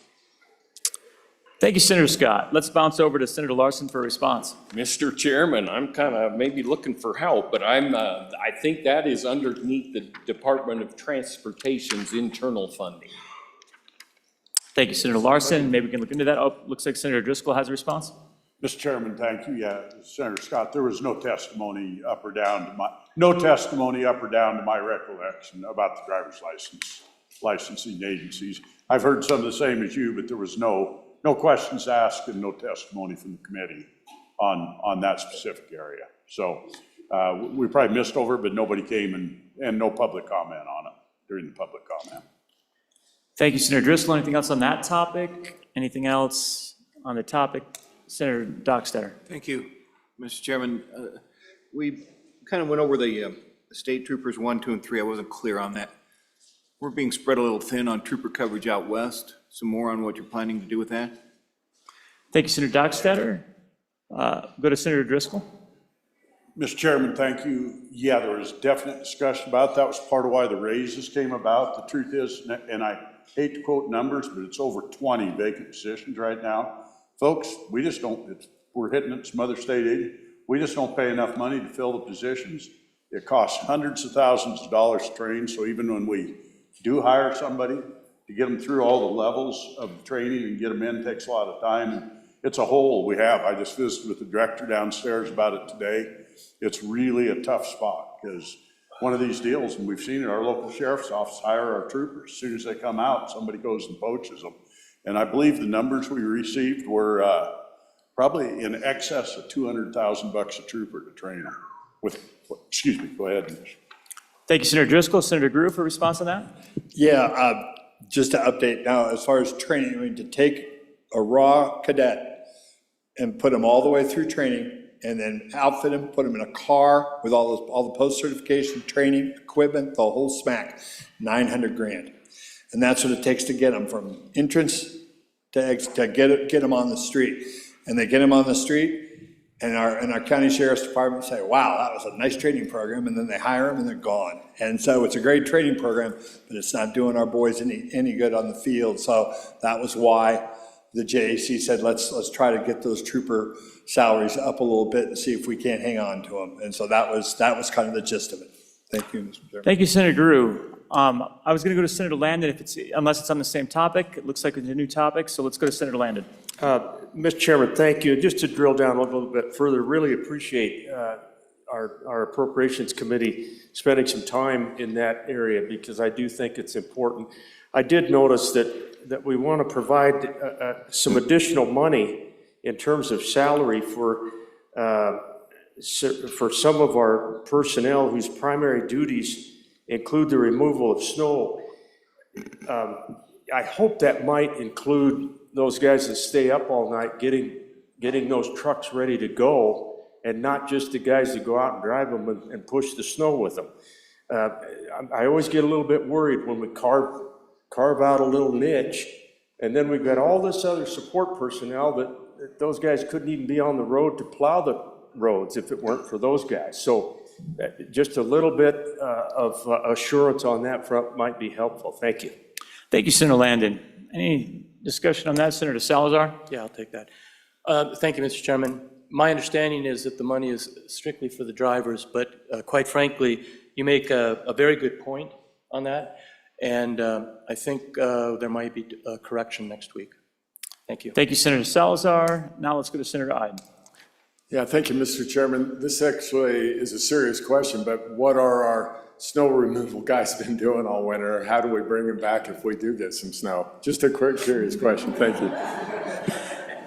Thank you, Senator Scott. Let's bounce over to Senator Larson for a response. Mr. Chairman, I'm kind of maybe looking for help, but I think that is underneath the Department of Transportation's internal funding. Thank you, Senator Larson. Maybe we can look into that. Oh, looks like Senator Driscoll has a response. Mr. Chairman, thank you. Yeah, Senator Scott, there was no testimony up or down to my recollection about the driver's licensing agencies. I've heard some of the same as you, but there was no questions asked and no testimony from the committee on that specific area. So we probably missed over, but nobody came and no public comment on it during the public comment. Thank you, Senator Driscoll. Anything else on that topic? Anything else on the topic? Senator Dockstader. Thank you, Mr. Chairman. We kind of went over the state troopers 1, 2, and 3. I wasn't clear on that. We're being spread a little thin on trooper coverage out west. Some more on what you're planning to do with that? Thank you, Senator Dockstader. Go to Senator Driscoll. Mr. Chairman, thank you. Yeah, there was definite discussion about that. Was part of why the raises came about. The truth is, and I hate to quote numbers, but it's over 20 vacant positions right now. Folks, we just don't, we're hitting it some other state aid. We just don't pay enough money to fill the positions. It costs hundreds of thousands of dollars to train. So even when we do hire somebody, to get them through all the levels of training and get them in takes a lot of time. And it's a hole we have. I just visited with the director downstairs about it today. It's really a tough spot because one of these deals, and we've seen it, our local sheriff's office hire our troopers. As soon as they come out, somebody goes and poaches them. And I believe the numbers we received were probably in excess of $200,000 a trooper to train them. Excuse me, go ahead. Thank you, Senator Driscoll. Senator Grew for a response on that? Yeah, just to update now, as far as training, I mean, to take a raw cadet and put them all the way through training and then outfit them, put them in a car with all the post-certification training, equipment, the whole smack, $900 grand. And that's what it takes to get them from entrance to exit, to get them on the street. And they get them on the street, and our county sheriff's department say, wow, that was a nice training program, and then they hire them and they're gone. And so it's a great training program, but it's not doing our boys any good on the field. So that was why the JAC said, let's try to get those trooper salaries up a little bit and see if we can't hang on to them. And so that was kind of the gist of it. Thank you, Mr. Chairman. Thank you, Senator Grew. I was going to go to Senator Landon unless it's on the same topic. It looks like it's a new topic, so let's go to Senator Landon. Mr. Chairman, thank you. Just to drill down a little bit further, really appreciate our Appropriations Committee spending some time in that area because I do think it's important. I did notice that we want to provide some additional money in terms of salary for some of our personnel whose primary duties include the removal of snow. I hope that might include those guys that stay up all night getting those trucks ready to go, and not just the guys that go out and drive them and push the snow with them. I always get a little bit worried when we carve out a little niche, and then we've got all this other support personnel that those guys couldn't even be on the road to plow the roads if it weren't for those guys. So just a little bit of assurance on that front might be helpful. Thank you. Thank you, Senator Landon. Any discussion on that, Senator Salazar? Yeah, I'll take that. Thank you, Mr. Chairman. My understanding is that the money is strictly for the drivers, but quite frankly, you make a very good point on that, and I think there might be a correction next week. Thank you. Thank you, Senator Salazar. Now let's go to Senator Iden. Yeah, thank you, Mr. Chairman. This actually is a serious question, but what are our snow removal guys been doing all winter? How do we bring them back if we do get some snow? Just a quick, curious question. Thank you.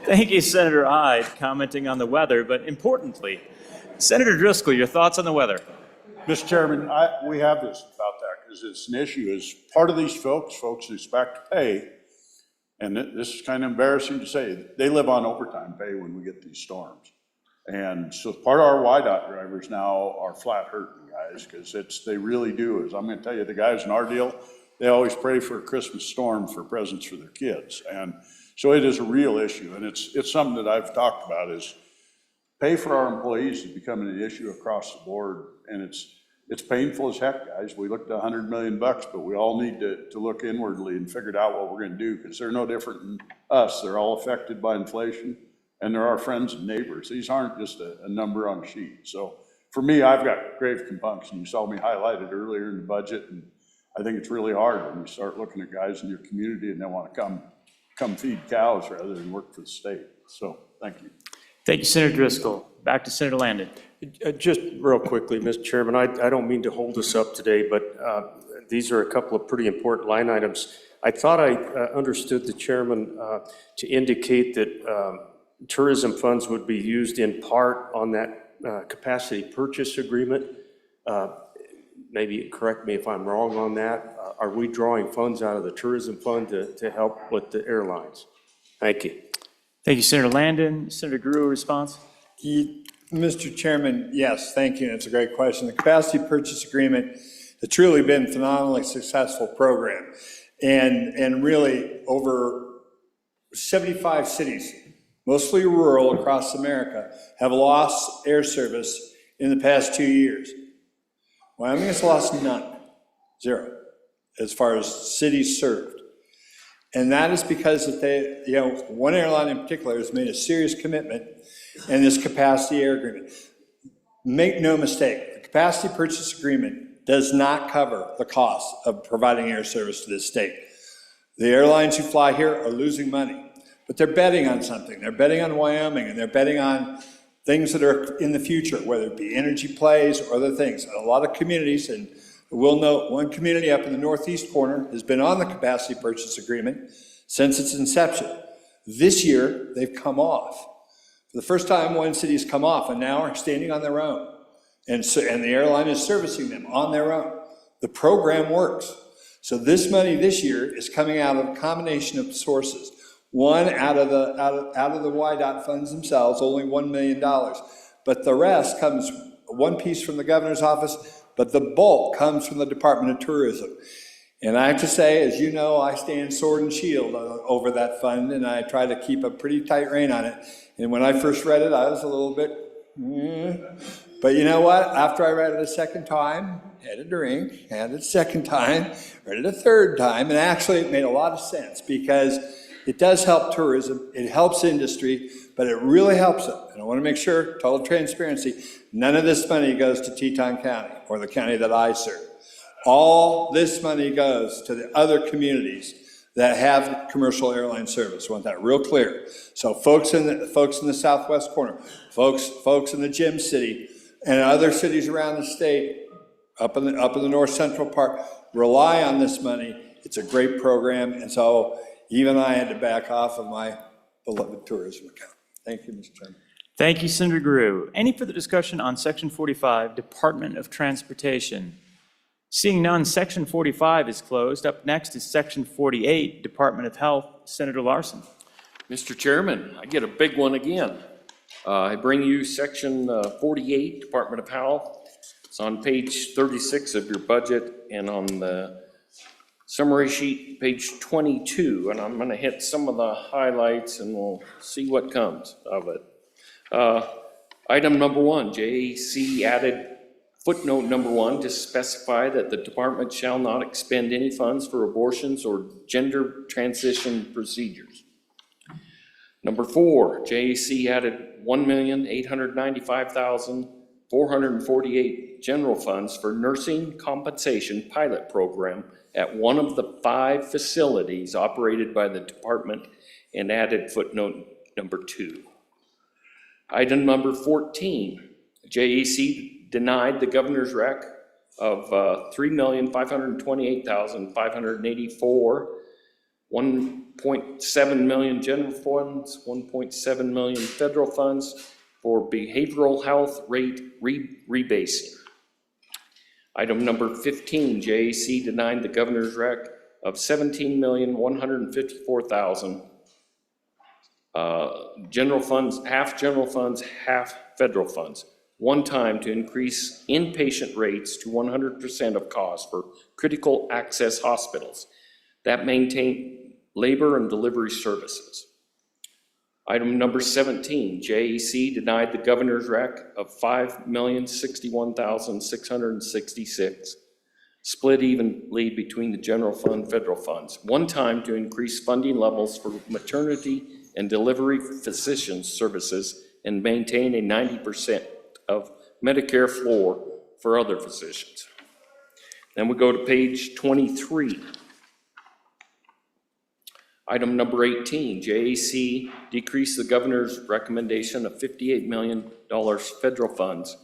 Thank you, Senator Ide, commenting on the weather, but importantly, Senator Driscoll, your thoughts on the weather? Mr. Chairman, we have this about that because it's an issue. Is part of these folks expect pay, and this is kind of embarrassing to say, they live on overtime pay when we get these storms. And so part of our YDOT drivers now are flat hurting, guys, because they really do. As I'm going to tell you, the guys in our deal, they always pray for a Christmas storm for presents for their kids. And so it is a real issue, and it's something that I've talked about is pay for our employees is becoming an issue across the board, and it's painful as heck, guys. We looked at $100 million, but we all need to look inwardly and figure out what we're going to do, because they're no different than us. They're all affected by inflation, and they're our friends and neighbors. These aren't just a number on a sheet. So for me, I've got grave compunction. You saw me highlight it earlier in the budget, and I think it's really hard when you start looking at guys in your community and they want to come feed cows rather than work for the state. So thank you. Thank you, Senator Driscoll. Back to Senator Landon. Just real quickly, Mr. Chairman, I don't mean to hold us up today, but these are a couple of pretty important line items. I thought I understood the chairman to indicate that tourism funds would be used in part on that capacity purchase agreement. Maybe correct me if I'm wrong on that. Are we drawing funds out of the tourism fund to help with the airlines? Thank you. Thank you, Senator Landon. Senator Grew, response? Mr. Chairman, yes, thank you. It's a great question. The capacity purchase agreement has truly been a phenomenally successful program. And really over 75 cities, mostly rural across America, have lost air service in the past 2 years. Wyoming has lost none, zero, as far as cities served. And that is because that one airline in particular has made a serious commitment in this capacity air agreement. Make no mistake, the capacity purchase agreement does not cover the cost of providing air service to this state. The airlines who fly here are losing money, but they're betting on something. They're betting on Wyoming, and they're betting on things that are in the future, whether it be energy plays or other things. A lot of communities, and we'll note one community up in the northeast corner has been on the capacity purchase agreement since its inception. This year, they've come off. For the first time, one city's come off and now are standing on their own. And the airline is servicing them on their own. The program works. So this money this year is coming out of a combination of sources. One, out of the YDOT funds themselves, only $1 million. But the rest comes, one piece from the governor's office, but the bulk comes from the Department of Tourism. And I have to say, as you know, I stand sword and shield over that fund, and I try to keep a pretty tight rein on it. And when I first read it, I was a little bit, But you know what? After I read it a second time, had a drink, had it a second time, read it a third time, and actually it made a lot of sense because it does help tourism, it helps industry, but it really helps them. And I want to make sure, total transparency, none of this money goes to Teton County or the county that I serve. All this money goes to the other communities that have commercial airline service. I want that real clear. So folks in the southwest corner, folks in the Gem City, and other cities around the state, up in the north central part, rely on this money. It's a great program, and so even I had to back off of my beloved tourism account. Thank you, Mr. Chairman. Thank you, Senator Grew. Any further discussion on Section 45, Department of Transportation? Seeing none, Section 45 is closed. Up next is Section 48, Department of Health. Senator Larson. Mr. Chairman, I get a big one again. I bring you Section 48, Department of Health. It's on page 36 of your budget and on the summary sheet, page 22. And I'm going to hit some of the highlights and we'll see what comes of it. Item number 1, JAC added footnote number 1 to specify that the department shall not expend any funds for abortions or gender transition procedures. Number 4, JAC added $1,895,448 general funds for nursing compensation pilot program at one of the 5 facilities operated by the department, and added footnote number 2. Item number 14, JEC denied the governor's rec of $3,528,584, 1.7 million general funds, 1.7 million federal funds for behavioral health rate rebasing. Item number 15, JEC denied the governor's rec of $17,154,000, general funds, half federal funds, one time to increase inpatient rates to 100% of cost for critical access hospitals that maintain labor and delivery services. Item number 17, JEC denied the governor's rec of $5,061,666, split evenly between the general fund, federal funds, one time to increase funding levels for maternity and delivery physician services and maintain a 90% of Medicare floor for other physicians. Then we go to page 23. Item number 18, JEC decreased the governor's recommendation of $58 million federal funds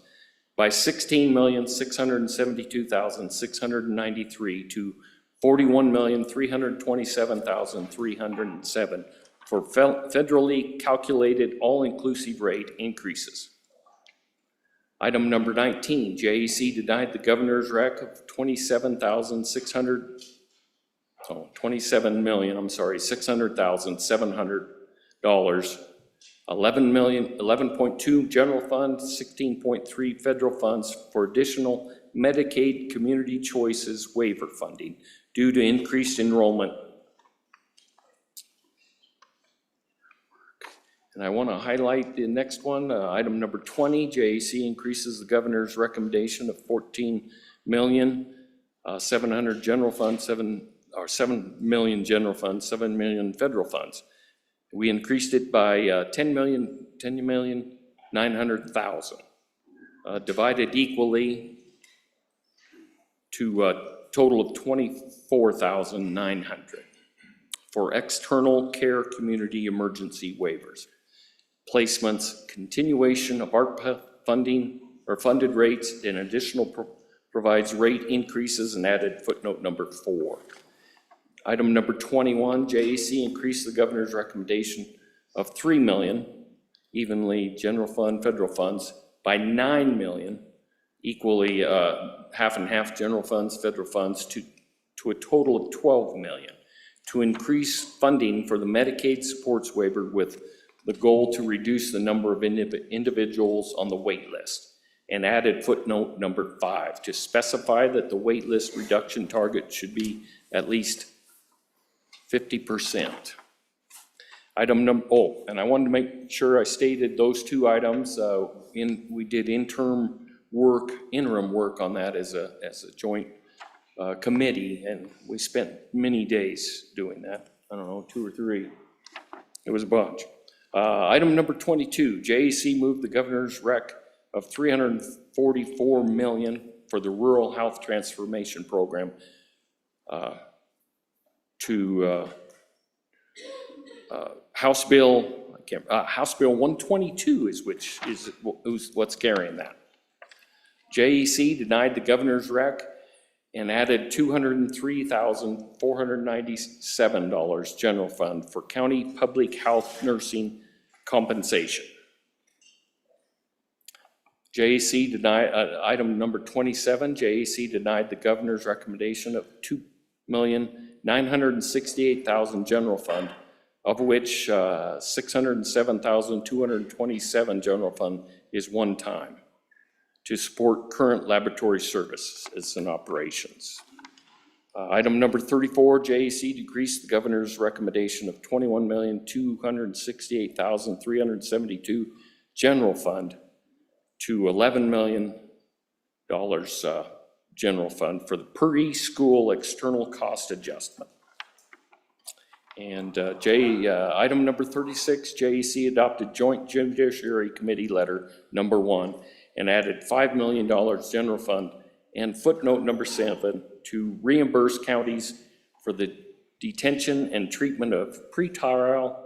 by $16,672,693 to $41,327,307 for federally calculated all-inclusive rate increases. Item number 19, JEC denied the governor's rec of $27,700, $11.2 general fund, 16.3 federal funds for additional Medicaid Community Choices waiver funding due to increased enrollment. And I want to highlight the next one, item number 20, JEC increases the governor's recommendation of $14,700,000 general fund, 7 million general funds, 7 million federal funds. We increased it by $10,900,000, divided equally to a total of $24,900 for external care community emergency waivers, placements, continuation of ARPA funding or funded rates, and additional provides rate increases, and added footnote number 4. Item number 21, JEC increased the governor's recommendation of $3 million, evenly general fund, federal funds, by $9 million, equally half and half general funds, federal funds, to a total of $12 million, to increase funding for the Medicaid supports waiver with the goal to reduce the number of individuals on the wait list, and added footnote number 5 to specify that the wait list reduction target should be at least 50%. Item number, and I wanted to make sure I stated those 2 items. We did interim work on that as a joint committee, and we spent many days doing that. I don't know, 2 or 3. It was a bunch. Item number 22, JEC moved the governor's rec of $344 million for the Rural Health Transformation Program to House Bill 122 is what's carrying that. JEC denied the governor's rec and added $203,497 general fund for county public health nursing compensation. JEC denied, item number 27, JEC denied the governor's recommendation of $2,968,000 general fund, of which $607,227 general fund is one time to support current laboratory services and operations. Item number 34, JEC decreased the governor's recommendation of $21,268,372 general fund to $11 million general fund for the per-school external cost adjustment. And item number 36, JEC adopted Joint Judiciary Committee Letter number 1 and added $5 million general fund and footnote number 7 to reimburse counties for the detention and treatment of pretrial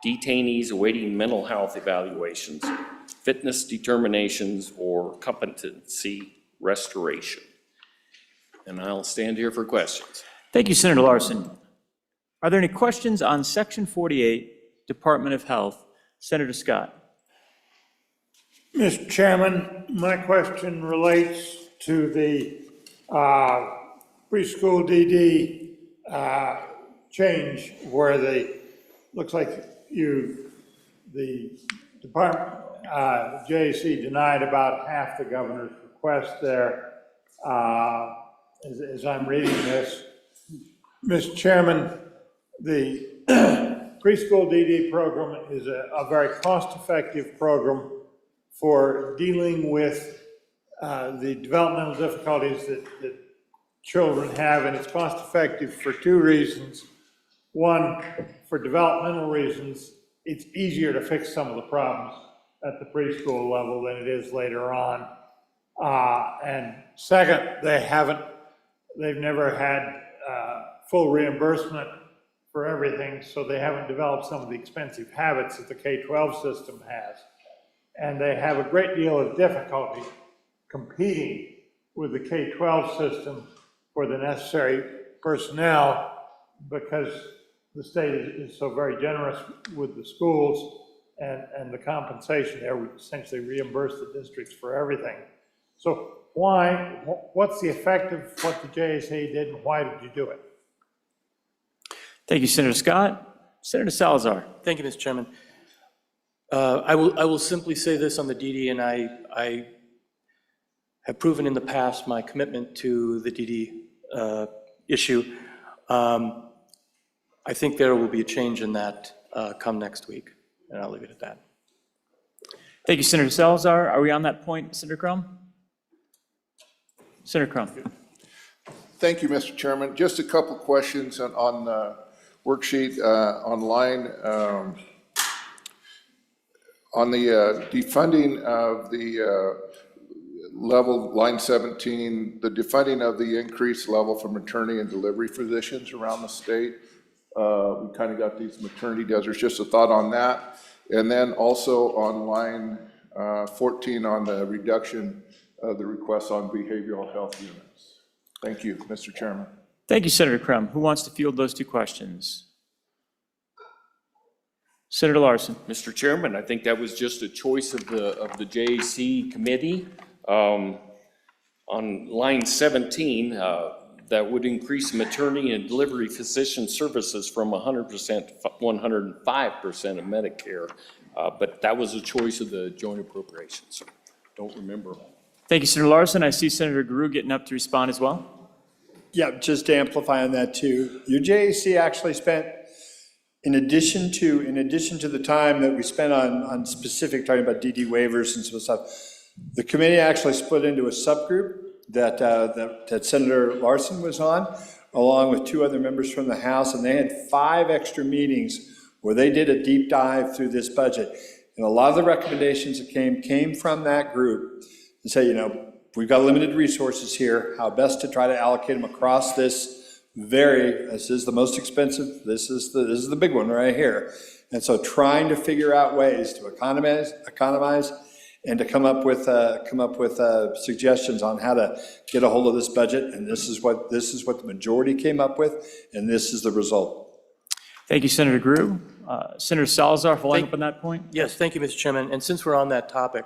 detainees awaiting mental health evaluations, fitness determinations, or competency restoration. And I'll stand here for questions. Thank you, Senator Larson. Are there any questions on Section 48, Department of Health? Senator Scott. Mr. Chairman, my question relates to the preschool DD change where looks like the department, JAC denied about half the governor's request there. As I'm reading this, Mr. Chairman, the preschool DD program is a very cost-effective program for dealing with the developmental difficulties that children have, and it's cost-effective for 2 reasons. One, for developmental reasons, it's easier to fix some of the problems at the preschool level than it is later on. And second, they've never had full reimbursement for everything, so they haven't developed some of the expensive habits that the K-12 system has. And they have a great deal of difficulty competing with the K-12 system for the necessary personnel because the state is so very generous with the schools and the compensation there. We essentially reimburse the districts for everything. So what's the effect of what the JSA did and why did you do it? Thank you, Senator Scott. Senator Salazar. Thank you, Mr. Chairman. I will simply say this on the DD, and I have proven in the past my commitment to the DD issue. I think there will be a change in that come next week, and I'll leave it at that. Thank you, Senator Salazar. Are we on that point, Senator Crum? Senator Crum. Thank you, Mr. Chairman. Just a couple questions on the worksheet online. On the defunding of the level, line 17, the defunding of the increased level for maternity and delivery physicians around the state. We kind of got these maternity deserts, just a thought on that. And then also on line 14 on the reduction of the requests on behavioral health units. Thank you, Mr. Chairman. Thank you, Senator Crum. Who wants to field those 2 questions? Senator Larson. Mr. Chairman, I think that was just a choice of the JAC committee. On line 17, that would increase maternity and delivery physician services from 100% to 105% of Medicare. But that was a choice of the joint appropriations. Don't remember. Thank you, Senator Larson. I see Senator Guru getting up to respond as well. Yeah, just to amplify on that too. Your JAC actually spent, in addition to the time that we spent on specific, talking about DD waivers and some stuff, the committee actually split into a subgroup that Senator Larson was on, along with 2 other members from the House, and they had 5 extra meetings where they did a deep dive through this budget. And a lot of the recommendations that came from that group and say, we've got limited resources here, how best to try to allocate them across this this is the most expensive, this is the big one right here. And so trying to figure out ways to economize and to come up with suggestions on how to get a hold of this budget. And this is what the majority came up with, and this is the result. Thank you, Senator Gru. Senator Salazar, following up on that point? Yes, thank you, Mr. Chairman. And since we're on that topic,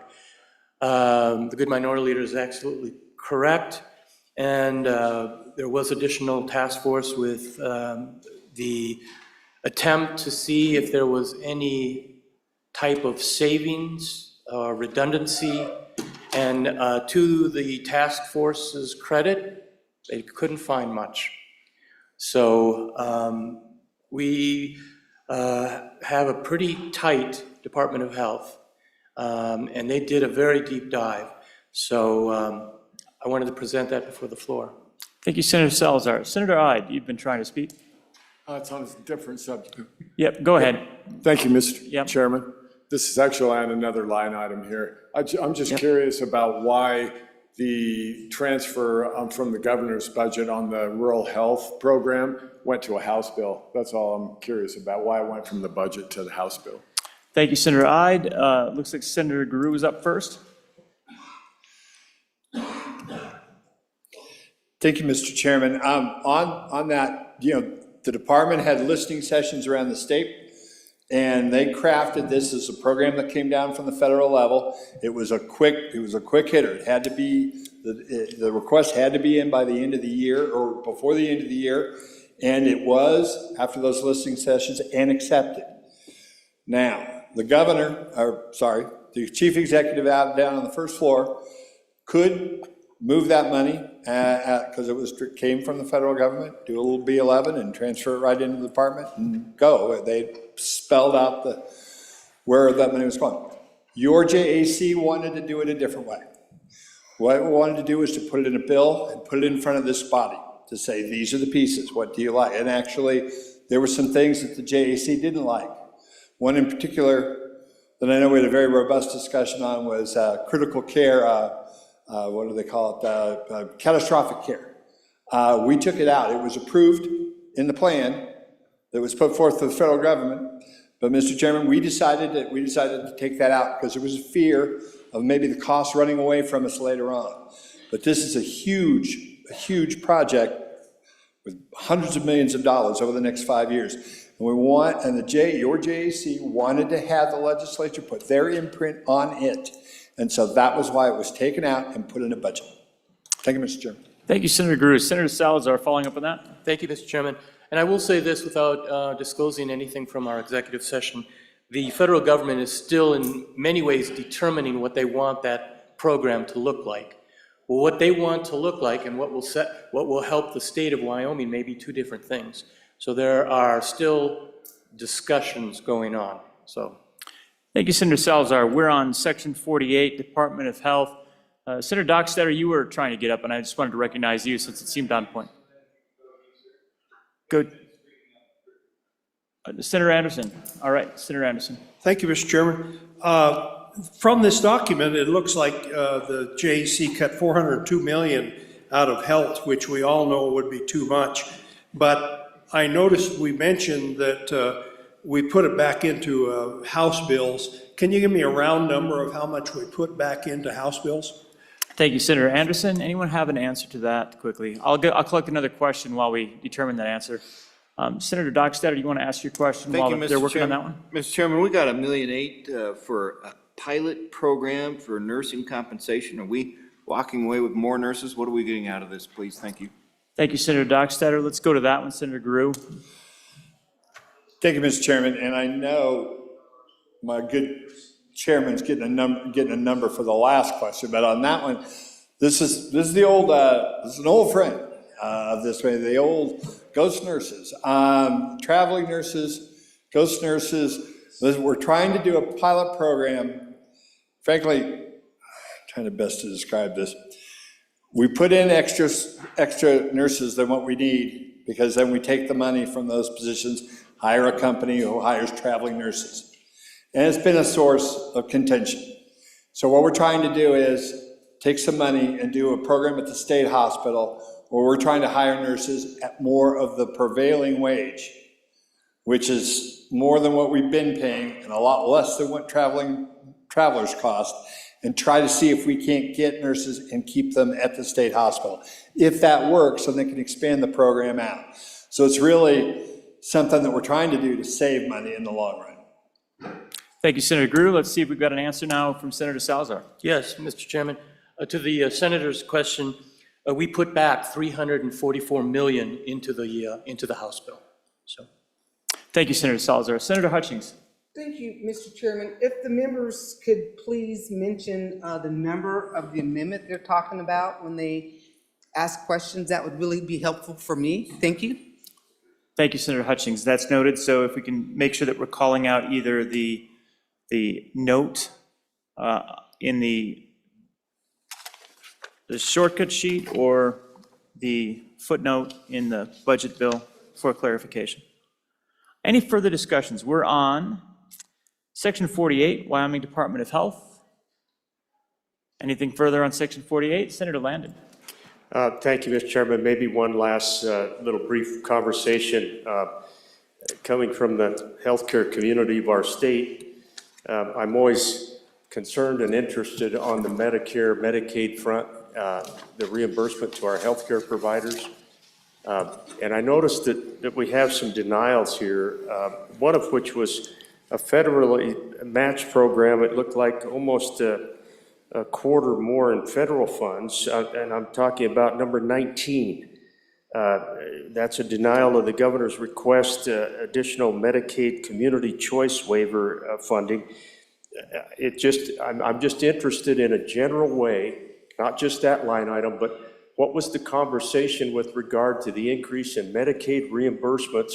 the good minority leader is absolutely correct. And there was additional task force with the attempt to see if there was any type of savings or redundancy. And to the task force's credit, they couldn't find much. So we have a pretty tight Department of Health, and they did a very deep dive. So I wanted to present that before the floor. Thank you, Senator Salazar. Senator Ide, you've been trying to speak. It's on a different subject. Yep, go ahead. Thank you, Mr. Yep. Chairman. This is actually on another line item here. I'm just curious about why the transfer from the governor's budget on the rural health program went to a House bill. That's all I'm curious about, why it went from the budget to the House bill. Thank you, Senator Ide. Looks like Senator Guru is up first. Thank you, Mr. Chairman. On that, the department had listening sessions around the state, and they crafted this as a program that came down from the federal level. It was a quick hitter. It had to be, the request had to be in by the end of the year or before the end of the year, and it was, after those listening sessions, and accepted. Now, the chief executive out down on the first floor could move that money because it came from the federal government, do a little B11 and transfer it right into the department and go. They spelled out where that money was going. Your JAC wanted to do it a different way. What we wanted to do was to put it in a bill and put it in front of this body to say, these are the pieces, what do you like? And actually, there were some things that the JAC didn't like. One in particular that I know we had a very robust discussion on was critical care, what do they call it, catastrophic care. We took it out. It was approved in the plan that was put forth to the federal government. But Mr. Chairman, we decided to take that out because there was a fear of maybe the costs running away from us later on. But this is a huge project with hundreds of millions of dollars over the next 5 years. And your JAC wanted to have the legislature put their imprint on it. And so that was why it was taken out and put in a budget. Thank you, Mr. Chairman. Thank you, Senator Guru. Senator Salazar, following up on that. Thank you, Mr. Chairman. And I will say this without disclosing anything from our executive session. The federal government is still in many ways determining what they want that program to look like. Well, what they want to look like and what will help the state of Wyoming may be two different things. So there are still discussions going on. So, thank you, Senator Salazar. We're on section 48, Department of Health. Senator Dockstader, you were trying to get up, and I just wanted to recognize you since it seemed on point. Good. Senator Anderson. All right, Senator Anderson. Thank you, Mr. Chairman. From this document, it looks like the JAC cut $402 million out of health, which we all know would be too much. But I noticed we mentioned that we put it back into House bills. Can you give me a round number of how much we put back into House bills? Thank you, Senator Anderson. Anyone have an answer to that quickly? I'll collect another question while we determine that answer. Senator Dockstader, you want to ask your question while they're working on that one? Mr. Chairman, we got $1.8 million for a pilot program for nursing compensation. Are we walking away with more nurses? What are we getting out of this, please? Thank you. Thank you, Senator Dockstader. Let's go to that one, Senator Guru. Thank you, Mr. Chairman. And I know my good chairman's getting a number for the last question, but on that one, this is an old friend of this way, the old ghost nurses, traveling nurses, ghost nurses. We're trying to do a pilot program. Frankly, I'm trying to best to describe this. We put in extra nurses than what we need, because then we take the money from those positions, hire a company who hires traveling nurses. And it's been a source of contention. So what we're trying to do is take some money and do a program at the state hospital where we're trying to hire nurses at more of the prevailing wage, which is more than what we've been paying and a lot less than what travelers cost, and try to see if we can't get nurses and keep them at the state hospital. If that works, then they can expand the program out. So it's really something that we're trying to do to save money in the long run. Thank you, Senator Guru. Let's see if we've got an answer now from Senator Salazar. yes, Mr. Chairman. To the senator's question, we put back $344 million into the House bill. So, thank you, Senator Salazar. Senator Hutchings. Thank you, Mr. Chairman. If the members could please mention the number of the amendment they're talking about when they ask questions, that would really be helpful for me. Thank you. Thank you, Senator Hutchings. That's noted. So if we can make sure that we're calling out either the note in the shortcut sheet or the footnote in the budget bill for clarification. Any further discussions? We're on Section 48, Wyoming Department of Health. Anything further on Section 48? Senator Landon. Thank you, Mr. Chairman. Maybe one last little brief conversation. Coming from the healthcare community of our state, I'm always concerned and interested on the Medicare, Medicaid front, the reimbursement to our healthcare providers. And I noticed that we have some denials here, one of which was a federally matched program. It looked like almost a quarter more in federal funds, and I'm talking about number 19. That's a denial of the governor's request, additional Medicaid community choice waiver funding. I'm just interested in a general way, not just that line item, but what was the conversation with regard to the increase in Medicaid reimbursements?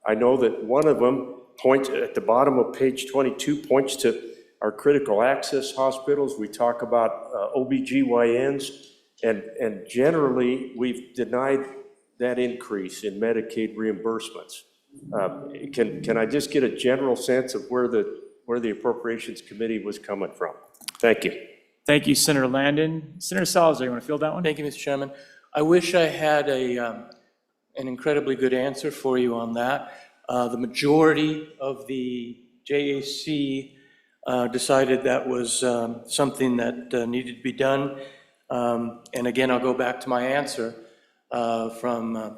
I know that one of them points at the bottom of page 22 points to our critical access hospitals. We talk about OBGYNs, and generally we've denied that increase in Medicaid reimbursements. Can I just get a general sense of where the Appropriations Committee was coming from? Thank you. Thank you, Senator Landon. Senator Salazar, you want to field that one? Thank you, Mr. Chairman. I wish I had an incredibly good answer for you on that. The majority of the JAC decided that was something that needed to be done. And again, I'll go back to my answer from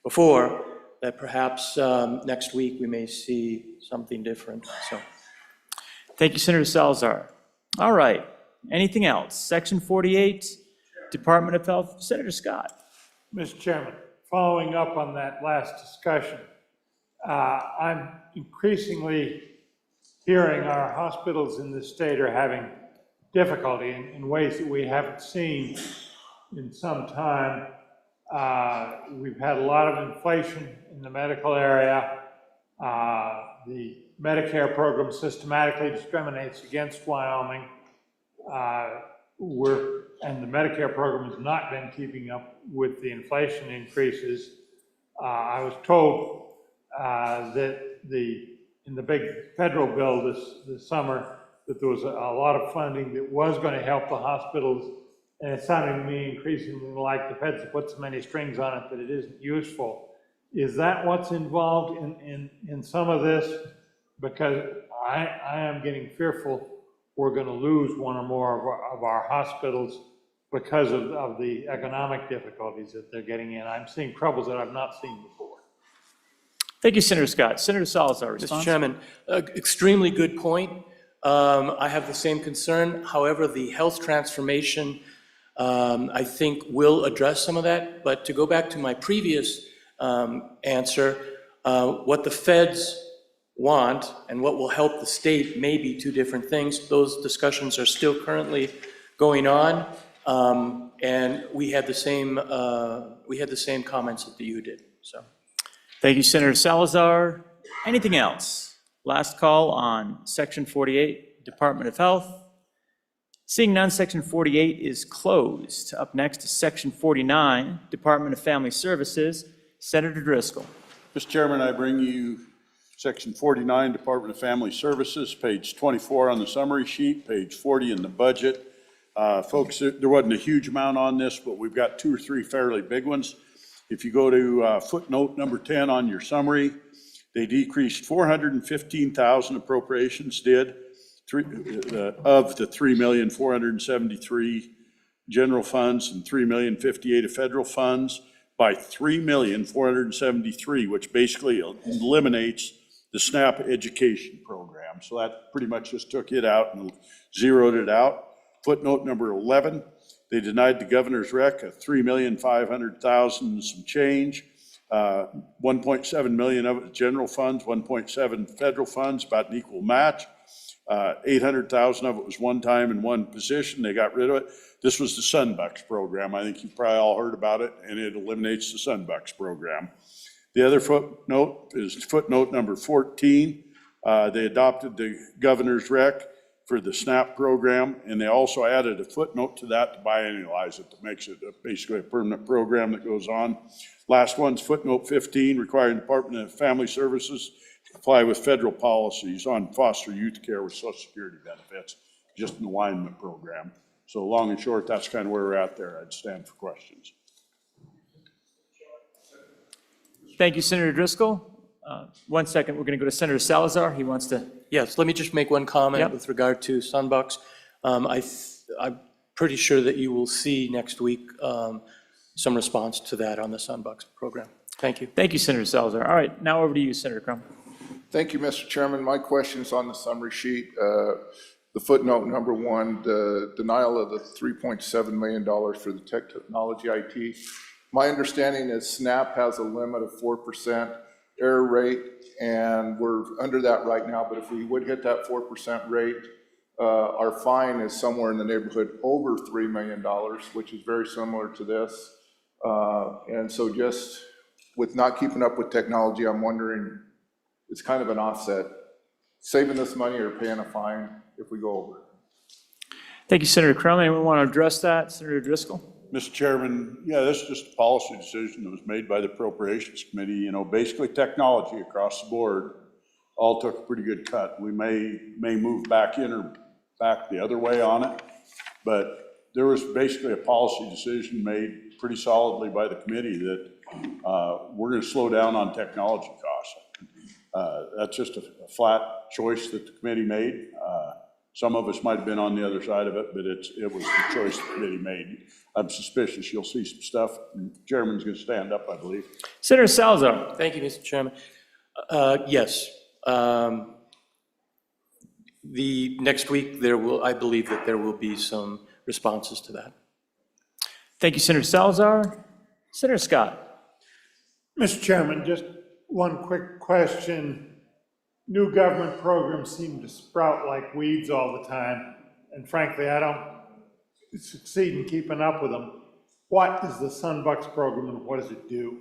before, that perhaps next week we may see something different. So, thank you, Senator Salazar. All right. Anything else? Section 48, Department of Health. Senator Scott. Mr. Chairman, following up on that last discussion, I'm increasingly hearing our hospitals in this state are having difficulty in ways that we haven't seen in some time. We've had a lot of inflation in the medical area. The Medicare program systematically discriminates against Wyoming. And the Medicare program has not been keeping up with the inflation increases. I was told that in the big federal bill this summer that there was a lot of funding that was going to help the hospitals, and it sounded to me increasingly like the feds have put so many strings on it that it isn't useful. Is that what's involved in some of this? Because I am getting fearful we're going to lose one or more of our hospitals because of the economic difficulties that they're getting in. I'm seeing troubles that I've not seen before. Thank you, Senator Scott. Senator Salazar, response? Mr. Chairman, extremely good point. I have the same concern. However, the health transformation, I think, will address some of that. But to go back to my previous answer, what the feds want and what will help the state may be two different things. Those discussions are still currently going on, and we had the same comments that you did. So, thank you, Senator Salazar. Anything else? Last call on Section 48, Department of Health. Seeing none, Section 48 is closed. Up next is Section 49, Department of Family Services. Senator Driscoll. Mr. Chairman, I bring you Section 49, Department of Family Services, page 24 on the summary sheet, page 40 in the budget. Folks, there wasn't a huge amount on this, but we've got two or three fairly big ones. If you go to footnote number 10 on your summary, they decreased 415,000 appropriations did, of the 3,473,000 general funds and 3,058,000 of federal funds by 3,473,000, which basically eliminates the SNAP education program. So that pretty much just took it out and zeroed it out. Footnote number 11, they denied the governor's rec of 3,500,000 and some change. 1.7 million of it general funds, 1.7 federal funds, about an equal match. 800,000 of it was one time in one position. They got rid of it. This was the Sunbucks program. I think you probably all heard about it, and it eliminates the Sunbucks program. The other footnote is footnote number 14. They adopted the governor's rec for the SNAP program, and they also added a footnote to that to biannualize it, that makes it basically a permanent program that goes on. Last one's footnote 15, requiring Department of Family Services to comply with federal policies on foster youth care with Social Security benefits, just an alignment program. So long and short, that's kind of where we're at there. I'd stand for questions. Thank you, Senator Driscoll. 1 second, we're going to go to Senator Salazar. He wants to. Yes, let me just make one comment Yep. with regard to Sunbucks. I'm pretty sure that you will see next week some response to that on the Sunbucks program. Thank you. Thank you, Senator Salazar. All right, now over to you, Senator Crum. Thank you, Mr. Chairman. My question's on the summary sheet. The footnote number 1, the denial of the $3.7 million for the technology IT. My understanding is SNAP has a limit of 4% error rate, and we're under that right now, but if we would hit that 4% rate, our fine is somewhere in the neighborhood over $3 million, which is very similar to this. And so just with not keeping up with technology, I'm wondering, it's kind of an offset, saving this money or paying a fine if we go over. Thank you, Senator Crum. Anyone want to address that? Senator Driscoll? Mr. Chairman, yeah, this is just a policy decision that was made by the Appropriations Committee. You know, basically technology across the board all took a pretty good cut. We may move back in or back the other way on it, but there was basically a policy decision made pretty solidly by the committee that we're going to slow down on technology costs. That's just a flat choice that the committee made. Some of us might have been on the other side of it, but it was the choice the committee made. I'm suspicious you'll see some stuff. The chairman's going to stand up, I believe. Senator Salazar. Thank you, Mr. Chairman. Yes. The next week, I believe that there will be some responses to that. Thank you, Senator Salazar. Senator Scott. Mr. Chairman, just one quick question. New government programs seem to sprout like weeds all the time, and frankly, I don't succeed in keeping up with them. What is the Sunbucks program and what does it do?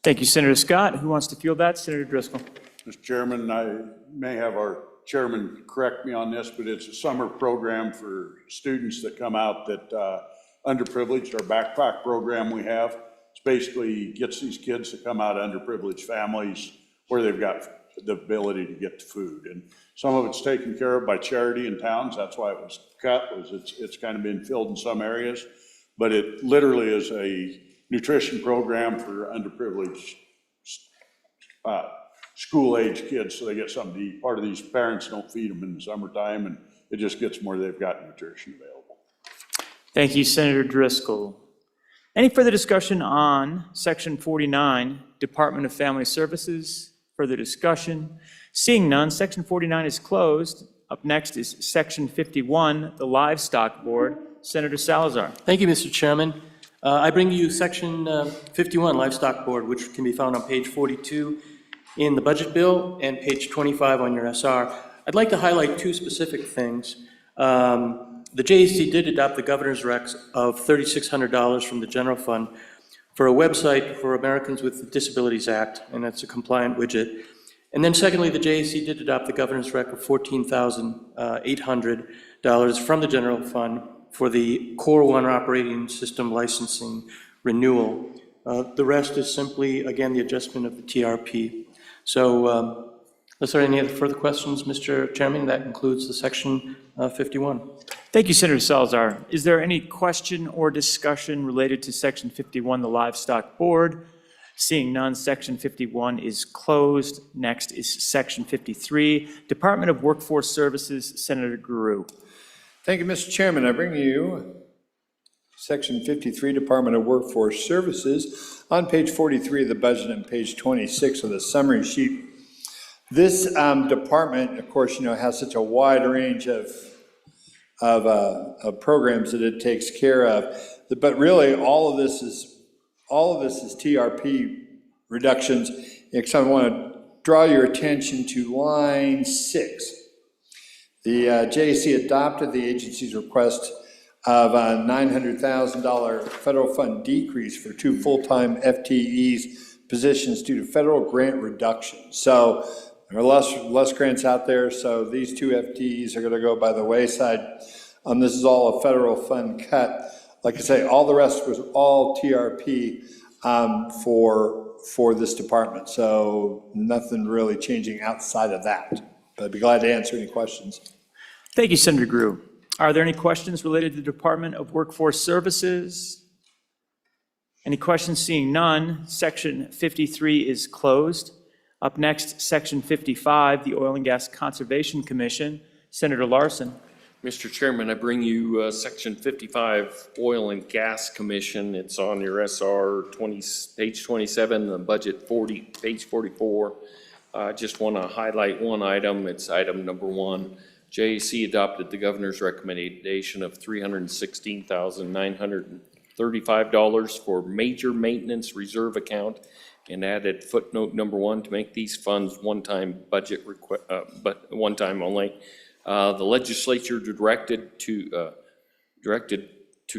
Thank you, Senator Scott. Who wants to field that? Senator Driscoll. Mr. Chairman, I may have our chairman correct me on this, but it's a summer program for students that come out that underprivileged, our backpack program we have. It's basically gets these kids to come out of underprivileged families where they've got the ability to get to food. And some of it's taken care of by charity in towns. That's why it was cut, it's kind of been filled in some areas. But it literally is a nutrition program for underprivileged school-age kids, so they get something to eat. Part of these parents don't feed them in the summertime, and it just gets them where they've got nutrition available. Thank you, Senator Driscoll. Any further discussion on Section 49, Department of Family Services? Further discussion? Seeing none, Section 49 is closed. Up next is Section 51, the Livestock Board. Senator Salazar. Thank you, Mr. Chairman. I bring you Section 51, Livestock Board, which can be found on page 42 in the budget bill and page 25 on your SR. I'd like to highlight two specific things. The JAC did adopt the governor's recs of $3,600 from the general fund for a website for Americans with Disabilities Act, and that's a compliant widget. And then secondly, the JAC did adopt the governor's rec of $14,800 from the general fund for the Core 1 operating system licensing renewal. The rest is simply, again, the adjustment of the TRP. So, is there any other further questions, Mr. Chairman? That concludes the Section 51. Thank you, Senator Salazar. Is there any question or discussion related to Section 51, the Livestock Board? Seeing none, Section 51 is closed. Next is Section 53, Department of Workforce Services. Senator Guru. Thank you, Mr. Chairman. I bring you Section 53, Department of Workforce Services, on page 43 of the budget and page 26 of the summary sheet. This department, of course, has such a wide range of programs that it takes care of, but really all of this is TRP reductions. Because I want to draw your attention to line 6. The JAC adopted the agency's request of a $900,000 federal fund decrease for 2 full-time FTEs positions due to federal grant reduction. So There are less grants out there, so these two FTEs are going to go by the wayside. This is all a federal fund cut. Like I say, all the rest was all TRP for this department, so nothing really changing outside of that. But I'd be glad to answer any questions. Thank you, Senator Grew. Are there any questions related to the Department of Workforce Services? Any questions? Seeing none, Section 53 is closed. Up next, Section 55, the Oil and Gas Conservation Commission. Senator Larson. Mr. Chairman, I bring you Section 55, Oil and Gas Commission. It's on your SR 20, page 27, the budget 40, page 44. I just want to highlight one item. It's item number 1. JAC adopted the governor's recommendation of $316,935 for major maintenance reserve account and added footnote number 1 to make these funds one-time budget but one-time only. The legislature directed to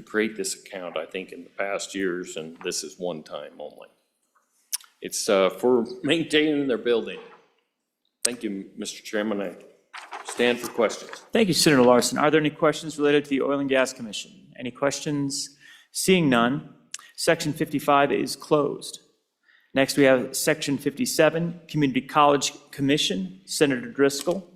create this account, I think, in the past years, and this is one time only. It's for maintaining their building. Thank you, Mr. Chairman. I stand for questions. Thank you, Senator Larson. Are there any questions related to the Oil and Gas Commission? Any questions? Seeing none, Section 55 is closed. Next, we have Section 57, Community College Commission. Senator Driscoll.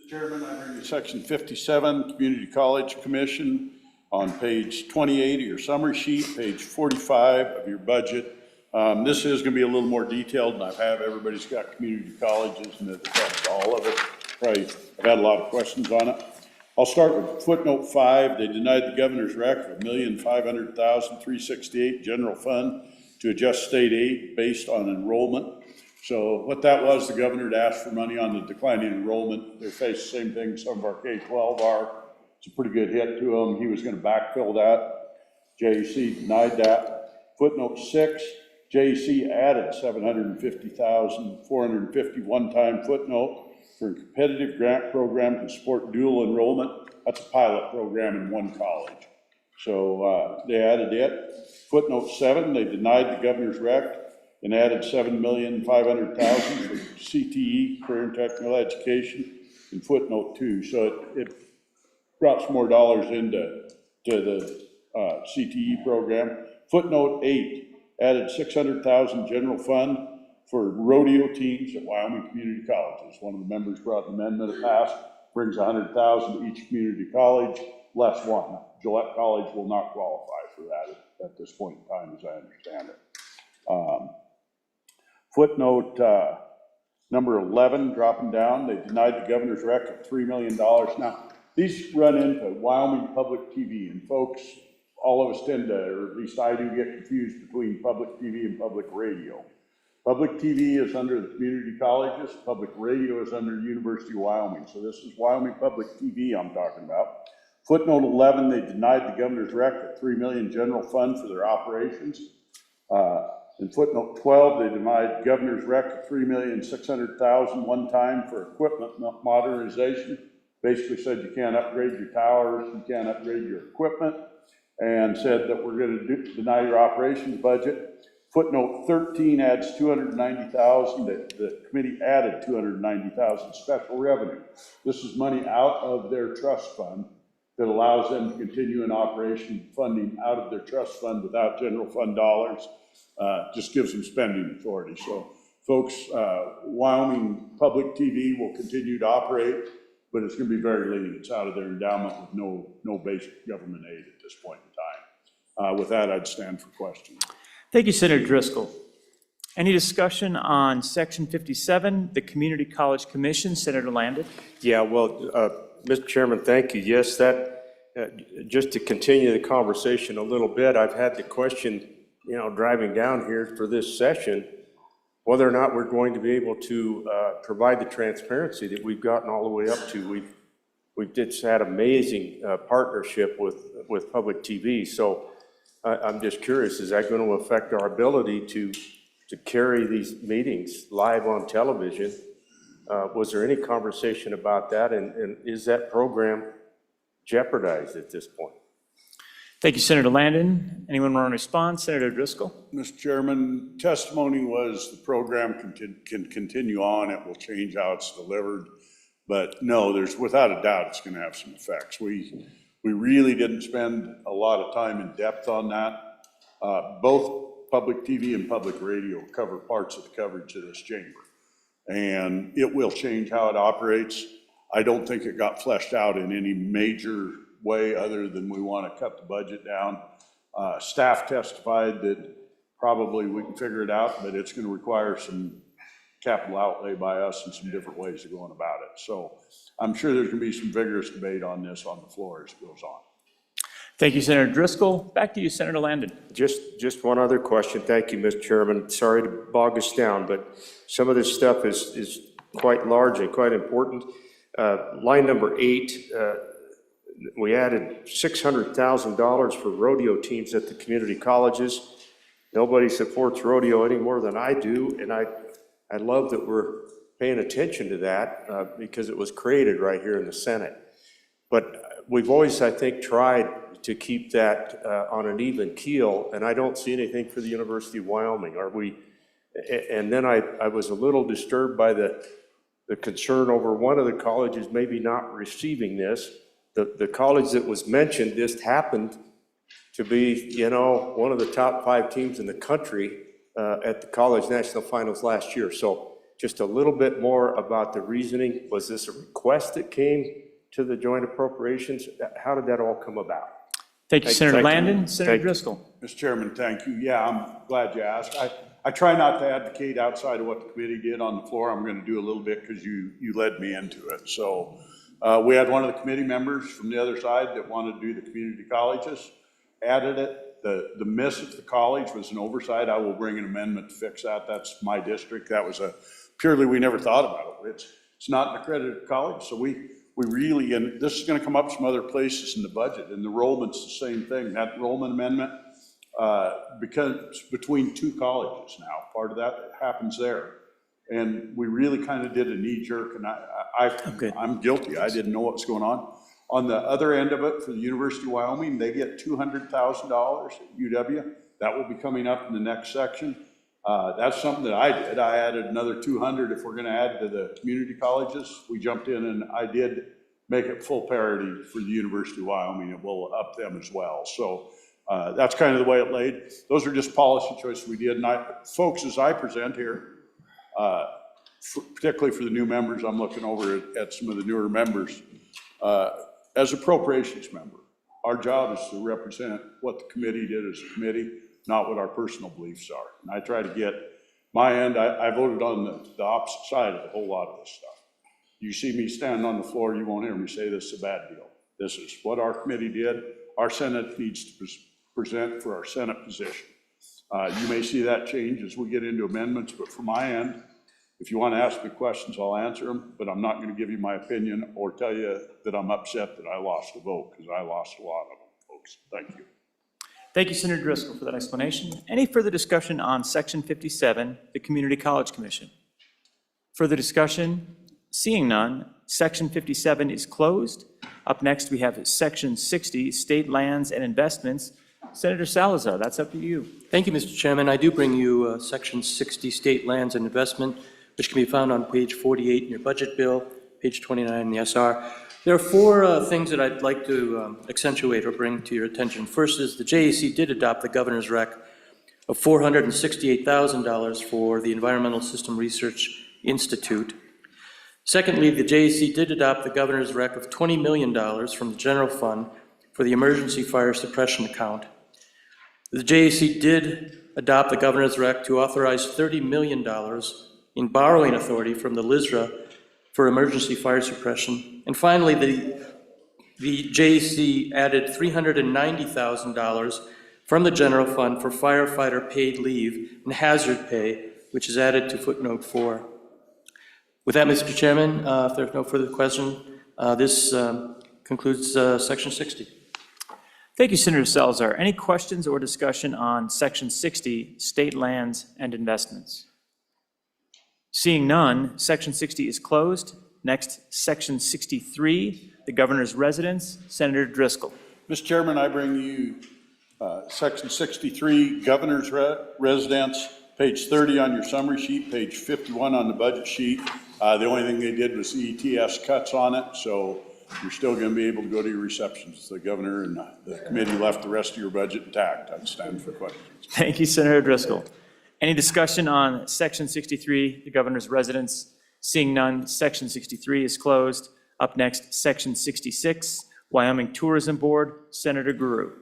Mr. Chairman, I bring you Section 57, Community College Commission, on page 28 of your summary sheet, page 45 of your budget. This is going to be a little more detailed, and everybody's got community colleges, and it affects all of it. Probably, I've had a lot of questions on it. I'll start with footnote 5. They denied the governor's rec of $1,500,368 general fund to adjust state aid based on enrollment. So what that was, the governor had asked for money on the declining enrollment. They face the same thing some of our K-12 are. It's a pretty good hit to them. He was going to backfill that. JAC denied that. Footnote 6, JAC added $750,450 one-time footnote for a competitive grant program to support dual enrollment. That's a pilot program in one college. So they added it. Footnote 7, they denied the governor's rec and added $7,500,000 for CTE, career and technical education, in footnote 2. So it brought some more dollars into the CTE program. Footnote 8 added $600,000 general fund for rodeo teams at Wyoming community colleges. One of the members brought an amendment that passed, brings $100,000 to each community college, less one. Gillette College will not qualify for that at this point in time, as I understand it. Footnote number 11, dropping down, they denied the governor's rec of $3 million. Now, these run into Wyoming Public TV, and folks, all of us tend to, or at least I do, get confused between public TV and public radio. Public TV is under the community colleges, public radio is under University of Wyoming. So this is Wyoming Public TV I'm talking about. Footnote 11, they denied the governor's rec of $3 million general fund for their operations. In footnote 12, they denied governor's rec of $3,600,000 one time for equipment modernization. Basically said you can't upgrade your towers, you can't upgrade your equipment, and said that we're going to deny your operations budget. Footnote 13 adds $290,000. The committee added $290,000 special revenue. This is money out of their trust fund that allows them to continue in operation funding out of their trust fund without general fund dollars. Just gives them spending authority. So folks, Wyoming Public TV will continue to operate, but it's going to be very lean. It's out of their endowment with no basic government aid at this point in time. With that, I'd stand for questions. Thank you, Senator Driscoll. Any discussion on Section 57, the Community College Commission? Senator Landon. Yeah, well, Mr. Chairman, thank you. Yes, just to continue the conversation a little bit, I've had the question, driving down here for this session, whether or not we're going to be able to provide the transparency that we've gotten all the way up to. We've just had amazing partnership with public TV. So I'm just curious, is that going to affect our ability to carry these meetings live on television? Was there any conversation about that, and is that program jeopardized at this point? Thank you, Senator Landon. Anyone want to respond? Senator Driscoll? Mr. Chairman, testimony was the program can continue on. It will change how it's delivered. But no, there's without a doubt it's going to have some effects. We really didn't spend a lot of time in depth on that. Both public TV and public radio cover parts of the coverage of this chamber. And it will change how it operates. I don't think it got fleshed out in any major way other than we want to cut the budget down. Staff testified that probably we can figure it out, but it's going to require some capital outlay by us and some different ways of going about it. So I'm sure there's going to be some vigorous debate on this on the floor as it goes on. Thank you, Senator Driscoll. Back to you, Senator Landon. Just one other question. Thank you, Mr. Chairman. Sorry to bog us down, but some of this stuff is quite large and quite important. Line number 8, we added $600,000 for rodeo teams at the community colleges. Nobody supports rodeo any more than I do, and I love that we're paying attention to that because it was created right here in the Senate. But we've always, I think, tried to keep that on an even keel, and I don't see anything for the University of Wyoming. Are we? And then I was a little disturbed by the concern over one of the colleges maybe not receiving this. The college that was mentioned just happened to be, you know, one of the top 5 teams in the country at the college national finals last year. So just a little bit more about the reasoning. Was this a request that came to the joint appropriations? How did that all come about? Thank you, Senator Landon. You. Senator Driscoll. Mr. Chairman, thank you. Yeah, I'm glad you asked. I try not to advocate outside of what the committee did on the floor. I'm going to do a little bit because you led me into it. So we had one of the committee members from the other side that wanted to do the community colleges, added it. The miss at the college was an oversight. I will bring an amendment to fix that. That's my district. That was purely, we never thought about it. It's not an accredited college, so we really, and this is going to come up some other places in the budget, and the enrollment's the same thing. That enrollment amendment, because between 2 colleges now, part of that happens there. And we really kind of did a knee jerk, and I'm guilty. I didn't know what was going on. On the other end of it, for the University of Wyoming, they get $200,000 at UW. That will be coming up in the next section. That's something that I did. I added another 200 if we're going to add to the community colleges. We jumped in and I did make it full parity for the University of Wyoming, and we'll up them as well. So that's kind of the way it laid. Those are just policy choices we did. And folks, as I present here, particularly for the new members, I'm looking over at some of the newer members. As appropriations member, our job is to represent what the committee did as a committee, not what our personal beliefs are. And I try to get my end. I voted on the opposite side of a whole lot of this stuff. You see me standing on the floor, you won't hear me say this is a bad deal. This is what our committee did. Our Senate needs to present for our Senate position. You may see that change as we get into amendments, but from my end, if you want to ask me questions, I'll answer them, but I'm not going to give you my opinion or tell you that I'm upset that I lost a vote, because I lost a lot of them, folks. Thank you. Thank you, Senator Driscoll, for that explanation. Any further discussion on Section 57, the Community College Commission? Further discussion? Seeing none, Section 57 is closed. Up next, we have Section 60, State Lands and Investments. Senator Salazar, that's up to you. Thank you, Mr. Chairman. I do bring you Section 60, State Lands and Investment, which can be found on page 48 in your budget bill, page 29 in the SR. There are 4 things that I'd like to accentuate or bring to your attention. First is the JAC did adopt the governor's rec of $468,000 for the Environmental System Research Institute. Secondly, the JAC did adopt the governor's rec of $20 million from the general fund for the emergency fire suppression account. The JAC did adopt the governor's rec to authorize $30 million in borrowing authority from the LISRA for emergency fire suppression. And finally, the JAC added $390,000 from the general fund for firefighter paid leave and hazard pay, which is added to footnote 4. With that, Mr. Chairman, if there's no further question, this concludes Section 60. Thank you, Senator Salazar. Any questions or discussion on Section 60, State Lands and Investments? Seeing none, Section 60 is closed. Next, Section 63, the Governor's Residence. Senator Driscoll. Mr. Chairman, I bring you Section 63, Governor's Residence, page 30 on your summary sheet, page 51 on the budget sheet. The only thing they did was ETS cuts on it, so you're still going to be able to go to your receptions. The governor and the committee left the rest of your budget intact. I'd stand for questions. Thank you, Senator Driscoll. Any discussion on Section 63, the governor's residence? Seeing none, Section 63 is closed. Up next, Section 66, Wyoming Tourism Board, Senator Guru.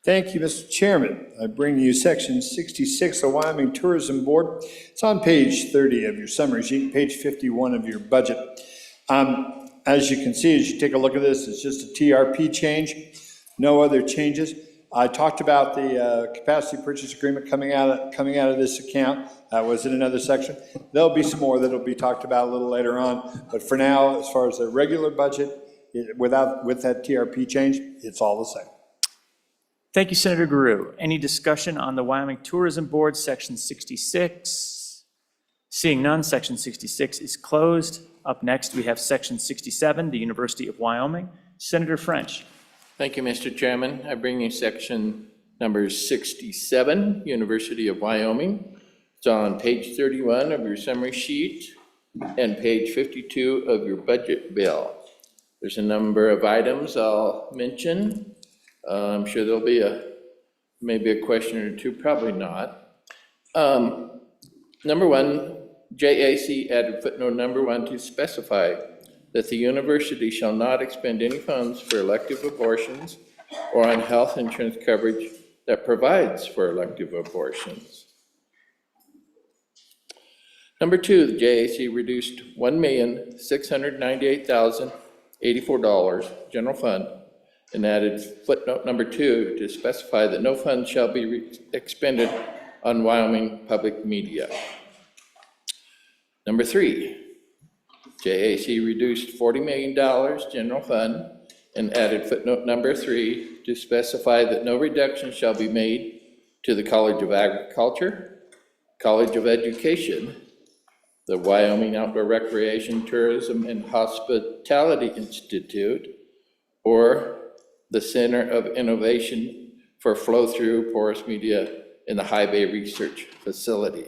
Thank you, Mr. Chairman. I bring you Section 66, the Wyoming Tourism Board. It's on page 30 of your summary sheet, page 51 of your budget. As you can see, as you take a look at this, it's just a TRP change, no other changes. I talked about the capacity purchase agreement coming out of this account. That was in another section. There'll be some more that'll be talked about a little later on. But for now, as far as the regular budget, with that TRP change, it's all the same. Thank you, Senator Guru. Any discussion on the Wyoming Tourism Board, Section 66? Seeing none, Section 66 is closed. Up next, we have Section 67, the University of Wyoming. Senator French. Thank you, Mr. Chairman. I bring you section number 67, University of Wyoming. It's on page 31 of your summary sheet and page 52 of your budget bill. There's a number of items I'll mention. I'm sure there'll be maybe a question or two, probably not. Number one, JAC added footnote number 1 to specify that the university shall not expend any funds for elective abortions or on health insurance coverage that provides for elective abortions. Number 2, the JAC reduced $1,698,084 general fund and added footnote number 2 to specify that no funds shall be expended on Wyoming public media. Number 3, JAC reduced $40 million general fund and added footnote number 3 to specify that no reduction shall be made to the College of Agriculture, College of Education, the Wyoming Outdoor Recreation, Tourism, and Hospitality Institute, or the Center of Innovation for Flow-Through Porous Media in the High Bay Research Facility.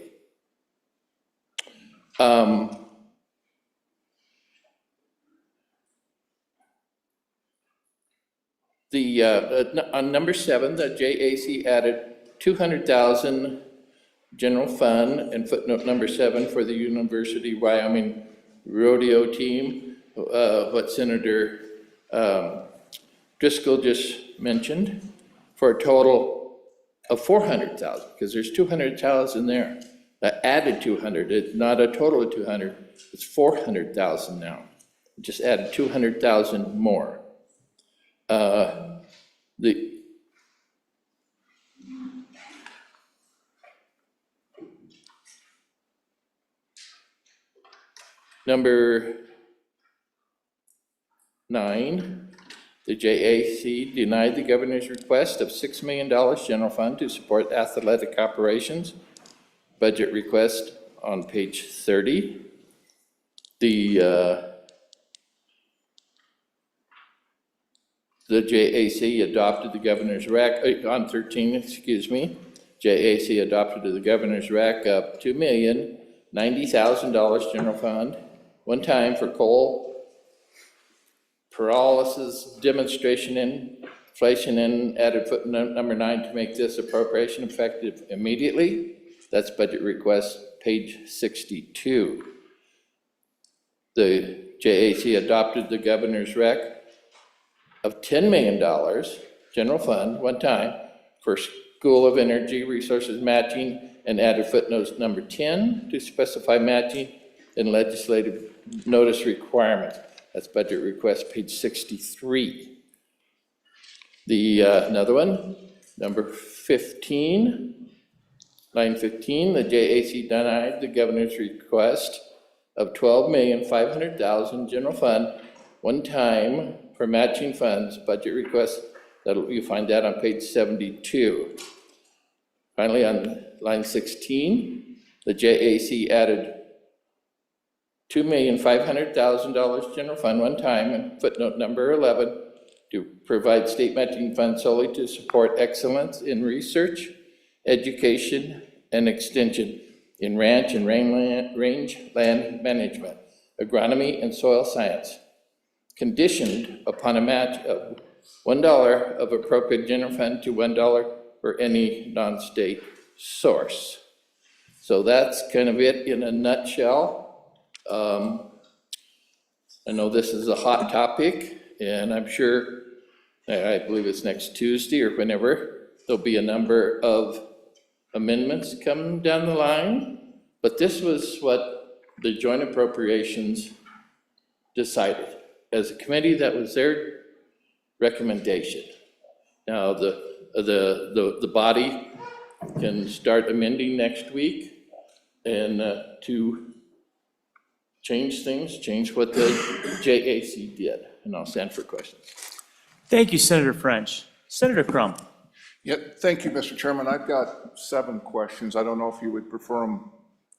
On number 7, the JAC added $200,000 general fund and footnote number 7 for the University of Wyoming rodeo team, what Senator Driscoll just mentioned, for a total of $400,000, because there's $200,000 there. I added 200, it's not a total of 200, it's 400,000 now. Just added 200,000 more. Number 9, the JAC denied the governor's request of $6 million general fund to support athletic operations. Budget request on page 30. The JAC adopted the governor's on 13, excuse me. JAC adopted the governor's RAC up $2,090,000 general fund, one time for coal pyrolysis demonstration inflation, and added footnote number 9 to make this appropriation effective immediately. That's budget request, page 62. The JAC adopted the governor's rec of $10 million general fund, one time, for School of Energy Resources matching, and added footnotes number 10 to specify matching and legislative notice requirements. That's budget request, page 63. Another one, number 15. Line 15, the JAC denied the governor's request of $12,500,000 general fund, one time for matching funds, budget request. You find that on page 72. Finally, on line 16, the JAC added $2,500,000 general fund, one time, and footnote number 11 to provide state matching funds solely to support excellence in research, education, and extension in ranch and rangeland management, agronomy, and soil science, conditioned upon a match of $1 of appropriate general fund to $1 for any non-state source. So that's kind of it in a nutshell. I know this is a hot topic, and I'm sure, I believe it's next Tuesday or whenever, there'll be a number of amendments come down the line, but this was what the joint appropriations decided. As a committee, that was their recommendation. Now, the body can start amending next week and to change things, change what the JAC did, and I'll stand for questions. Thank you, Senator French. Senator Crum. Thank you, Mr. Chairman. I've got 7 questions. I don't know if you would prefer them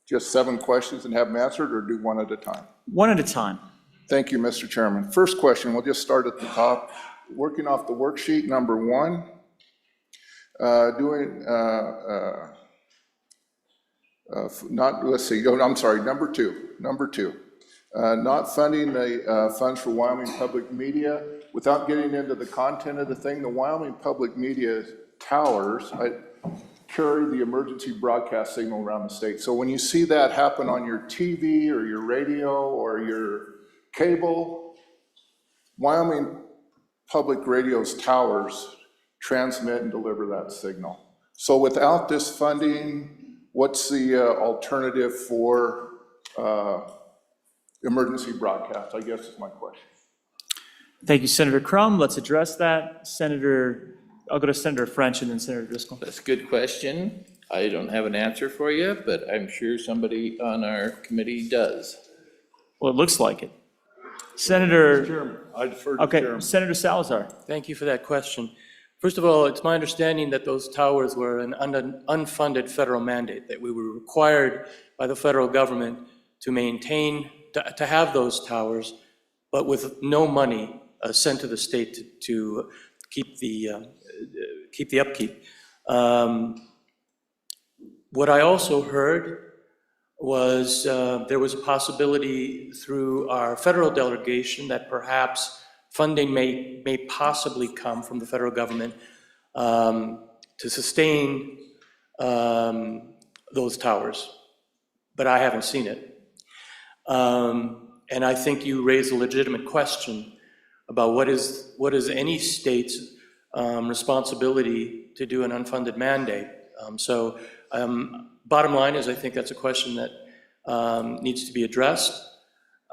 just 7 questions and have them answered, or do one at a time? One at a time. Thank you, Mr. Chairman. First question, we'll just start at the top. Working off the worksheet, number 1, number two. Not funding the funds for Wyoming Public Media. Without getting into the content of the thing, the Wyoming Public Media towers carry the emergency broadcast signal around the state. So when you see that happen on your TV or your radio or your cable, Wyoming Public Radio's towers transmit and deliver that signal. So without this funding, what's the alternative for emergency broadcast, I guess is my question. Thank you, Senator Crum. Let's address that. I'll go to Senator French and then Senator Driscoll. That's a good question. I don't have an answer for you, but I'm sure somebody on our committee does. Well, it looks like it. Senator. Mr. Chairman, I defer to Okay, Chairman. Senator Salazar. Thank you for that question. First of all, it's my understanding that those towers were an unfunded federal mandate, that we were required by the federal government to maintain, to have those towers, but with no money sent to the state to keep the upkeep. What I also heard was there was a possibility through our federal delegation that perhaps funding may possibly come from the federal government to sustain those towers, but I haven't seen it. And I think you raise a legitimate question about what is any state's responsibility to do an unfunded mandate. Bottom line is, I think that's a question that needs to be addressed.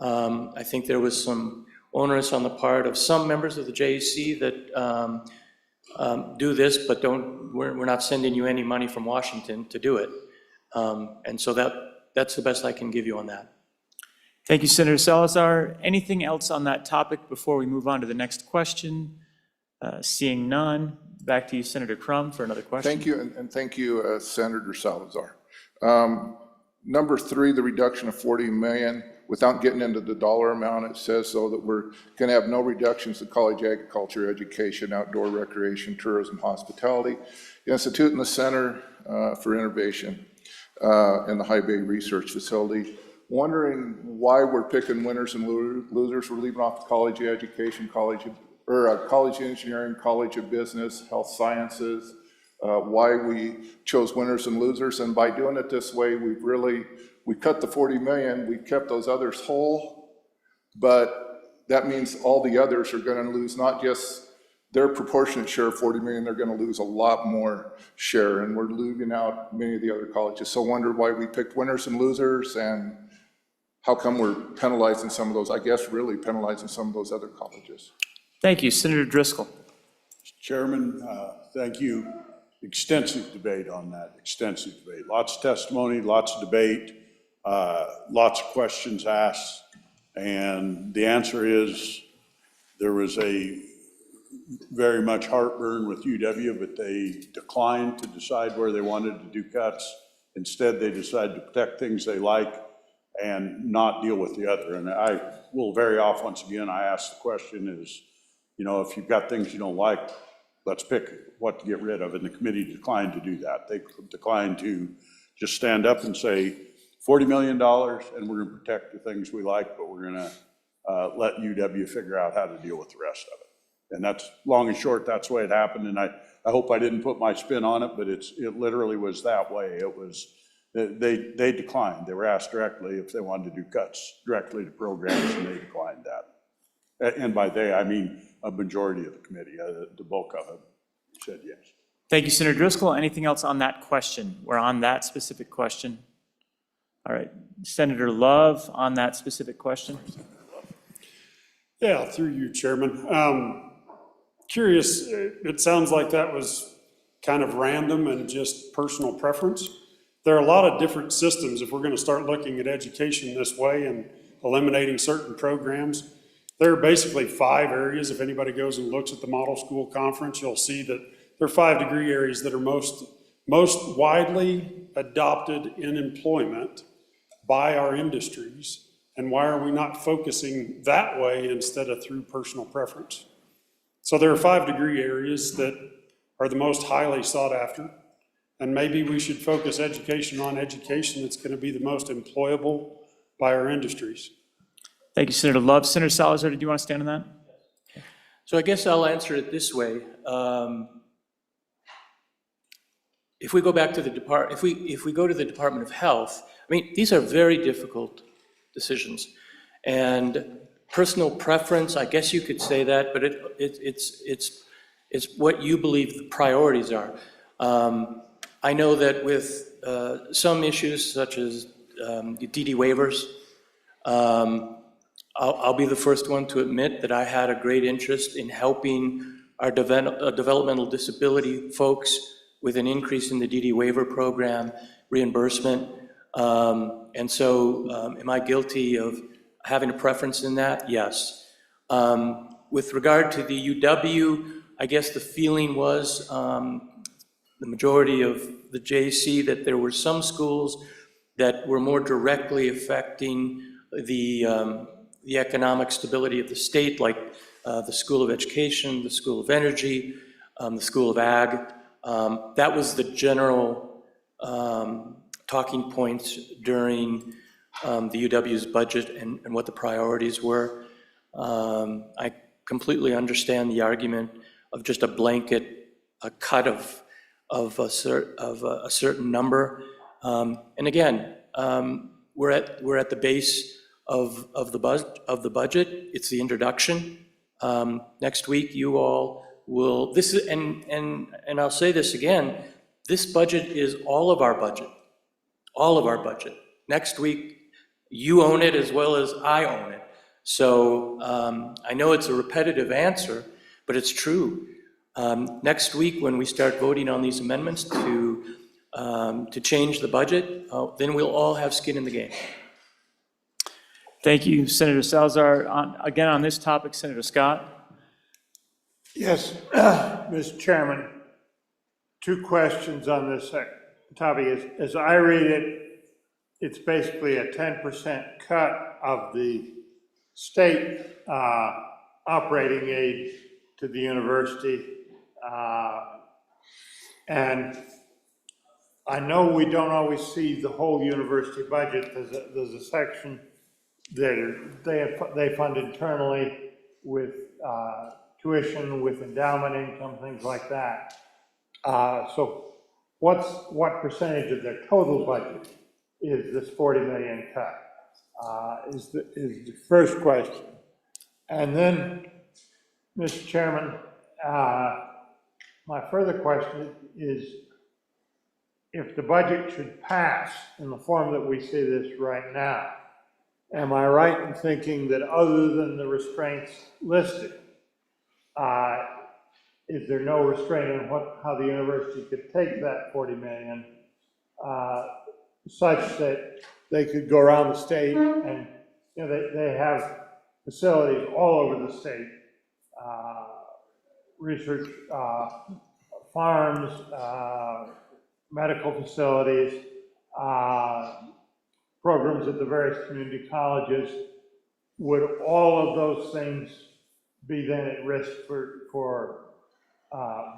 I think there was some onus on the part of some members of the JAC that do this, but we're not sending you any money from Washington to do it. And so that's the best I can give you on that. Thank you, Senator Salazar. Anything else on that topic before we move on to the next question? Seeing none, back to you, Senator Crum, for another question. Thank you, and thank you, Senator Salazar. Number 3, the reduction of $40 million. Without getting into the dollar amount, it says so that we're going to have no reductions to college agriculture, education, outdoor recreation, tourism, hospitality, the Institute and the Center for Innovation, and the High Bay Research Facility. Wondering why we're picking winners and losers. We're leaving off the college education, college engineering, college of business, health sciences, why we chose winners and losers. And by doing it this way, we cut the 40 million, we kept those others whole, but that means all the others are gonna lose not just their proportionate share of 40 million, they're gonna lose a lot more share, and we're leaving out many of the other colleges. So wonder why we picked winners and losers, and how come we're penalizing some of those, I guess really penalizing some of those other colleges. Thank you, Senator Driscoll. Mr. Chairman, thank you. Extensive debate on that, extensive debate. Lots of testimony, lots of debate, lots of questions asked, and the answer is there was a very much heartburn with UW, but they declined to decide where they wanted to do cuts. Instead, they decided to protect things they like and not deal with the other. And I will very often, once again, I ask the question is, you know, if you've got things you don't like, let's pick what to get rid of, and the committee declined to do that. They declined to just stand up and say, $40 million, and we're gonna protect the things we like, but we're gonna let UW figure out how to deal with the rest of it. And that's, long and short, that's the way it happened, and I hope I didn't put my spin on it, but it literally was that way. It was, they declined. They were asked directly if they wanted to do cuts directly to programs, and they declined that. And by they, I mean a majority of the committee, the bulk of it said yes. Thank you, Senator Driscoll. Anything else on that question or on that specific question? All right, Senator Love on that specific question. Yeah, through you, Chairman. Curious, it sounds like that was kind of random and just personal preference. There are a lot of different systems if we're going to start looking at education this way and eliminating certain programs. There are basically 5 areas. If anybody goes and looks at the Model School Conference, you'll see that there are 5 degree areas that are most widely adopted in employment by our industries. And why are we not focusing that way instead of through personal preference? So there are 5 degree areas that are the most highly sought after. And maybe we should focus education on education that's going to be the most employable by our industries. Thank you, Senator Love. Senator Salazar, did you want to stand on that? So I guess I'll answer it this way. If we go back to the if we go to the Department of Health, I mean, these are very difficult decisions. And personal preference, I guess you could say that, but it's what you believe the priorities are. I know that with some issues such as DD waivers, I'll be the first one to admit that I had a great interest in helping our developmental disability folks with an increase in the DD waiver program reimbursement. And so am I guilty of having a preference in that? Yes. With regard to the UW, I guess the feeling was the majority of the JC that there were some schools that were more directly affecting the economic stability of the state, like the School of Education, the School of Energy, the School of Ag. That was the general talking points during the UW's budget and what the priorities were. I completely understand the argument of just a blanket, a cut of a certain number. And again, we're at the base of the budget. It's the introduction. Next week, you all will. This is and I'll say this again. This budget is all of our budget. All of our budget. Next week, you own it as well as I own it. So I know it's a repetitive answer, but it's true. Next week, when we start voting on these amendments to change the budget, then we'll all have skin in the game. Thank you, Senator Salazar. Again, on this topic, Senator Scott. Yes, Mr. Chairman, 2 questions on this topic. As I read it, it's basically a 10% cut of the state operating aid to the university. And I know we don't always see the whole university budget. There's a section that they fund internally with tuition, with endowment income, things like that. So what percentage of their total budget is this 40 million cut? Is the first question. And then, Mr. Chairman, my further question is, if the budget should pass in the form that we see this right now, am I right in thinking that other than the restraints listed, is there no restraint on how the university could take that 40 million such that they could go around the state and they have facilities all over the state, research farms, medical facilities, programs at the various community colleges. Would all of those things be then at risk for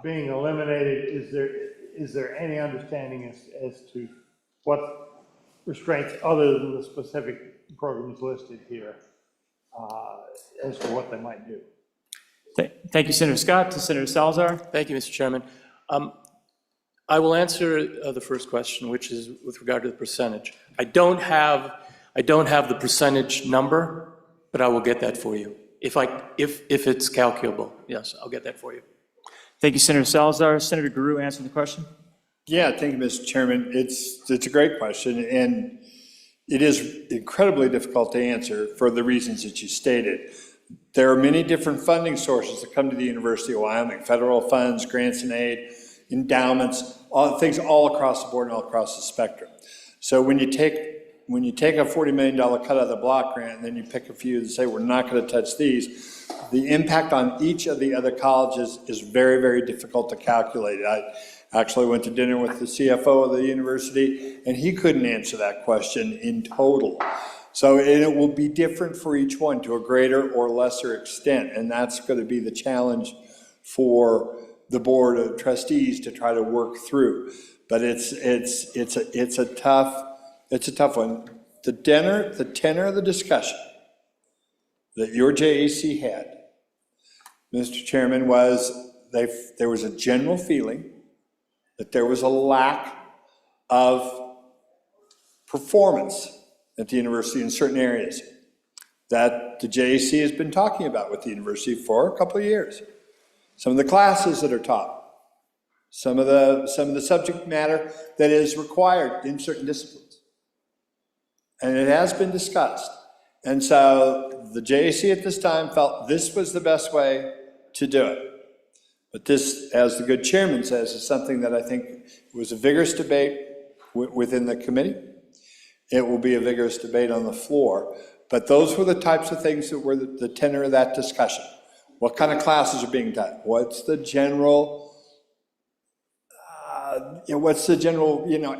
being eliminated? Is there any understanding as to what restraints other than the specific programs listed here as to what they might do? Thank you, Senator Scott. To Senator Salazar. Thank you, Mr. Chairman. I will answer the first question, which is with regard to the percentage. I don't have the percentage number, but I will get that for you. If it's calculable, yes, I'll get that for you. Thank you, Senator Salazar. Senator Guru, answering the question. Yeah, thank you, Mr. Chairman. It's a great question, and it is incredibly difficult to answer for the reasons that you stated. There are many different funding sources that come to the University of Wyoming: federal funds, grants and aid, endowments, things all across the board and all across the spectrum. So when you take a $40 million cut out of the block grant, and then you pick a few and say, we're not going to touch these, the impact on each of the other colleges is very, very difficult to calculate. I actually went to dinner with the CFO of the university, and he couldn't answer that question in total. So it will be different for each one to a greater or lesser extent, and that's going to be the challenge for the Board of Trustees to try to work through. But it's a tough one. The tenor of the discussion that your JAC had, Mr. Chairman, was there was a general feeling that there was a lack of performance at the university in certain areas that the JAC has been talking about with the university for a couple of years. Some of the classes that are taught, some of the subject matter that is required in certain disciplines. And it has been discussed. And so the JAC at this time felt this was the best way to do it. But this, as the good chairman says, is something that I think was a vigorous debate within the committee. It will be a vigorous debate on the floor. But those were the types of things that were the tenor of that discussion. What kind of classes are being taught? What's the general,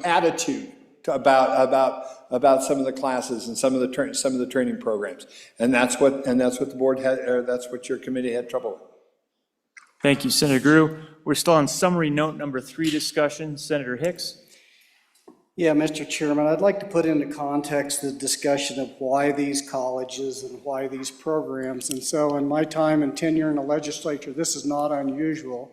attitude about some of the classes and some of the training programs? And that's what the board had, or that's what your committee had trouble with. Thank you, Senator Guru. We're still on summary note number 3 discussion. Senator Hicks. Yeah, Mr. Chairman, I'd like to put into context the discussion of why these colleges and why these programs. And so in my time and tenure in the legislature, this is not unusual.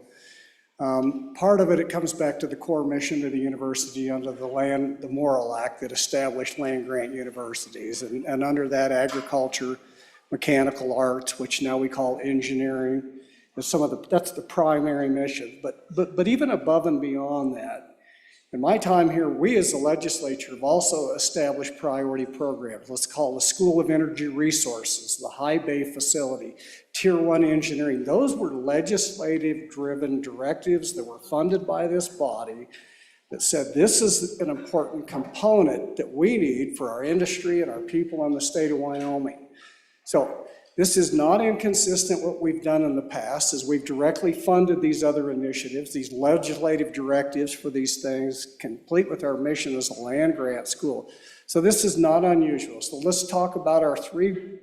Part of it comes back to the core mission of the university under the Morrill Act that established land-grant universities. And under that, agriculture, mechanical arts, which now we call engineering, is that's the primary mission. But even above and beyond that, in my time here, we as the legislature have also established priority programs. Let's call the School of Energy Resources, the High Bay facility, Tier 1 engineering. Those were legislative-driven directives that were funded by this body that said this is an important component that we need for our industry and our people in the state of Wyoming. So this is not inconsistent with what we've done in the past, as we've directly funded these other initiatives, these legislative directives for these things, complete with our mission as a land-grant school. So this is not unusual. So let's talk about our 3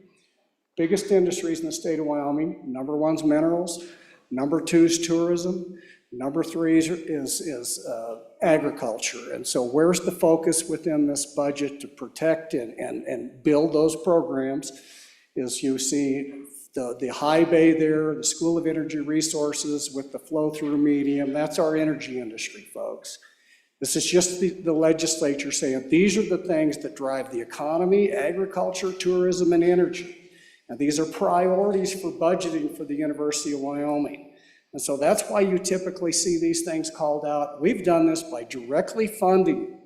biggest industries in the state of Wyoming. Number 1's minerals, number 2's tourism, number 3 is agriculture. And so where's the focus within this budget to protect and build those programs? Is you see the high bay there, the School of Energy Resources with the flow-through medium. That's our energy industry, folks. This is just the legislature saying these are the things that drive the economy, agriculture, tourism, and energy. And these are priorities for budgeting for the University of Wyoming. And so that's why you typically see these things called out. We've done this by directly funding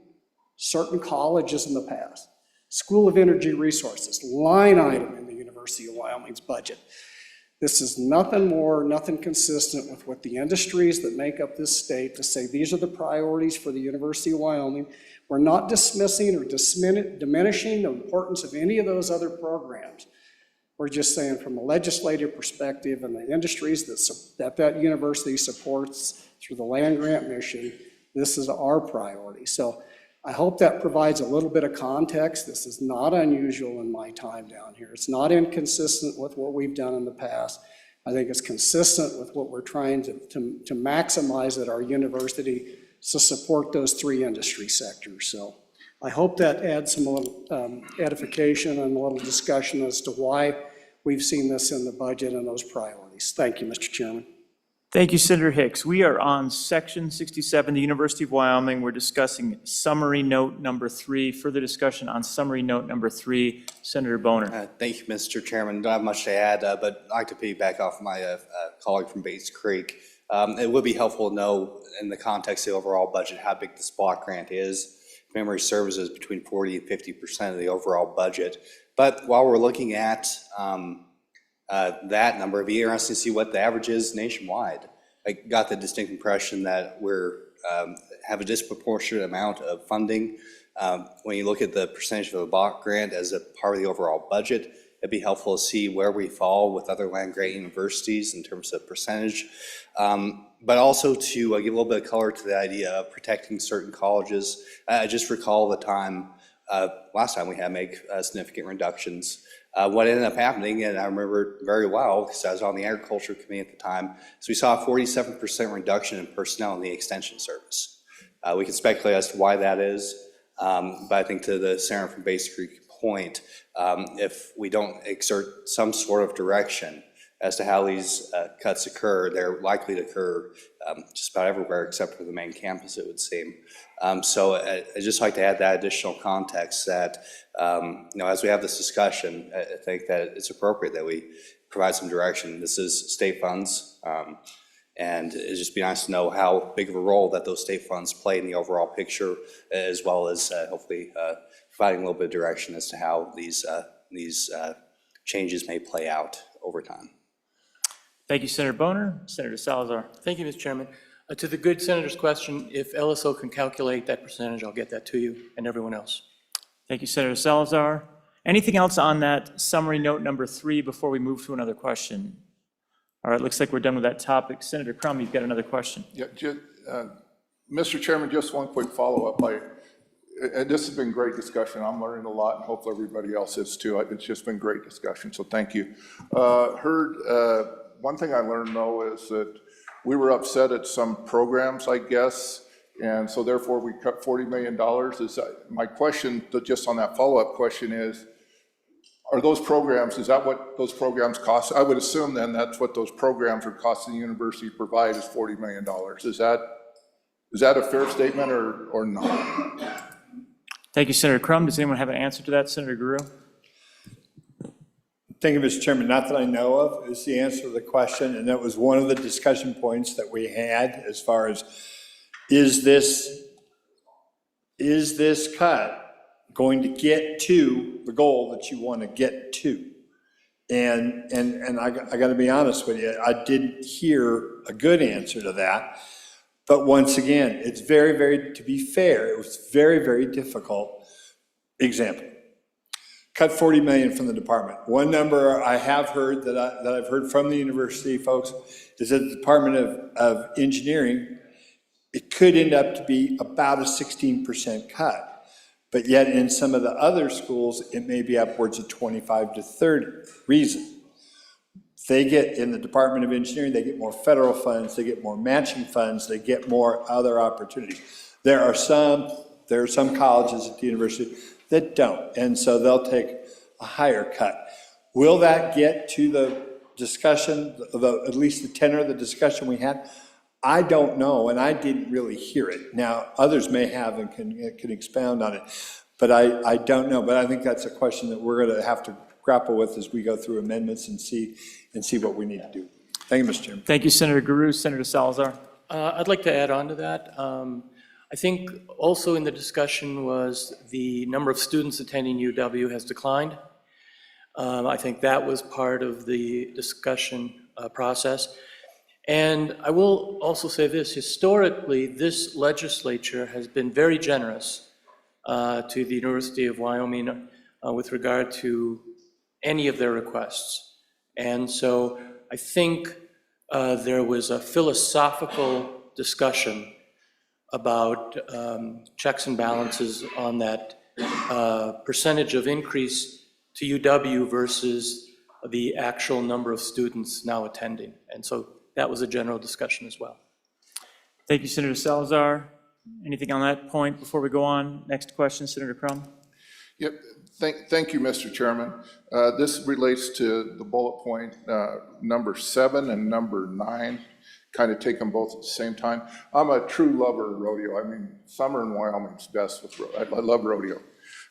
certain colleges in the past. School of Energy Resources, line item in the University of Wyoming's budget. This is nothing more, nothing consistent with what the industries that make up this state to say these are the priorities for the University of Wyoming. We're not dismissing or diminishing the importance of any of those other programs. We're just saying from a legislative perspective and the industries that university supports through the land-grant mission, this is our priority. So I hope that provides a little bit of context. This is not unusual in my time down here. It's not inconsistent with what we've done in the past. I think it's consistent with what we're trying to maximize at our university to support those three industry sectors. So I hope that adds some little edification and a little discussion as to why we've seen this in the budget and those priorities. Thank you, Mr. Chairman. Thank you, Senator Hicks. We are on section 67, the University of Wyoming. We're discussing summary note number 3. Further discussion on summary note number 3. Senator Boner. Thank you, Mr. Chairman. Don't have much to add, but I'd like to piggyback off my colleague from Bates Creek. It would be helpful to know in the context of the overall budget how big this block grant is. Memory serves as between 40 and 50% of the overall budget. But while we're looking at that number, it'd be interesting to see what the average is nationwide. I got the distinct impression that we're have a disproportionate amount of funding. When you look at the percentage of the block grant as a part of the overall budget, it'd be helpful to see where we fall with other land-grant universities in terms of percentage, but also to give a little bit of color to the idea of protecting certain colleges. I just recall the time, last time we had to make significant reductions. What ended up happening, and I remember very well because I was on the Agriculture Committee at the time, so we saw a 47% reduction in personnel in the Extension Service. We can speculate as to why that is, but I think to the Senator from Bates Creek point, if we don't exert some sort of direction as to how these cuts occur, they're likely to occur just about everywhere except for the main campus, it would seem. So I'd just like to add that additional context that, as we have this discussion, I think that it's appropriate that we provide some direction. This is state funds, and it'd just be nice to know how big of a role that those state funds play in the overall picture, as well as hopefully providing a little bit of direction as to how these changes may play out over time. Thank you, Senator Boner. Senator Salazar. Thank you, Mr. Chairman. To the good senator's question, if LSO can calculate that percentage, I'll get that to you and everyone else. Thank you, Senator Salazar. Anything else on that summary note number 3 before we move to another question? All right, looks like we're done with that topic. Senator Crum, you've got another question. Yeah, Mr. Chairman, just one quick follow-up. And this has been great discussion. I'm learning a lot, and hopefully everybody else is too. It's just been great discussion, so thank you. One thing I learned, though, is that we were upset at some programs, I guess, and so therefore we cut $40 million. My question, just on that follow-up question is, are those programs, is that what those programs cost? I would assume then that's what those programs are costing the university to provide is $40 million. Is that a fair statement or not? Thank you, Senator Crum. Does anyone have an answer to that? Senator Guru? Thank you, Mr. Chairman. Not that I know of is the answer to the question, and that was one of the discussion points that we had as far as, is this cut going to get to the goal that you want to get to? And I got to be honest with you, I didn't hear a good answer to that. But once again, it's very, very, to be fair, it was very, very difficult. Example. Cut 40 million from the department. One number I have heard that I've heard from the university folks is that the Department of Engineering, it could end up to be about a 16% cut. But yet in some of the other schools, it may be upwards of 25 to 30. Reason. They get, in the Department of Engineering, they get more federal funds, they get more matching funds, they get more other opportunities. There are some colleges at the university that don't, and so they'll take a higher cut. Will that get to the discussion, at least the tenor of the discussion we had? I don't know, and I didn't really hear it. Now, others may have and can expound on it, but I don't know. But I think that's a question that we're going to have to grapple with as we go through amendments and see what we need to do. Thank you, Mr. Chairman. Thank you, Senator Guru. Senator Salazar. I'd like to add on to that. I think also in the discussion was the number of students attending UW has declined. I think that was part of the discussion process. And I will also say this, historically, this legislature has been very generous to the University of Wyoming with regard to any of their requests. And so I think there was a philosophical discussion about checks and balances on that percentage of increase to UW versus the actual number of students now attending. And so that was a general discussion as well. Thank you, Senator Salazar. Anything on that point before we go on? Next question, Senator Crum. Yep, thank you, Mr. Chairman. This relates to the bullet point number 7 and number 9, kind of take them both at the same time. I'm a true lover of rodeo. I mean, summer in Wyoming is best with rodeo. I love rodeo.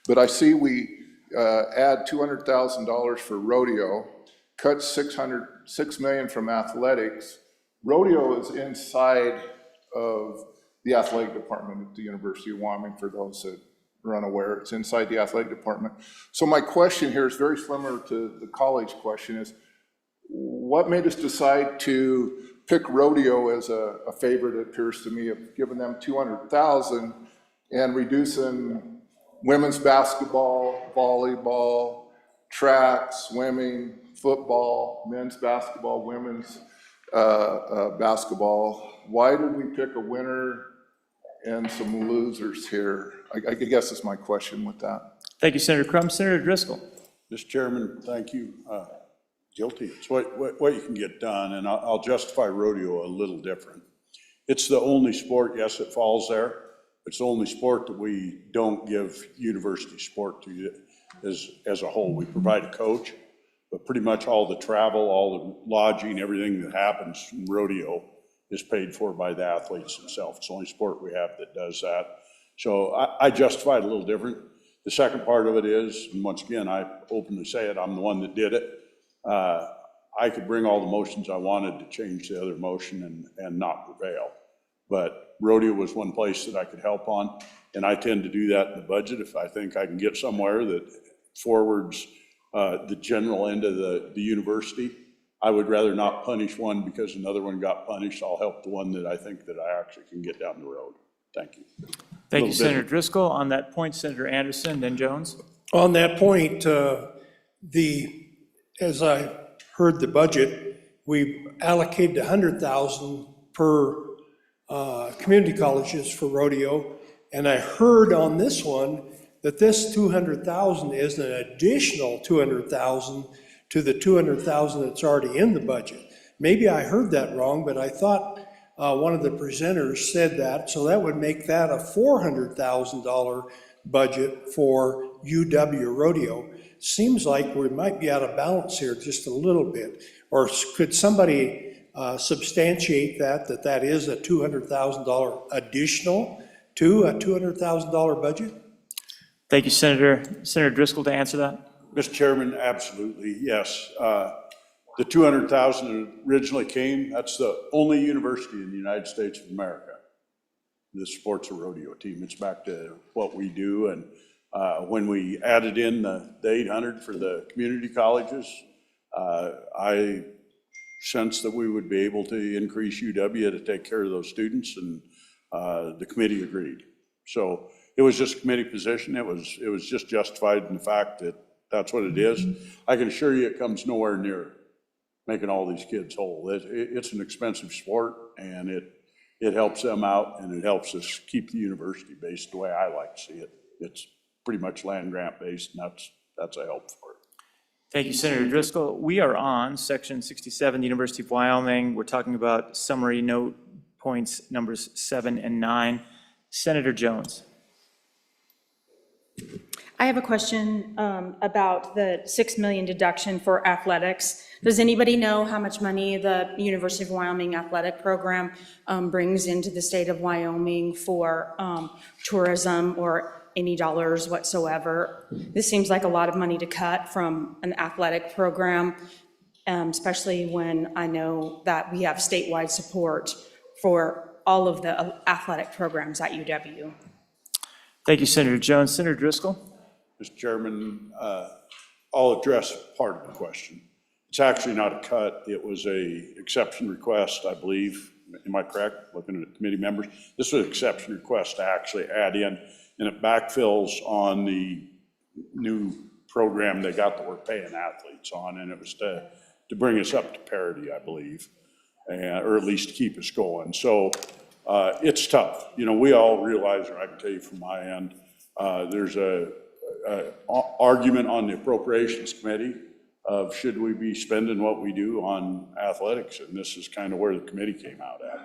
But I see we add $200,000 for rodeo, cut $6 million from athletics. Rodeo is inside of the athletic department at the University of Wyoming, for those that are unaware. It's inside the athletic department. So my question here is very similar to the college question is, what made us decide to pick rodeo as a favorite, it appears to me, of giving them $200,000 and reducing women's basketball, volleyball, track, swimming, football, men's basketball, women's basketball? Why did we pick a winner and some losers here? I guess is my question with that. Thank you, Senator Crum. Senator Driscoll. Mr. Chairman, thank you. Guilty. It's what you can get done, and I'll justify rodeo a little different. It's the only sport, yes, it falls there. It's the only sport that we don't give university sport to as a whole. We provide a coach, but pretty much all the travel, all the lodging, everything that happens in rodeo is paid for by the athletes themselves. It's the only sport we have that does that. So I justify it a little different. The second part of it is, and once again, I openly say it, I'm the one that did it. I could bring all the motions I wanted to change the other motion and not prevail. But rodeo was one place that I could help on, and I tend to do that in the budget if I think I can get somewhere that forwards the general end of the university. I would rather not punish one because another one got punished. I'll help the one that I think that I actually can get down the road. Thank you. Thank you, Senator Driscoll. On that point, Senator Anderson, then Jones. On that point, as I heard the budget, we allocated $100,000 per community colleges for rodeo, and I heard on this one that this $200,000 is an additional $200,000 to the $200,000 that's already in the budget. Maybe I heard that wrong, but I thought one of the presenters said that, so that would make that a $400,000 budget for UW rodeo. Seems like we might be out of balance here just a little bit. Or could somebody substantiate that is a $200,000 additional to a $200,000 budget? Thank you, Senator. Senator Driscoll, to answer that. Mr. Chairman, absolutely, yes. The $200,000 originally came, that's the only university in the United States of America that supports a rodeo team. It's back to what we do, and when we added in the 800 for the community colleges, I sensed that we would be able to increase UW to take care of those students, and the committee agreed. So it was just a committee position. It was just justified in the fact that that's what it is. I can assure you it comes nowhere near making all these kids whole. It's an expensive sport, and it helps them out, and it helps us keep the university based the way I like to see it. It's pretty much land grant based, and that's a help for it. Thank you, Senator Driscoll. We are on section 67, the University of Wyoming. We're talking about summary note points numbers 7 and 9. Senator Jones. I have a question about the $6 million deduction for athletics. Does anybody know how much money the University of Wyoming athletic program brings into the state of Wyoming for tourism or any dollars whatsoever? This seems like a lot of money to cut from an athletic program, especially when I know that we have statewide support for all of the athletic programs at UW. Thank you, Senator Jones. Senator Driscoll. Mr. Chairman, I'll address part of the question. It's actually not a cut. It was a exception request, I believe. Am I correct, looking at committee members? This was an exception request to actually add in, and it backfills on the new program they got that we're paying athletes on, and it was to bring us up to parity, I believe, or at least keep us going. So it's tough. You know, we all realize, or I can tell you from my end, there's a argument on the appropriations committee of should we be spending what we do on athletics? And this is kind of where the committee came out at.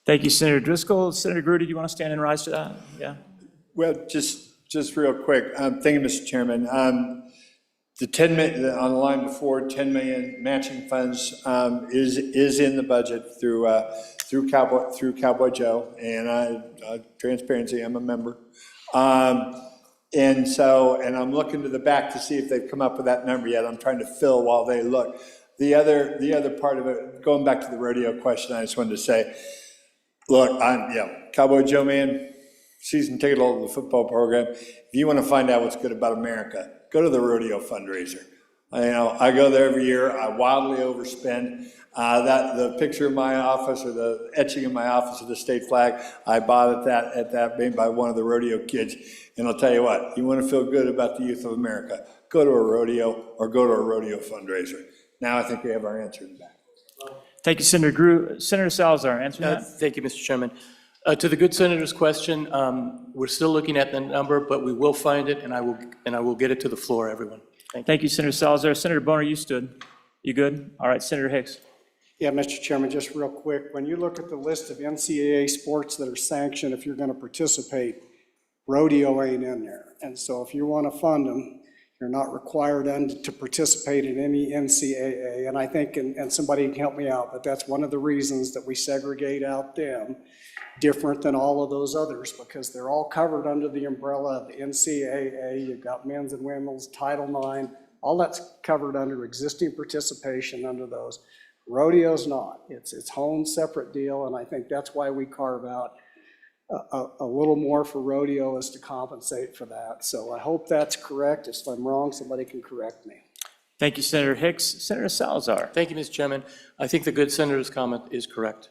Thank you, Senator Driscoll. Senator Grudy, do you want to stand and rise to that? Yeah. Well, just real quick, thank you, Mr. Chairman. The 10 million, on the line before, 10 million matching funds is in the budget through Cowboy Joe, and transparency, I'm a member. And I'm looking to the back to see if they've come up with that number yet. I'm trying to fill while they look. The other part of it, going back to the rodeo question, I just wanted to say, look, Cowboy Joe, man, season ticket holder of the football program. If you want to find out what's good about America, go to the rodeo fundraiser. I go there every year. I wildly overspend. The picture in my office, or the etching in my office of the state flag, I bought at that made by one of the rodeo kids. And I'll tell you what, you want to feel good about the youth of America, go to a rodeo or go to a rodeo fundraiser. Now I think we have our answer in the back. Thank you, Senator Grew. Senator Salazar, answer that. Thank you, Mr. Chairman. To the good senator's question, we're still looking at the number, but we will find it, and I will get it to the floor, everyone. Thank you, Senator Salazar. Senator Boner, you stood. You good? All right, Senator Hicks. Yeah, Mr. Chairman, just real quick, when you look at the list of NCAA sports that are sanctioned, if you're going to participate, rodeo ain't in there. And so if you want to fund them, you're not required to participate in any NCAA. And I think, and somebody can help me out, but that's one of the reasons that we segregate out them different than all of those others, because they're all covered under the umbrella of the NCAA. You've got men's and women's, Title IX, all that's covered under existing participation under those. Rodeo's not. It's its own separate deal, and I think that's why we carve out a little more for rodeo, is to compensate for that. So I hope that's correct. If I'm wrong, somebody can correct me. Thank you, Senator Hicks. Senator Salazar. Thank you, Mr. Chairman. I think the good senator's comment is correct.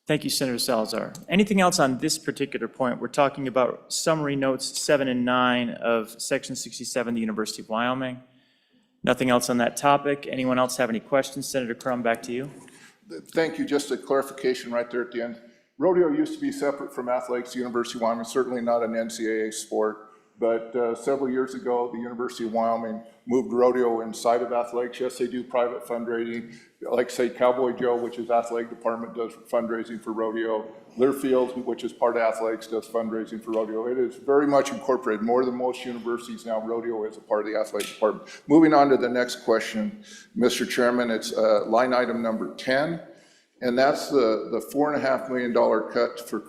Thank you, Senator Salazar. Anything else on this particular point? We're talking about summary notes 7 and 9 of Section 67, the University of Wyoming. Nothing else on that topic. Anyone else have any questions? Senator Crum, back to you. Thank you. Just a clarification right there at the end. Rodeo used to be separate from athletics, the University of Wyoming, certainly not an NCAA sport. But several years ago, the University of Wyoming moved rodeo inside of athletics. Yes, they do private fundraising. Like, say, Cowboy Joe, which is athletic department, does fundraising for rodeo. Learfield, which is part of athletics, does fundraising for rodeo. It is very much incorporated, more than most universities now. Rodeo is a part of the athletic department. Moving on to the next question, Mr. Chairman, it's line item number 10. And that's the $4.5 million cut for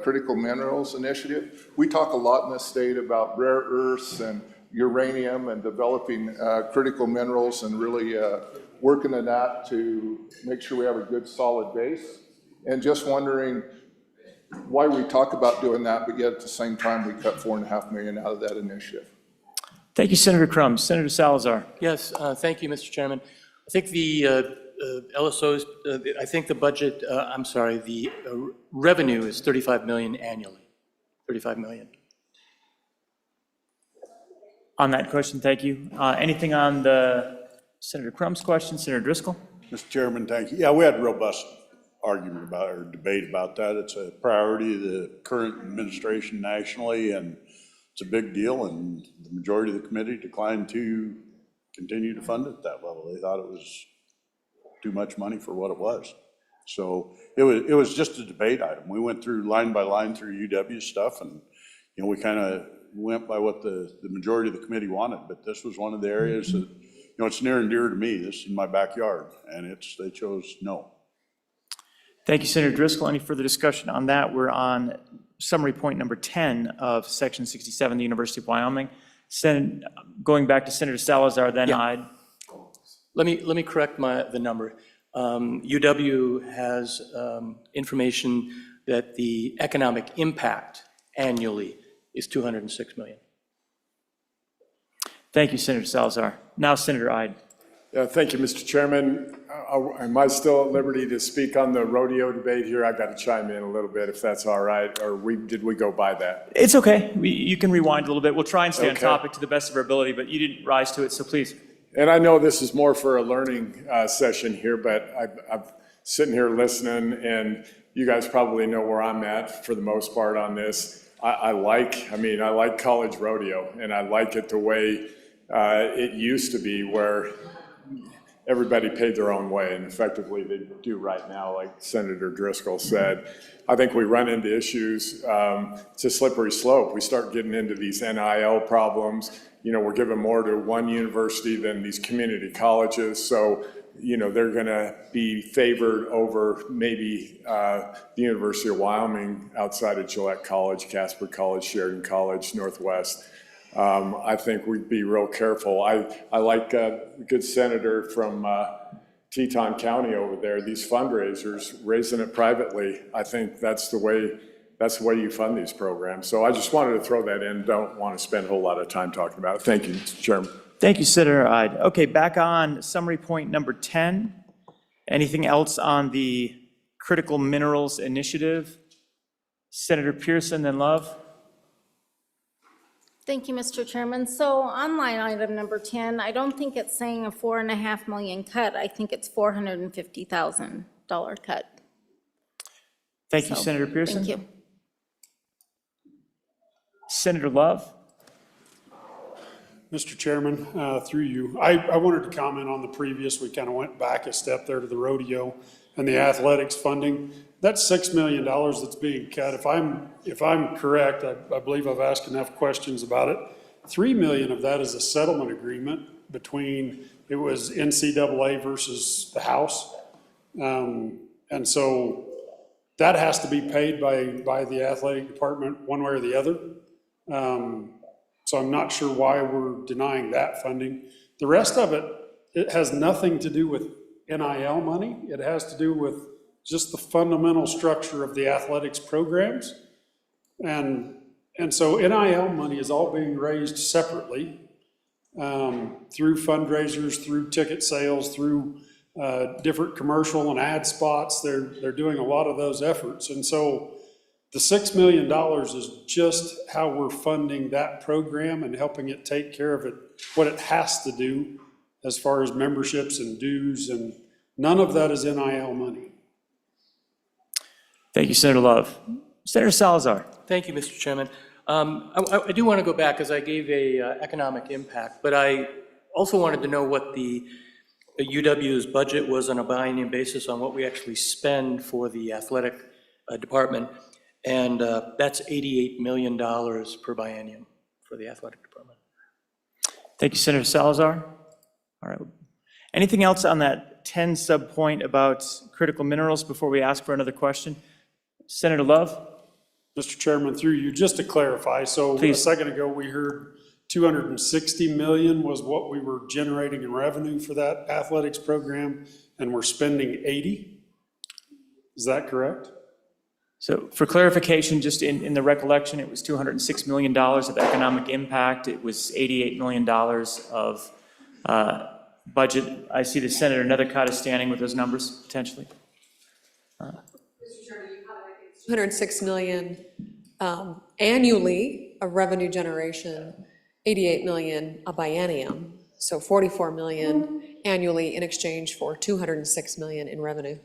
critical minerals initiative. We talk a lot in this state about rare earths and uranium and developing critical minerals and really working on that to make sure we have a good solid base. And just wondering why we talk about doing that, but yet at the same time we cut $4.5 million out of that initiative. Thank you, Senator Crum. Senator Salazar. Yes, thank you, Mr. Chairman. I think the LSOs, I think the budget, the revenue is 35 million annually, 35 million. On that question, thank you. Anything on the Senator Crum's question? Senator Driscoll? Mr. Chairman, thank you. Yeah, we had a robust argument about, or debate about that. It's a priority of the current administration nationally, and it's a big deal, and the majority of the committee declined to continue to fund it at that level. They thought it was too much money for what it was. So it was just a debate item. We went through line by line through UW stuff, and we kind of went by what the majority of the committee wanted. But this was one of the areas that it's near and dear to me. This is my backyard, and they chose no. Thank you, Senator Driscoll. Any further discussion on that? We're on summary point number 10 of Section 67, the University of Wyoming. Going back to Senator Salazar, then I'd. Let me correct the number. UW has information that the economic impact annually is $206 million. Thank you, Senator Salazar. Now, Senator Ide. Thank you, Mr. Chairman. Am I still at liberty to speak on the rodeo debate here? I've got to chime in a little bit if that's all right, or did we go by that? It's okay. You can rewind a little bit. We'll try and stay on topic to the best of our ability, but you didn't rise to it, so please. And I know this is more for a learning session here, but I'm sitting here listening, and you guys probably know where I'm at for the most part on this. I like college rodeo, and I like it the way It used to be where everybody paid their own way, and effectively they do right now, like Senator Driscoll said. I think we run into issues, it's a slippery slope. We start getting into these NIL problems. We're giving more to one university than these community colleges, so they're gonna be favored over maybe the University of Wyoming outside of Gillette College, Casper College, Sheridan College, Northwest. I think we'd be real careful. I like a good senator from Teton County over there, these fundraisers, raising it privately. I think that's the way you fund these programs. So I just wanted to throw that in. Don't want to spend a whole lot of time talking about it. Thank you, Mr. Chairman. Thank you, Senator Ide. Okay, back on summary point number 10. Anything else on the critical minerals initiative? Senator Pearson, then Love. Thank you, Mr. Chairman. So on line item number 10, I don't think it's saying a $4.5 million cut. I think it's $450,000 cut. Thank you, So, Senator Pearson. Thank you. Senator Love. Mr. Chairman, through you, I wanted to comment on the previous, we kind of went back a step there to the rodeo and the athletics funding. That's $6 million that's being cut. If I'm correct, I believe I've asked enough questions about it. $3 million of that is a settlement agreement between, it was NCAA versus the House. And so that has to be paid by the athletic department one way or the other. So I'm not sure why we're denying that funding. The rest of it, it has nothing to do with NIL money. It has to do with just the fundamental structure of the athletics programs. And so NIL money is all being raised separately through fundraisers, through ticket sales, through different commercial and ad spots. They're doing a lot of those efforts. And so the $6 million is just how we're funding that program and helping it take care of it, what it has to do as far as memberships and dues, and none of that is NIL money. Thank you, Senator Love. Senator Salazar. Thank you, Mr. Chairman. I do want to go back, as I gave a economic impact, but I also wanted to know what the UW's budget was on a biennium basis on what we actually spend for the athletic department. And that's $88 million per biennium for the athletic department. Thank you, Senator Salazar. All right. Anything else on that 10 sub-point about critical minerals before we ask for another question? Senator Love? Mr. Chairman, through you, just to clarify, so Please. a second ago we heard 260 million was what we were generating in revenue for that athletics program, and we're spending 80? Is that correct? So for clarification, just in the recollection, it was $206 million of economic impact. It was $88 million of budget. I see the Senator Nethercott is standing with those numbers, potentially. Mr. Chairman, you have, I think, 206 million annually of revenue generation, 88 million a biennium, so 44 million annually in exchange for 206 million in revenue.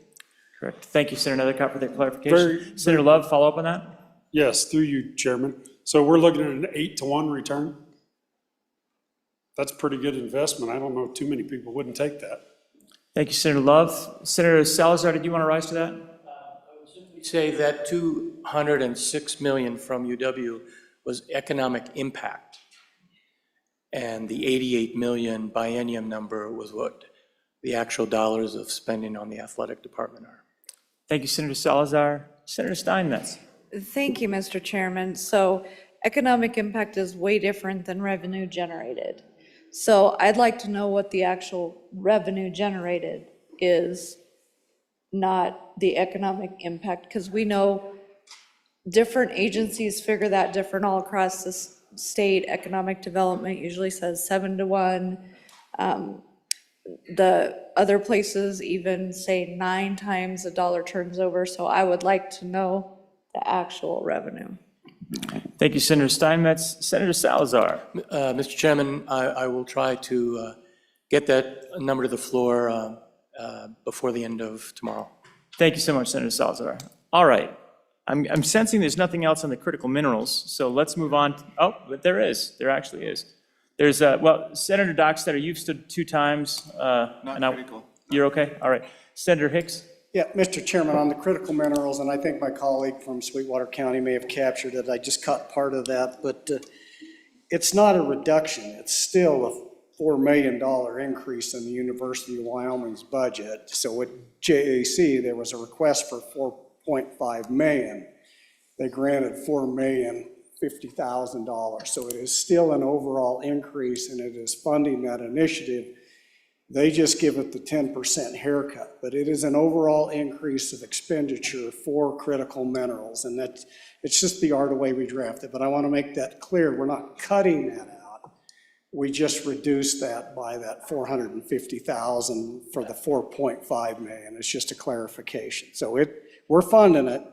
Correct. Thank you, Senator Nethercott, for that clarification. Senator Love, follow up on that? Yes, through you, Chairman. So we're looking at an 8-to-1 return? That's pretty good investment. I don't know, too many people wouldn't take that. Thank you, Senator Love. Senator Salazar, did you want to rise to that? I would simply say that $206 million from UW was economic impact. And the 88 million biennium number was what the actual dollars of spending on the athletic department are. Thank you, Senator Salazar. Senator Steinmetz. Thank you, Mr. Chairman. So economic impact is way different than revenue generated. So I'd like to know what the actual revenue generated is, not the economic impact, because we know different agencies figure that different all across the state. Economic development usually says 7-to-1. The other places even say 9 times a dollar turns over, so I would like to know the actual revenue. Thank you, Senator Steinmetz. Senator Salazar. Mr. Chairman, I will try to get that number to the floor before the end of tomorrow. Thank you so much, Senator Salazar. All right. I'm sensing there's nothing else on the critical minerals, so let's move on. Oh, but there is. There actually is. There's, well, Senator Dockstader, you've stood 2 times. Not critical. You're okay? All right. Senator Hicks? Yeah, Mr. Chairman, on the critical minerals, and I think my colleague from Sweetwater County may have captured it, I just caught part of that, but it's not a reduction. It's still a $4 million increase in the University of Wyoming's budget. So at JAC, there was a request for $4.5 million. They granted $4,050,000. So it is still an overall increase, and it is funding that initiative. They just give it the 10% haircut, but it is an overall increase of expenditure for critical minerals, and that's, it's just the art of the way we draft it. But I want to make that clear, we're not cutting that out. We just reduced that by that $450,000 for the $4.5 million. It's just a clarification. So we're funding it.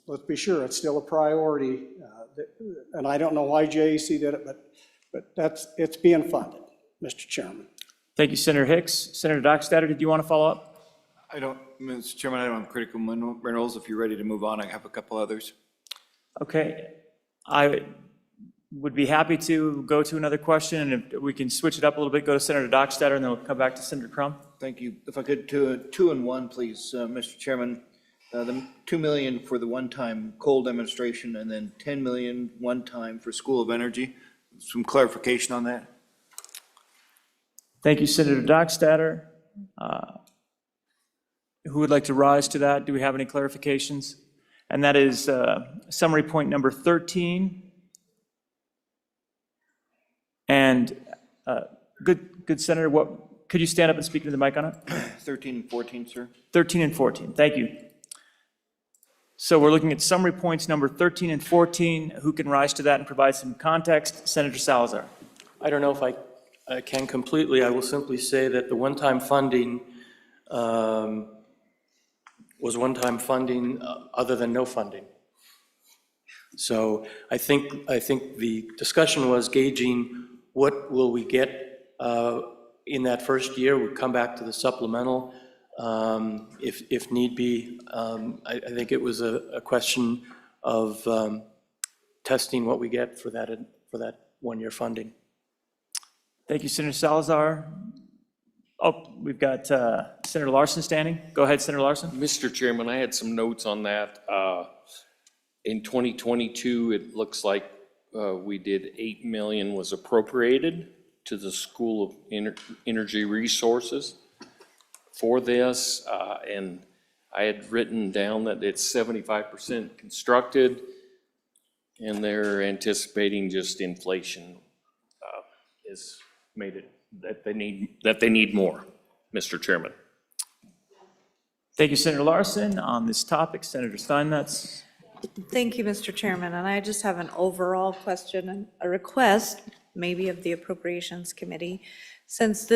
Let's be sure it's still a priority, and I don't know why JAC did it, but it's being funded, Mr. Chairman. Thank you, Senator Hicks. Senator Dockstader, did you want to follow up? I don't, Mr. Chairman, I don't have critical minerals. If you're ready to move on, I have a couple others. Okay. I would be happy to go to another question, and if we can switch it up a little bit, go to Senator Dockstader, and then we'll come back to Senator Crum. Thank you. If I could, two and one, please, Mr. Chairman. The $2 million for the one-time coal demonstration, and then $10 million one-time for School of Energy. Some clarification on that. Thank you, Senator Dockstader. Who would like to rise to that? Do we have any clarifications? And that is summary point number 13. And good Senator, could you stand up and speak into the mic on it? 13 and 14, sir. 13 and 14, thank you. So we're looking at summary points number 13 and 14. Who can rise to that and provide some context? Senator Salazar. I don't know if I can completely. I will simply say that the one-time funding was one-time funding other than no funding. So I think the discussion was gauging what will we get in that first year. We'll come back to the supplemental if need be. I think it was a question of testing what we get for that one-year funding. Thank you, Senator Salazar. Oh, we've got Senator Larson standing. Go ahead, Senator Larson. Mr. Chairman, I had some notes on that. In 2022, it looks like we did $8 million was appropriated to the School of Energy Resources for this, and I had written down that it's 75% constructed, and they're anticipating just inflation is made it that they need more, Mr. Chairman. Thank you, Senator Larson. On this topic, Senator Steinmetz. Thank you, Mr. Chairman, and I just have an overall question and a request, maybe of the Appropriations Committee. Since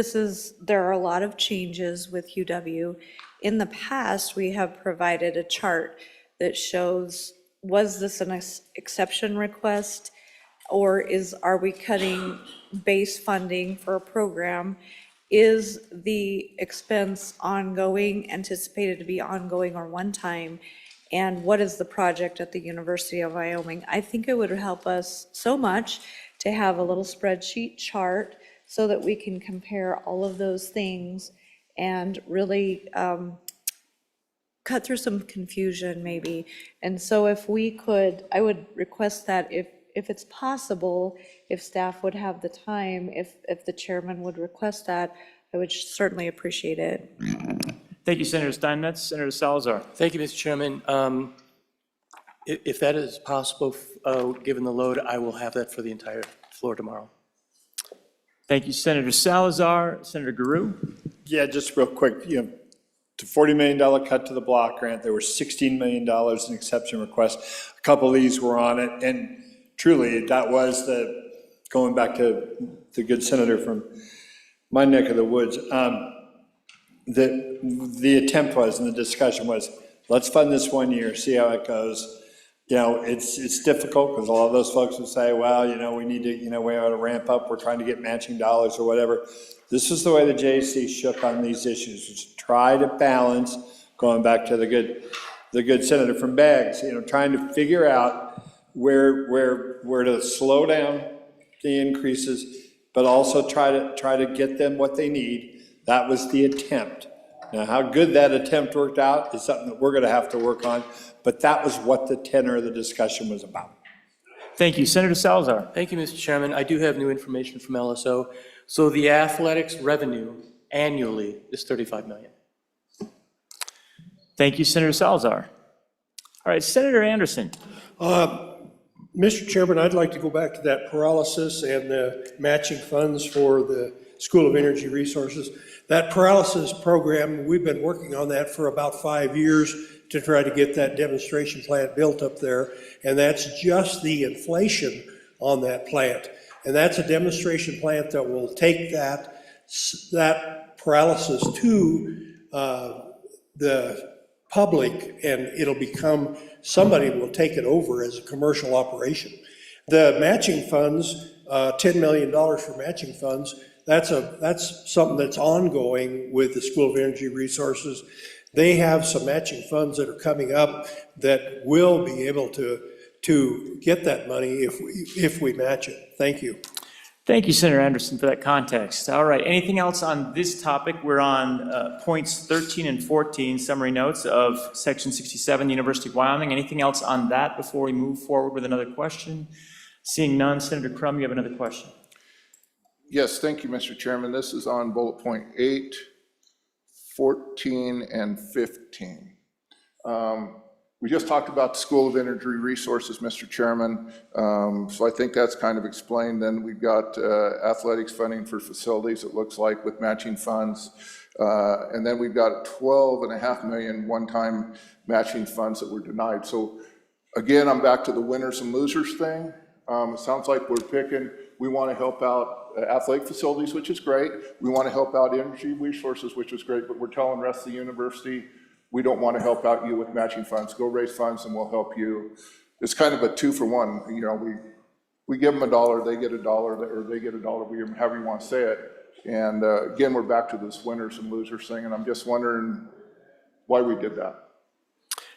there are a lot of changes with UW, in the past, we have provided a chart that shows, was this an exception request, or are we cutting base funding for a program? Is the expense ongoing, anticipated to be ongoing or one time? And what is the project at the University of Wyoming? I think it would help us so much to have a little spreadsheet chart so that we can compare all of those things and really cut through some confusion maybe. And so if we could, I would request that if it's possible, if staff would have the time, if the chairman would request that, I would certainly appreciate it. Thank you, Senator Steinmetz. Senator Salazar. Thank you, Mr. Chairman. If that is possible, given the load, I will have that for the entire floor tomorrow. Thank you, Senator Salazar. Senator Guru. Yeah, just real quick, the $40 million cut to the block grant, there were $16 million in exception requests. A couple of these were on it, and truly, that was going back to the good senator from my neck of the woods, the attempt was, and the discussion was, let's fund this 1 year, see how it goes. It's difficult because a lot of those folks would say, well, we need to, we ought to ramp up. We're trying to get matching dollars or whatever. This is the way the JC shook on these issues, was try to balance, going back to the good senator from Baggs, trying to figure out where to slow down the increases, but also try to get them what they need. That was the attempt. Now, how good that attempt worked out is something that we're gonna have to work on, but that was what the tenor of the discussion was about. Thank you. Senator Salazar. Thank you, Mr. Chairman. I do have new information from LSO. So the athletics revenue annually is $35 million. Thank you, Senator Salazar. All right, Senator Anderson. Mr. Chairman, I'd like to go back to that paralysis and the matching funds for the School of Energy Resources. That paralysis program, we've been working on that for about 5 years to try to get that demonstration plant built up there. And that's just the inflation on that plant. And that's a demonstration plant that will take that paralysis to the public, and it'll become, somebody will take it over as a commercial operation. The matching funds, $10 million for matching funds, that's something that's ongoing with the School of Energy Resources. They have some matching funds that are coming up that will be able to get that money if we match it. Thank you. Thank you, Senator Anderson, for that context. All right, anything else on this topic? We're on points 13 and 14, summary notes of Section 67, University of Wyoming. Anything else on that before we move forward with another question? Seeing none, Senator Crum, you have another question. Yes, thank you, Mr. Chairman. This is on bullet point 8, 14, and 15. We just talked about the School of Energy Resources, Mr. Chairman. So I think that's kind of explained. Then we've got athletics funding for facilities, it looks like, with matching funds. And then we've got $12.5 million one-time matching funds that were denied. So again, I'm back to the winners and losers thing. It sounds like we're picking, we want to help out athletic facilities, which is great. We want to help out energy resources, which is great, but we're telling the rest of the university, we don't want to help out you with matching funds. Go raise funds and we'll help you. It's kind of a 2-for-1. You know, we give them $1, they get $1, or they get $1, however you want to say it. And again, we're back to this winners and losers thing, and I'm just wondering why we did that.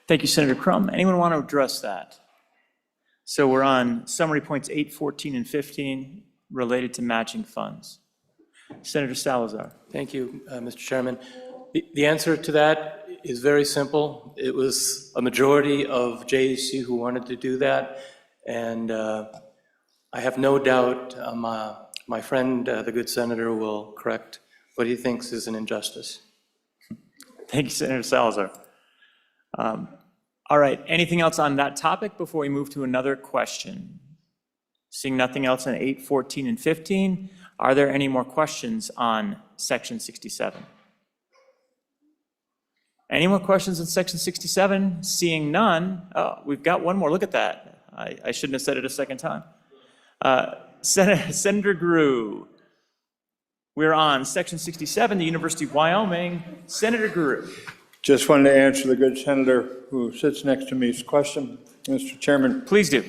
Thank you, Senator Crum. Anyone want to address that? So we're on summary points 8, 14, and 15 related to matching funds. Senator Salazar. Thank you, Mr. Chairman. The answer to that is very simple. It was a majority of JEC who wanted to do that, and I have no doubt my friend, the good senator, will correct what he thinks is an injustice. Thank you, Senator Salazar. All right, anything else on that topic before we move to another question? Seeing nothing else on 8, 14, and 15, are there any more questions on Section 67? Any more questions on Section 67? Seeing none, oh, we've got one more. Look at that. I shouldn't have said it a second time. Senator Grew. We're on Section 67, the University of Wyoming. Senator Grew. Just wanted to answer the good senator who sits next to me's question, Mr. Chairman. Please do.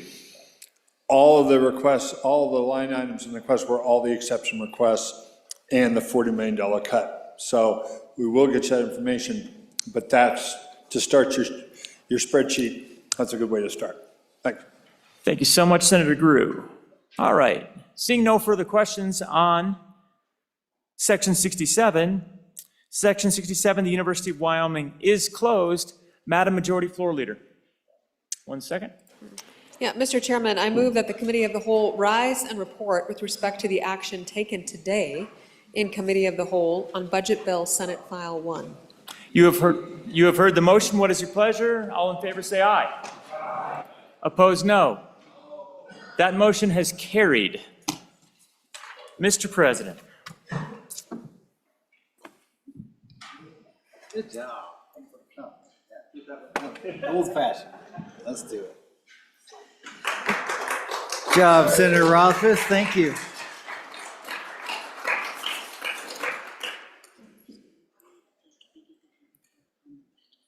All of the requests, all the line items in the request were all the exception requests and the $40 million cut. So we will get you that information, but that's to start your spreadsheet. That's a good way to start. Thank you. Thank you so much, Senator Grew. All right, seeing no further questions on Section 67, Section 67, the University of Wyoming is closed. Madam Majority Floor Leader. 1 second. Yeah, Mr. Chairman, I move that the Committee of the Whole rise and report with respect to the action taken today in Committee of the Whole on Budget Bill Senate File 1. You have heard the motion. What is your pleasure? All in favor say aye. Aye. Opposed, no. That motion has carried. Mr. President. Good job. Old fashioned. Let's do it. Good job, Senator Rothfuss. Thank you.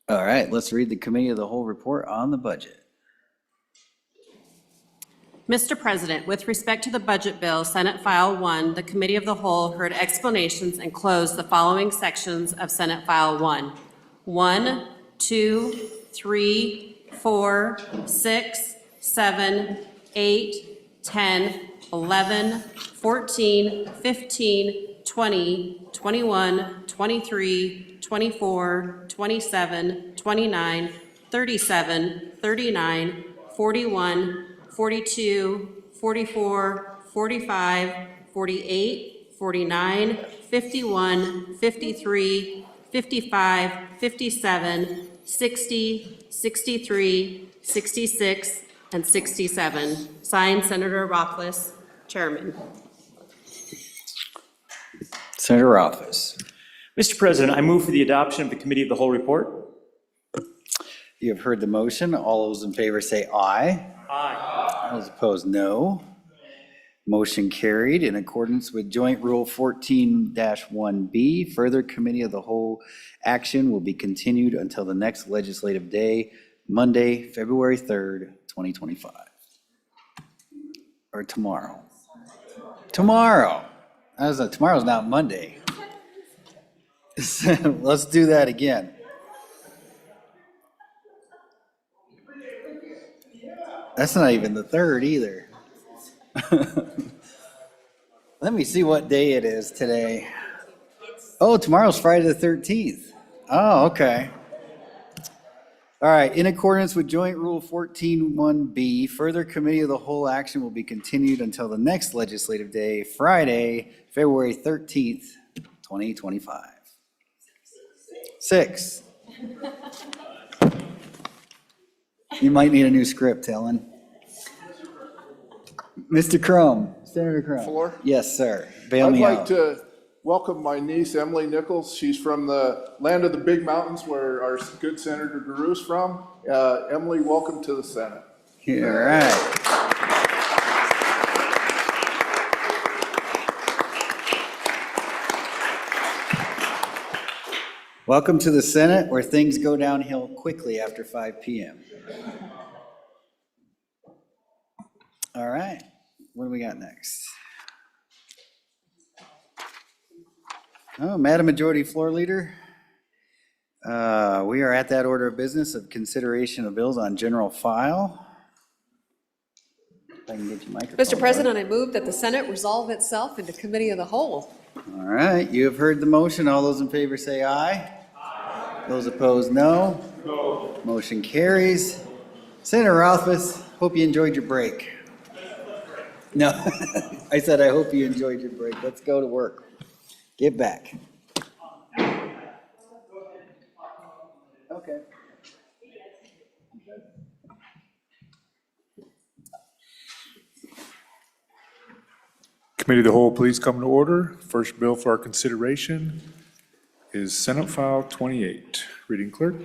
All right, let's read the Committee of the Whole report on the budget. Mr. President, with respect to the budget bill, Senate File 1, the Committee of the Whole heard explanations and closed the following sections of Senate File 1. 1, 2, 3, 4, 6, 7, 8, 10, 11, 14, 15, 20, 21, 23, 24, 27, 29, 37, 39, 41, 42, 44, 45, 48, 49, 51, 53, 55, 57, 60, 63, 66, and 67. Signed, Senator Rothfuss, Chairman. Senator Rothfuss. Mr. President, I move for the adoption of the Committee of the Whole report. You have heard the motion. All those in favor say aye. Aye. Those opposed, no. Motion carried in accordance with Joint Rule 14-1B. Further Committee of the Whole action will be continued until the next legislative day, Monday, February 3rd, 2025. Or tomorrow. Tomorrow. Tomorrow's not Monday. Let's do that again. That's not even the 3rd either. Let me see what day it is today. Oh, tomorrow's Friday the 13th. Oh, okay. All right, in accordance with Joint Rule 14-1B, further Committee of the Whole action will be continued until the next legislative day, Friday, February 13th, 2025. 6. You might need a new script, Ellen. Mr. Crum, Senator Crum. Floor? Yes, sir. Bail I'd me like out. to welcome my niece, Emily Nichols. She's from the land of the big mountains where our good Senator Guru's from. Emily, welcome to the Senate. All right. Welcome to the Senate, where things go downhill quickly after 5 p.m. All right, what do we got next? Oh, Madam Majority Floor Leader. We are at that order of business of consideration of bills on general file. If I can get your microphone. Mr. President, I move that the Senate resolve itself into Committee of the Whole. All right, you have heard the motion. All those in favor say aye. Aye. Those opposed, no. No. Motion carries. Senator Rothfuss, hope you enjoyed your break. No, I said I hope you enjoyed your break. Let's go to work. Get back. Okay. Committee of the Whole, please come to order. First bill for our consideration is Senate File 28. Reading clerk.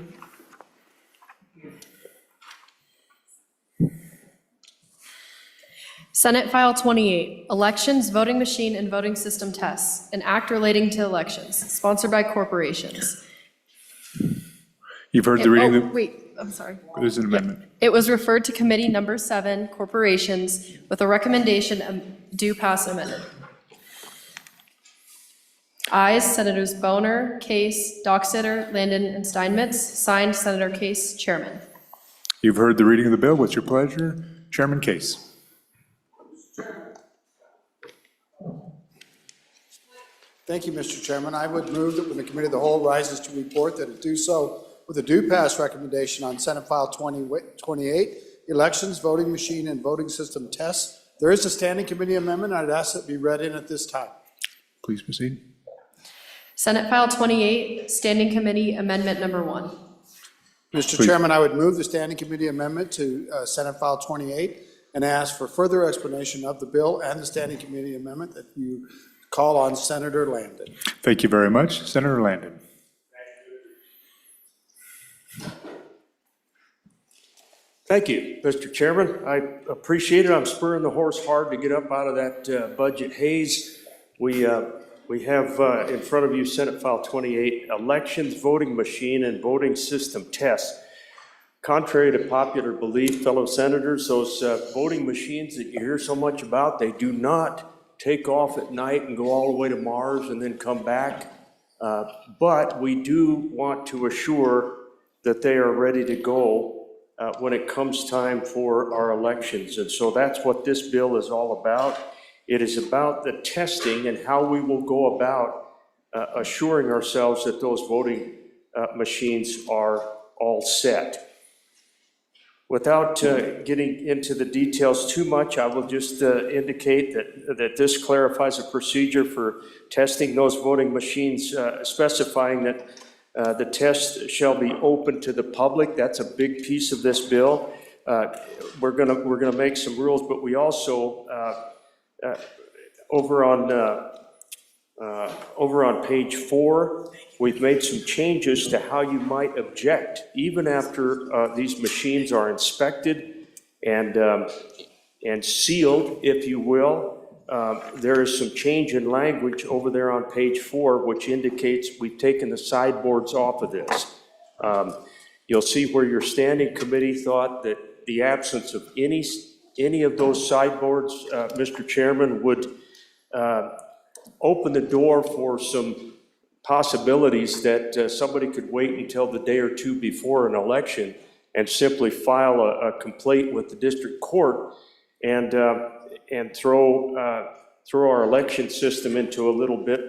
Senate File 28, Elections, Voting Machine and Voting System Tests, an act relating to elections, sponsored by corporations. You've heard the reading. I'm sorry. There's an amendment. It was referred to Committee Number 7, Corporations, with a recommendation do pass amended. Ayes, Senators Boner, Case, Dockstader, Landon, and Steinmetz. Signed, Senator Case, Chairman. You've heard the reading of the bill. What's your pleasure? Chairman Case. Thank you, Mr. Chairman. I would move that when the Committee of the Whole rises to report, that it do so with a due pass recommendation on Senate File 28, Elections, Voting Machine, and Voting System Tests. There is a standing committee amendment. I'd ask that it be read in at this time. Please proceed. Senate File 28, Standing Committee Amendment Number 1. Mr. Chairman, I would move the standing committee amendment to Senate File 28 and ask for further explanation of the bill and the standing committee amendment that you call on Senator Landon. Thank you very much. Senator Landon. Thank you, Mr. Chairman. I appreciate it. I'm spurring the horse hard to get up out of that budget haze. We have in front of you Senate File 28, Elections, Voting Machine, and Voting System Tests. Contrary to popular belief, fellow senators, those voting machines that you hear so much about, they do not take off at night and go all the way to Mars and then come back. But we do want to assure that they are ready to go when it comes time for our elections. And so that's what this bill is all about. It is about the testing and how we will go about assuring ourselves that those voting machines are all set. Without getting into the details too much, I will just indicate that this clarifies a procedure for testing those voting machines, specifying that the test shall be open to the public. That's a big piece of this bill. We're gonna make some rules, but we also over on page 4, we've made some changes to how you might object, even after these machines are inspected and sealed, if you will. There is some change in language over there on page 4, which indicates we've taken the sideboards off of this. You'll see where your standing committee thought that the absence of any of those sideboards, Mr. Chairman, would open the door for some possibilities that somebody could wait until the day or two before an election and simply file a complaint with the district court and throw our election system into a little bit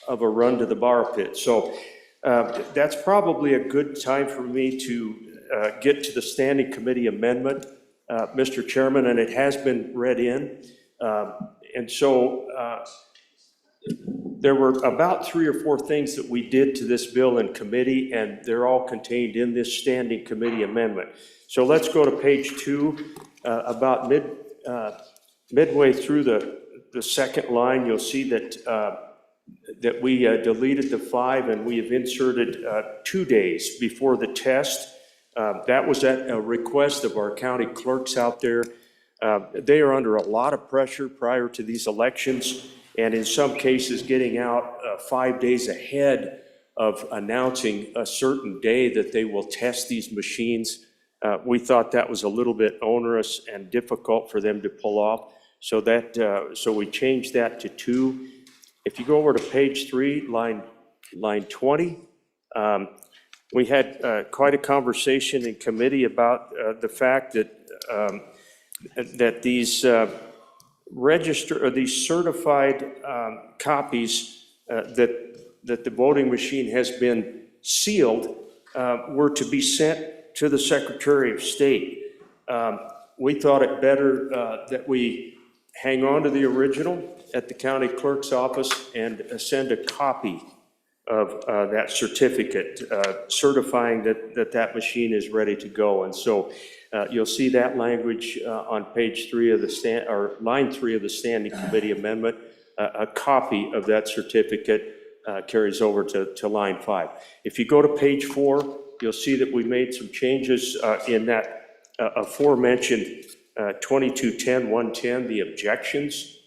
of a run to the bar pit. So that's probably a good time for me to get to the standing committee amendment, Mr. Chairman, and it has been read in. And so there were about 3 or 4 things that we did to this bill in committee, and they're all contained in this standing committee amendment. So let's go to page 2. About midway through the second line, you'll see that we deleted the 5 and we have inserted 2 days before the test. That was at a request of our county clerks out there. They are under a lot of pressure prior to these elections, and in some cases getting out 5 days ahead of announcing a certain day that they will test these machines. We thought that was a little bit onerous and difficult for them to pull off, so we changed that to 2. If you go over to page 3, line 20, we had quite a conversation in committee about the fact that these these certified copies that the voting machine has been sealed were to be sent to the Secretary of State. We thought it better that we hang on to the original at the county clerk's office and send a copy of that certificate certifying that machine is ready to go. And so you'll see that language on page 3 of the line 3 of the standing committee amendment. A copy of that certificate carries over to line 5. If you go to page 4, you'll see that we made some changes in that aforementioned 2210-110, the objections.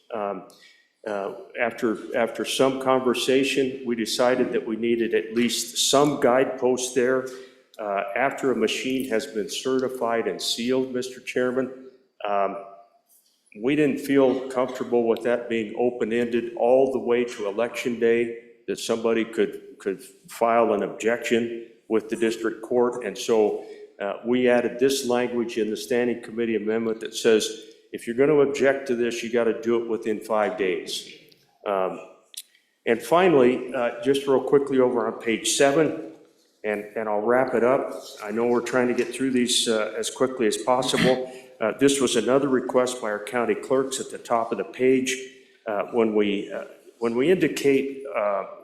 After some conversation, we decided that we needed at least some guideposts there. After a machine has been certified and sealed, Mr. Chairman, we didn't feel comfortable with that being open-ended all the way to Election Day, that somebody could file an objection with the district court. And so we added this language in the standing committee amendment that says, if you're going to object to this, you got to do it within 5 days. And finally, just real quickly over on page 7, and I'll wrap it up. I know we're trying to get through these as quickly as possible. This was another request by our county clerks at the top of the page. When we indicate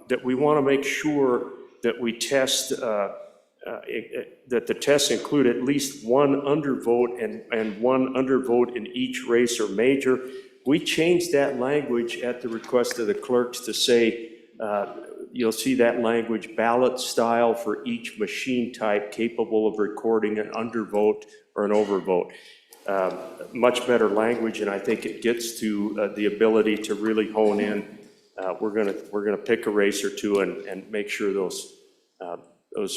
that we want to make sure that we test, that the tests include at least one undervote and one undervote in each race or major, we changed that language at the request of the clerks to say, you'll see that language, ballot style for each machine type capable of recording an undervote or an overvote. Much better language, and I think it gets to the ability to really hone in. We're gonna pick a race or two and make sure those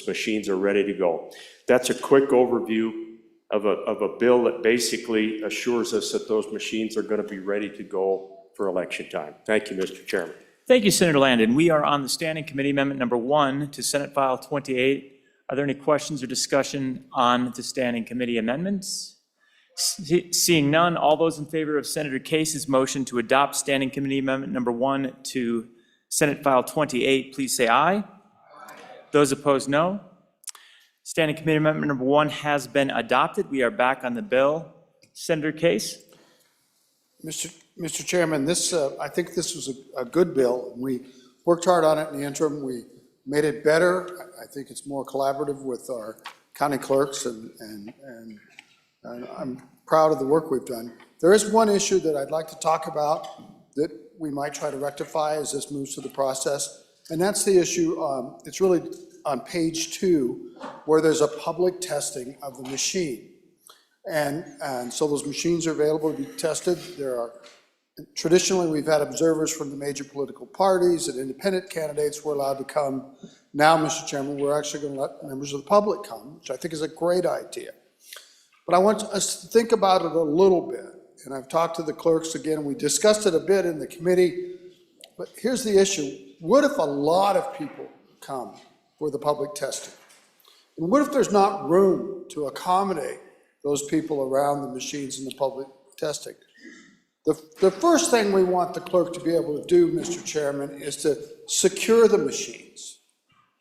machines are ready to go. That's a quick overview of a bill that basically assures us that those machines are going to be ready to go for election time. Thank you, Mr. Chairman. Thank you, Senator Landon. We are on the standing committee amendment number 1 to Senate File 28. Are there any questions or discussion on the standing committee amendments? Seeing none, all those in favor of Senator Case's motion to adopt Standing Committee Amendment Number 1 to Senate File 28, please say aye. Those opposed, no. Standing Committee Amendment Number 1 has been adopted. We are back on the bill. Senator Case? Mr. Chairman, I think this was a good bill. We worked hard on it in the interim. We made it better. I think it's more collaborative with our county clerks, and I'm proud of the work we've done. There is one issue that I'd like to talk about that we might try to rectify as this moves through the process, and that's the issue, it's really on page 2, where there's a public testing of the machine. And so those machines are available to be tested. Traditionally, we've had observers from the major political parties and independent candidates were allowed to come. Now, Mr. Chairman, we're actually going to let members of the public come, which I think is a great idea. But I want us to think about it a little bit. And I've talked to the clerks again. We discussed it a bit in the committee. But here's the issue. What if a lot of people come for the public testing? And what if there's not room to accommodate those people around the machines in the public testing? The first thing we want the clerk to be able to do, Mr. Chairman, is to secure the machines,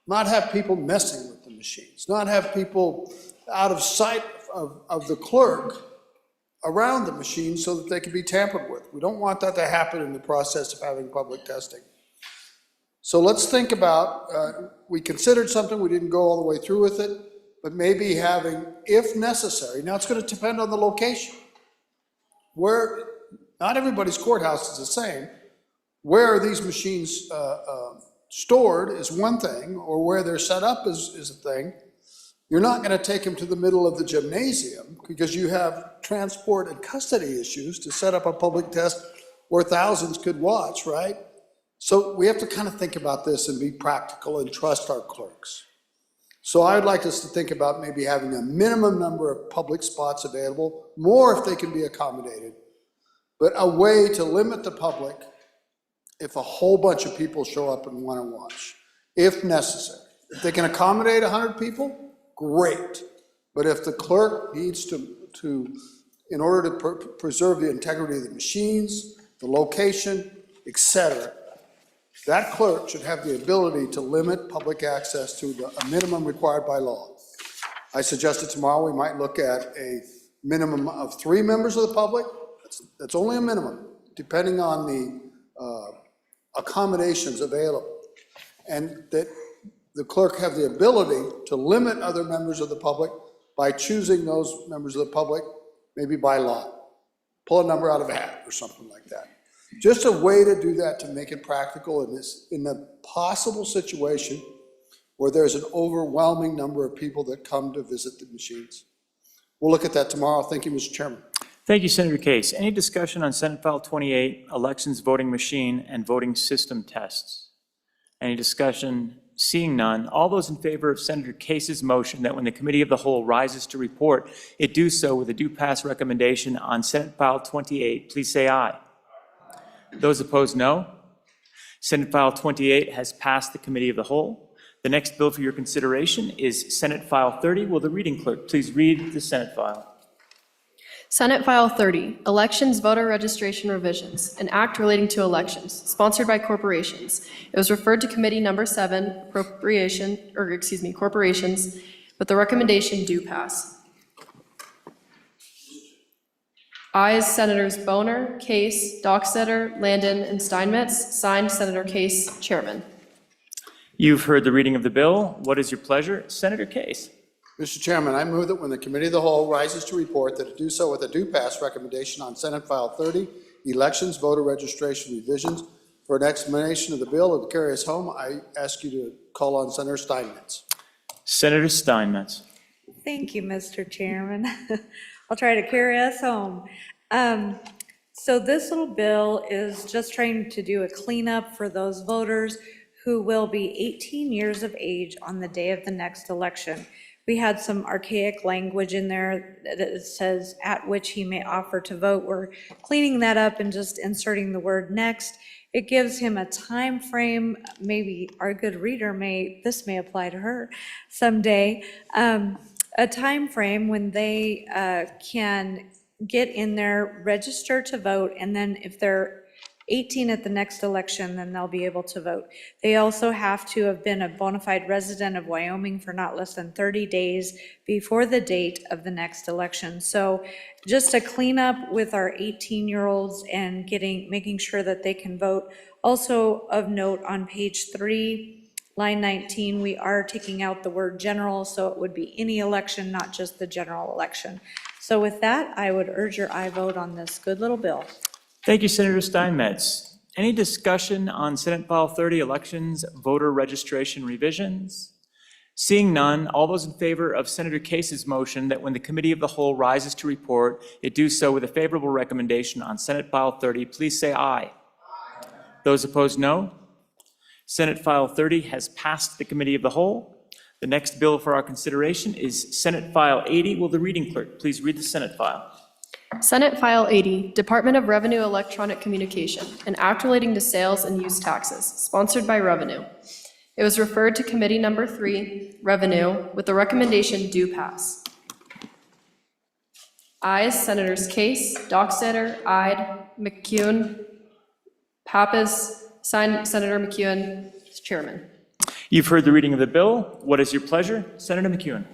not have people messing with the machines, not have people out of sight of the clerk around the machine so that they can be tampered with. We don't want that to happen in the process of having public testing. So let's think about, we considered something, we didn't go all the way through with it, but maybe having, if necessary, now it's going to depend on the location. Where, not everybody's courthouse is the same. Where are these machines stored is one thing, or where they're set up is a thing. You're not going to take them to the middle of the gymnasium because you have transport and custody issues to set up a public test where thousands could watch, right? So we have to kind of think about this and be practical and trust our clerks. So I'd like us to think about maybe having a minimum number of public spots available, more if they can be accommodated, but a way to limit the public if a whole bunch of people show up and want to watch, if necessary. If they can accommodate 100 people, great. But if the clerk needs to in order to preserve the integrity of the machines, the location, etc., that clerk should have the ability to limit public access to a minimum required by law. I suggested tomorrow we might look at a minimum of 3 members of the public. That's only a minimum, depending on the accommodations available. And that the clerk have the ability to limit other members of the public by choosing those members of the public, maybe by law. Pull a number out of a hat or something like that. Just a way to do that to make it practical in the possible situation where there's an overwhelming number of people that come to visit the machines. We'll look at that tomorrow. Thank you, Mr. Chairman. Thank you, Senator Case. Any discussion on Senate File 28, elections voting machine and voting system tests? Any discussion? Seeing none, all those in favor of Senator Case's motion that when the Committee of the Whole rises to report, it do so with a due pass recommendation on Senate File 28, please say aye. Those opposed, no. Senate File 28 has passed the Committee of the Whole. The next bill for your consideration is Senate File 30. Will the reading clerk please read the Senate file? Senate File 30, Elections Voter Registration Revisions, an act relating to elections, sponsored by corporations. It was referred to Committee Number 7, Corporations, but the recommendation do pass. Ayes Senators Boner, Case, Dockstader, Landon, and Steinmetz. Signed, Senator Case, Chairman. You've heard the reading of the bill. What is your pleasure? Senator Case. Mr. Chairman, I move that when the Committee of the Whole rises to report, that it do so with a due pass recommendation on Senate File 30, Elections, Voter Registration Revisions. For an explanation of the bill and to carry us home, I ask you to call on Senator Steinmetz. Senator Steinmetz. Thank you, Mr. Chairman. I'll try to carry us home. So this little bill is just trying to do a cleanup for those voters who will be 18 years of age on the day of the next election. We had some archaic language in there that says at which he may offer to vote. We're cleaning that up and just inserting the word next. It gives him a time frame. Maybe our good reader this may apply to her someday. A time frame when they can get in there, register to vote, and then if they're 18 at the next election, then they'll be able to vote. They also have to have been a bona fide resident of Wyoming for not less than 30 days before the date of the next election. So just a cleanup with our 18-year-olds and making sure that they can vote. Also of note, on page 3, line 19, we are taking out the word general, so it would be any election, not just the general election. So with that, I would urge your aye vote on this good little bill. Thank you, Senator Steinmetz. Any discussion on Senate File 30, elections, voter registration revisions? Seeing none, all those in favor of Senator Case's motion that when the Committee of the Whole rises to report, it do so with a favorable recommendation on Senate File 30, please say aye. Those opposed, no. Senate File 30 has passed the Committee of the Whole. The next bill for our consideration is Senate File 80. Will the reading clerk please read the Senate file? Senate File 80, Department of Revenue Electronic Communication, an act relating to sales and use taxes, sponsored by Revenue. It was referred to Committee Number 3, Revenue, with the recommendation do pass. Ayes, Senators Case, Dockstader, Ide, McCune, Pappas, signed Senator McEwen, Chairman. You've heard the reading of the bill. What is your pleasure? Senator McEwen.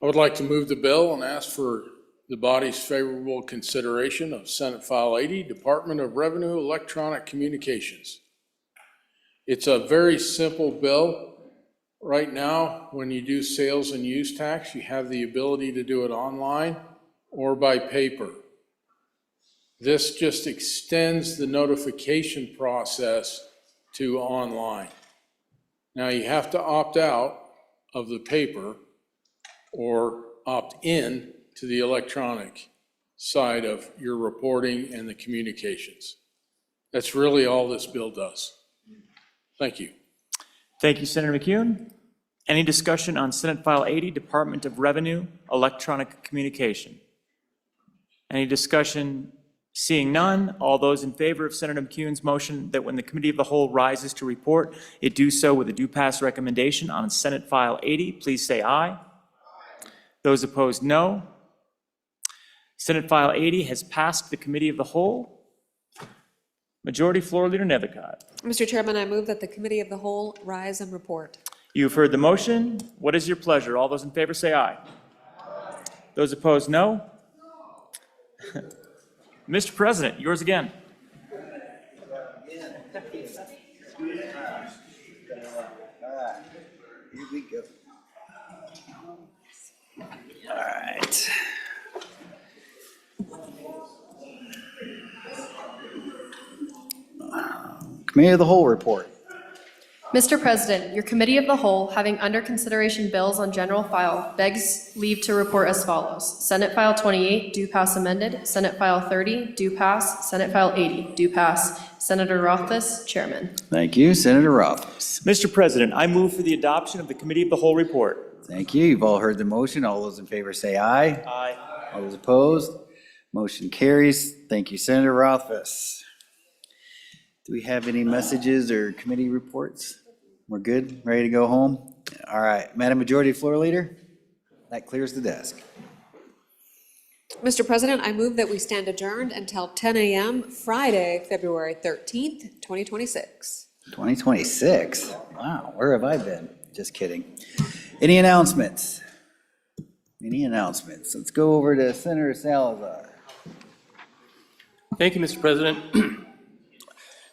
I would like to move the bill and ask for the body's favorable consideration of Senate File 80, Department of Revenue Electronic Communications. It's a very simple bill. Right now, when you do sales and use tax, you have the ability to do it online or by paper. This just extends the notification process to online. Now, you have to opt out of the paper or opt in to the electronic side of your reporting and the communications. That's really all this bill does. Thank you. Thank you, Senator McEwen. Any discussion on Senate File 80, Department of Revenue, Electronic Communication? Any discussion? Seeing none, all those in favor of Senator McEwen's motion that when the Committee of the Whole rises to report, it do so with a do pass recommendation on Senate File 80, please say aye. Those opposed, no. Senate File 80 has passed the Committee of the Whole. Majority Floor Leader Nethercott. Mr. Chairman, I move that the Committee of the Whole rise and report. You've heard the motion. What is your pleasure? All those in favor say aye. Those opposed, no. Mr. President, yours again. All right, here we go. All right. Committee of the Whole report. Mr. President, your Committee of the Whole, having under consideration bills on general file, begs leave to report as follows. Senate File 28, do pass amended. Senate File 30, do pass. Senate File 80, do pass. Senator Rothfuss, Chairman. Thank you, Senator Rothfuss. Mr. President, I move for the adoption of the Committee of the Whole report. Thank you. You've all heard the motion. All those in favor say aye. Aye. All those opposed? Motion carries. Thank you, Senator Rothfuss. Do we have any messages or committee reports? We're good? Ready to go home? All right. Madam Majority Floor Leader, that clears the desk. Mr. President, I move that we stand adjourned until 10 a.m. Friday, February 13th, 2026. 2026? Wow, where have I been? Just kidding. Any announcements? Any announcements? Let's go over to Senator Salazar. Thank you, Mr. President.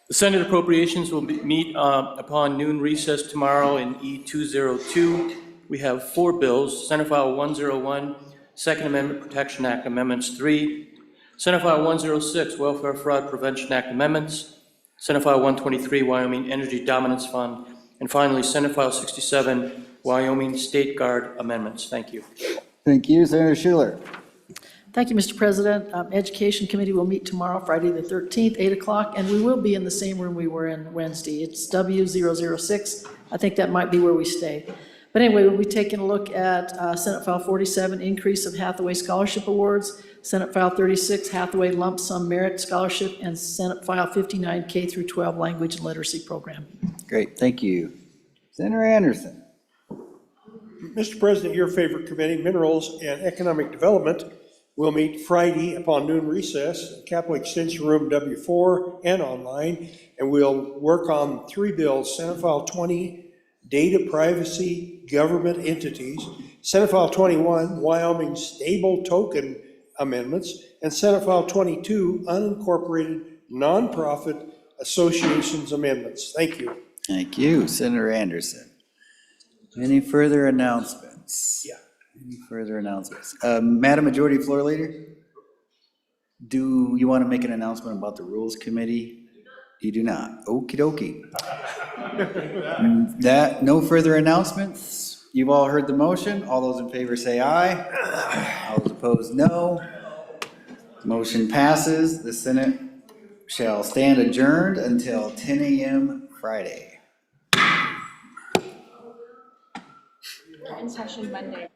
The Senate Appropriations will meet upon noon recess tomorrow in E202. We have 4 bills: Senate File 101, Second Amendment Protection Act Amendments 3, Senate File 106, Welfare Fraud Prevention Act Amendments, Senate File 123, Wyoming Energy Dominance Fund, and finally, Senate File 67, Wyoming State Guard Amendments. Thank you. Thank you, Senator Schuler. Thank you, Mr. President. Education Committee will meet tomorrow, Friday the 13th, 8 o'clock, and we will be in the same room we were in Wednesday. It's W006. I think that might be where we stay. But anyway, we'll be taking a look at Senate File 47, increase of Hathaway Scholarship Awards, Senate File 36, Hathaway Lump Sum Merit Scholarship, and Senate File 59, K through 12 Language and Literacy Program. Great, thank you. Senator Anderson. Mr. President, your favorite committee, Minerals and Economic Development, will meet Friday upon noon recess, Capitol Extension Room W4 and online, and we'll work on 3 bills, Senate File 20, Data Privacy Government Entities, Senate File 21, Wyoming Stable Token Amendments, and Senate File 22, Unincorporated Nonprofit Associations Amendments. Thank you. Thank you, Senator Anderson. Any further announcements? Yeah. Any further announcements? Madam Majority Floor Leader, do you want to make an announcement about the Rules Committee? You do not. Okey dokey. No further announcements. You've all heard the motion. All those in favor say aye. All those opposed, no. Motion passes. The Senate shall stand adjourned until 10 a.m. Friday. In session Monday.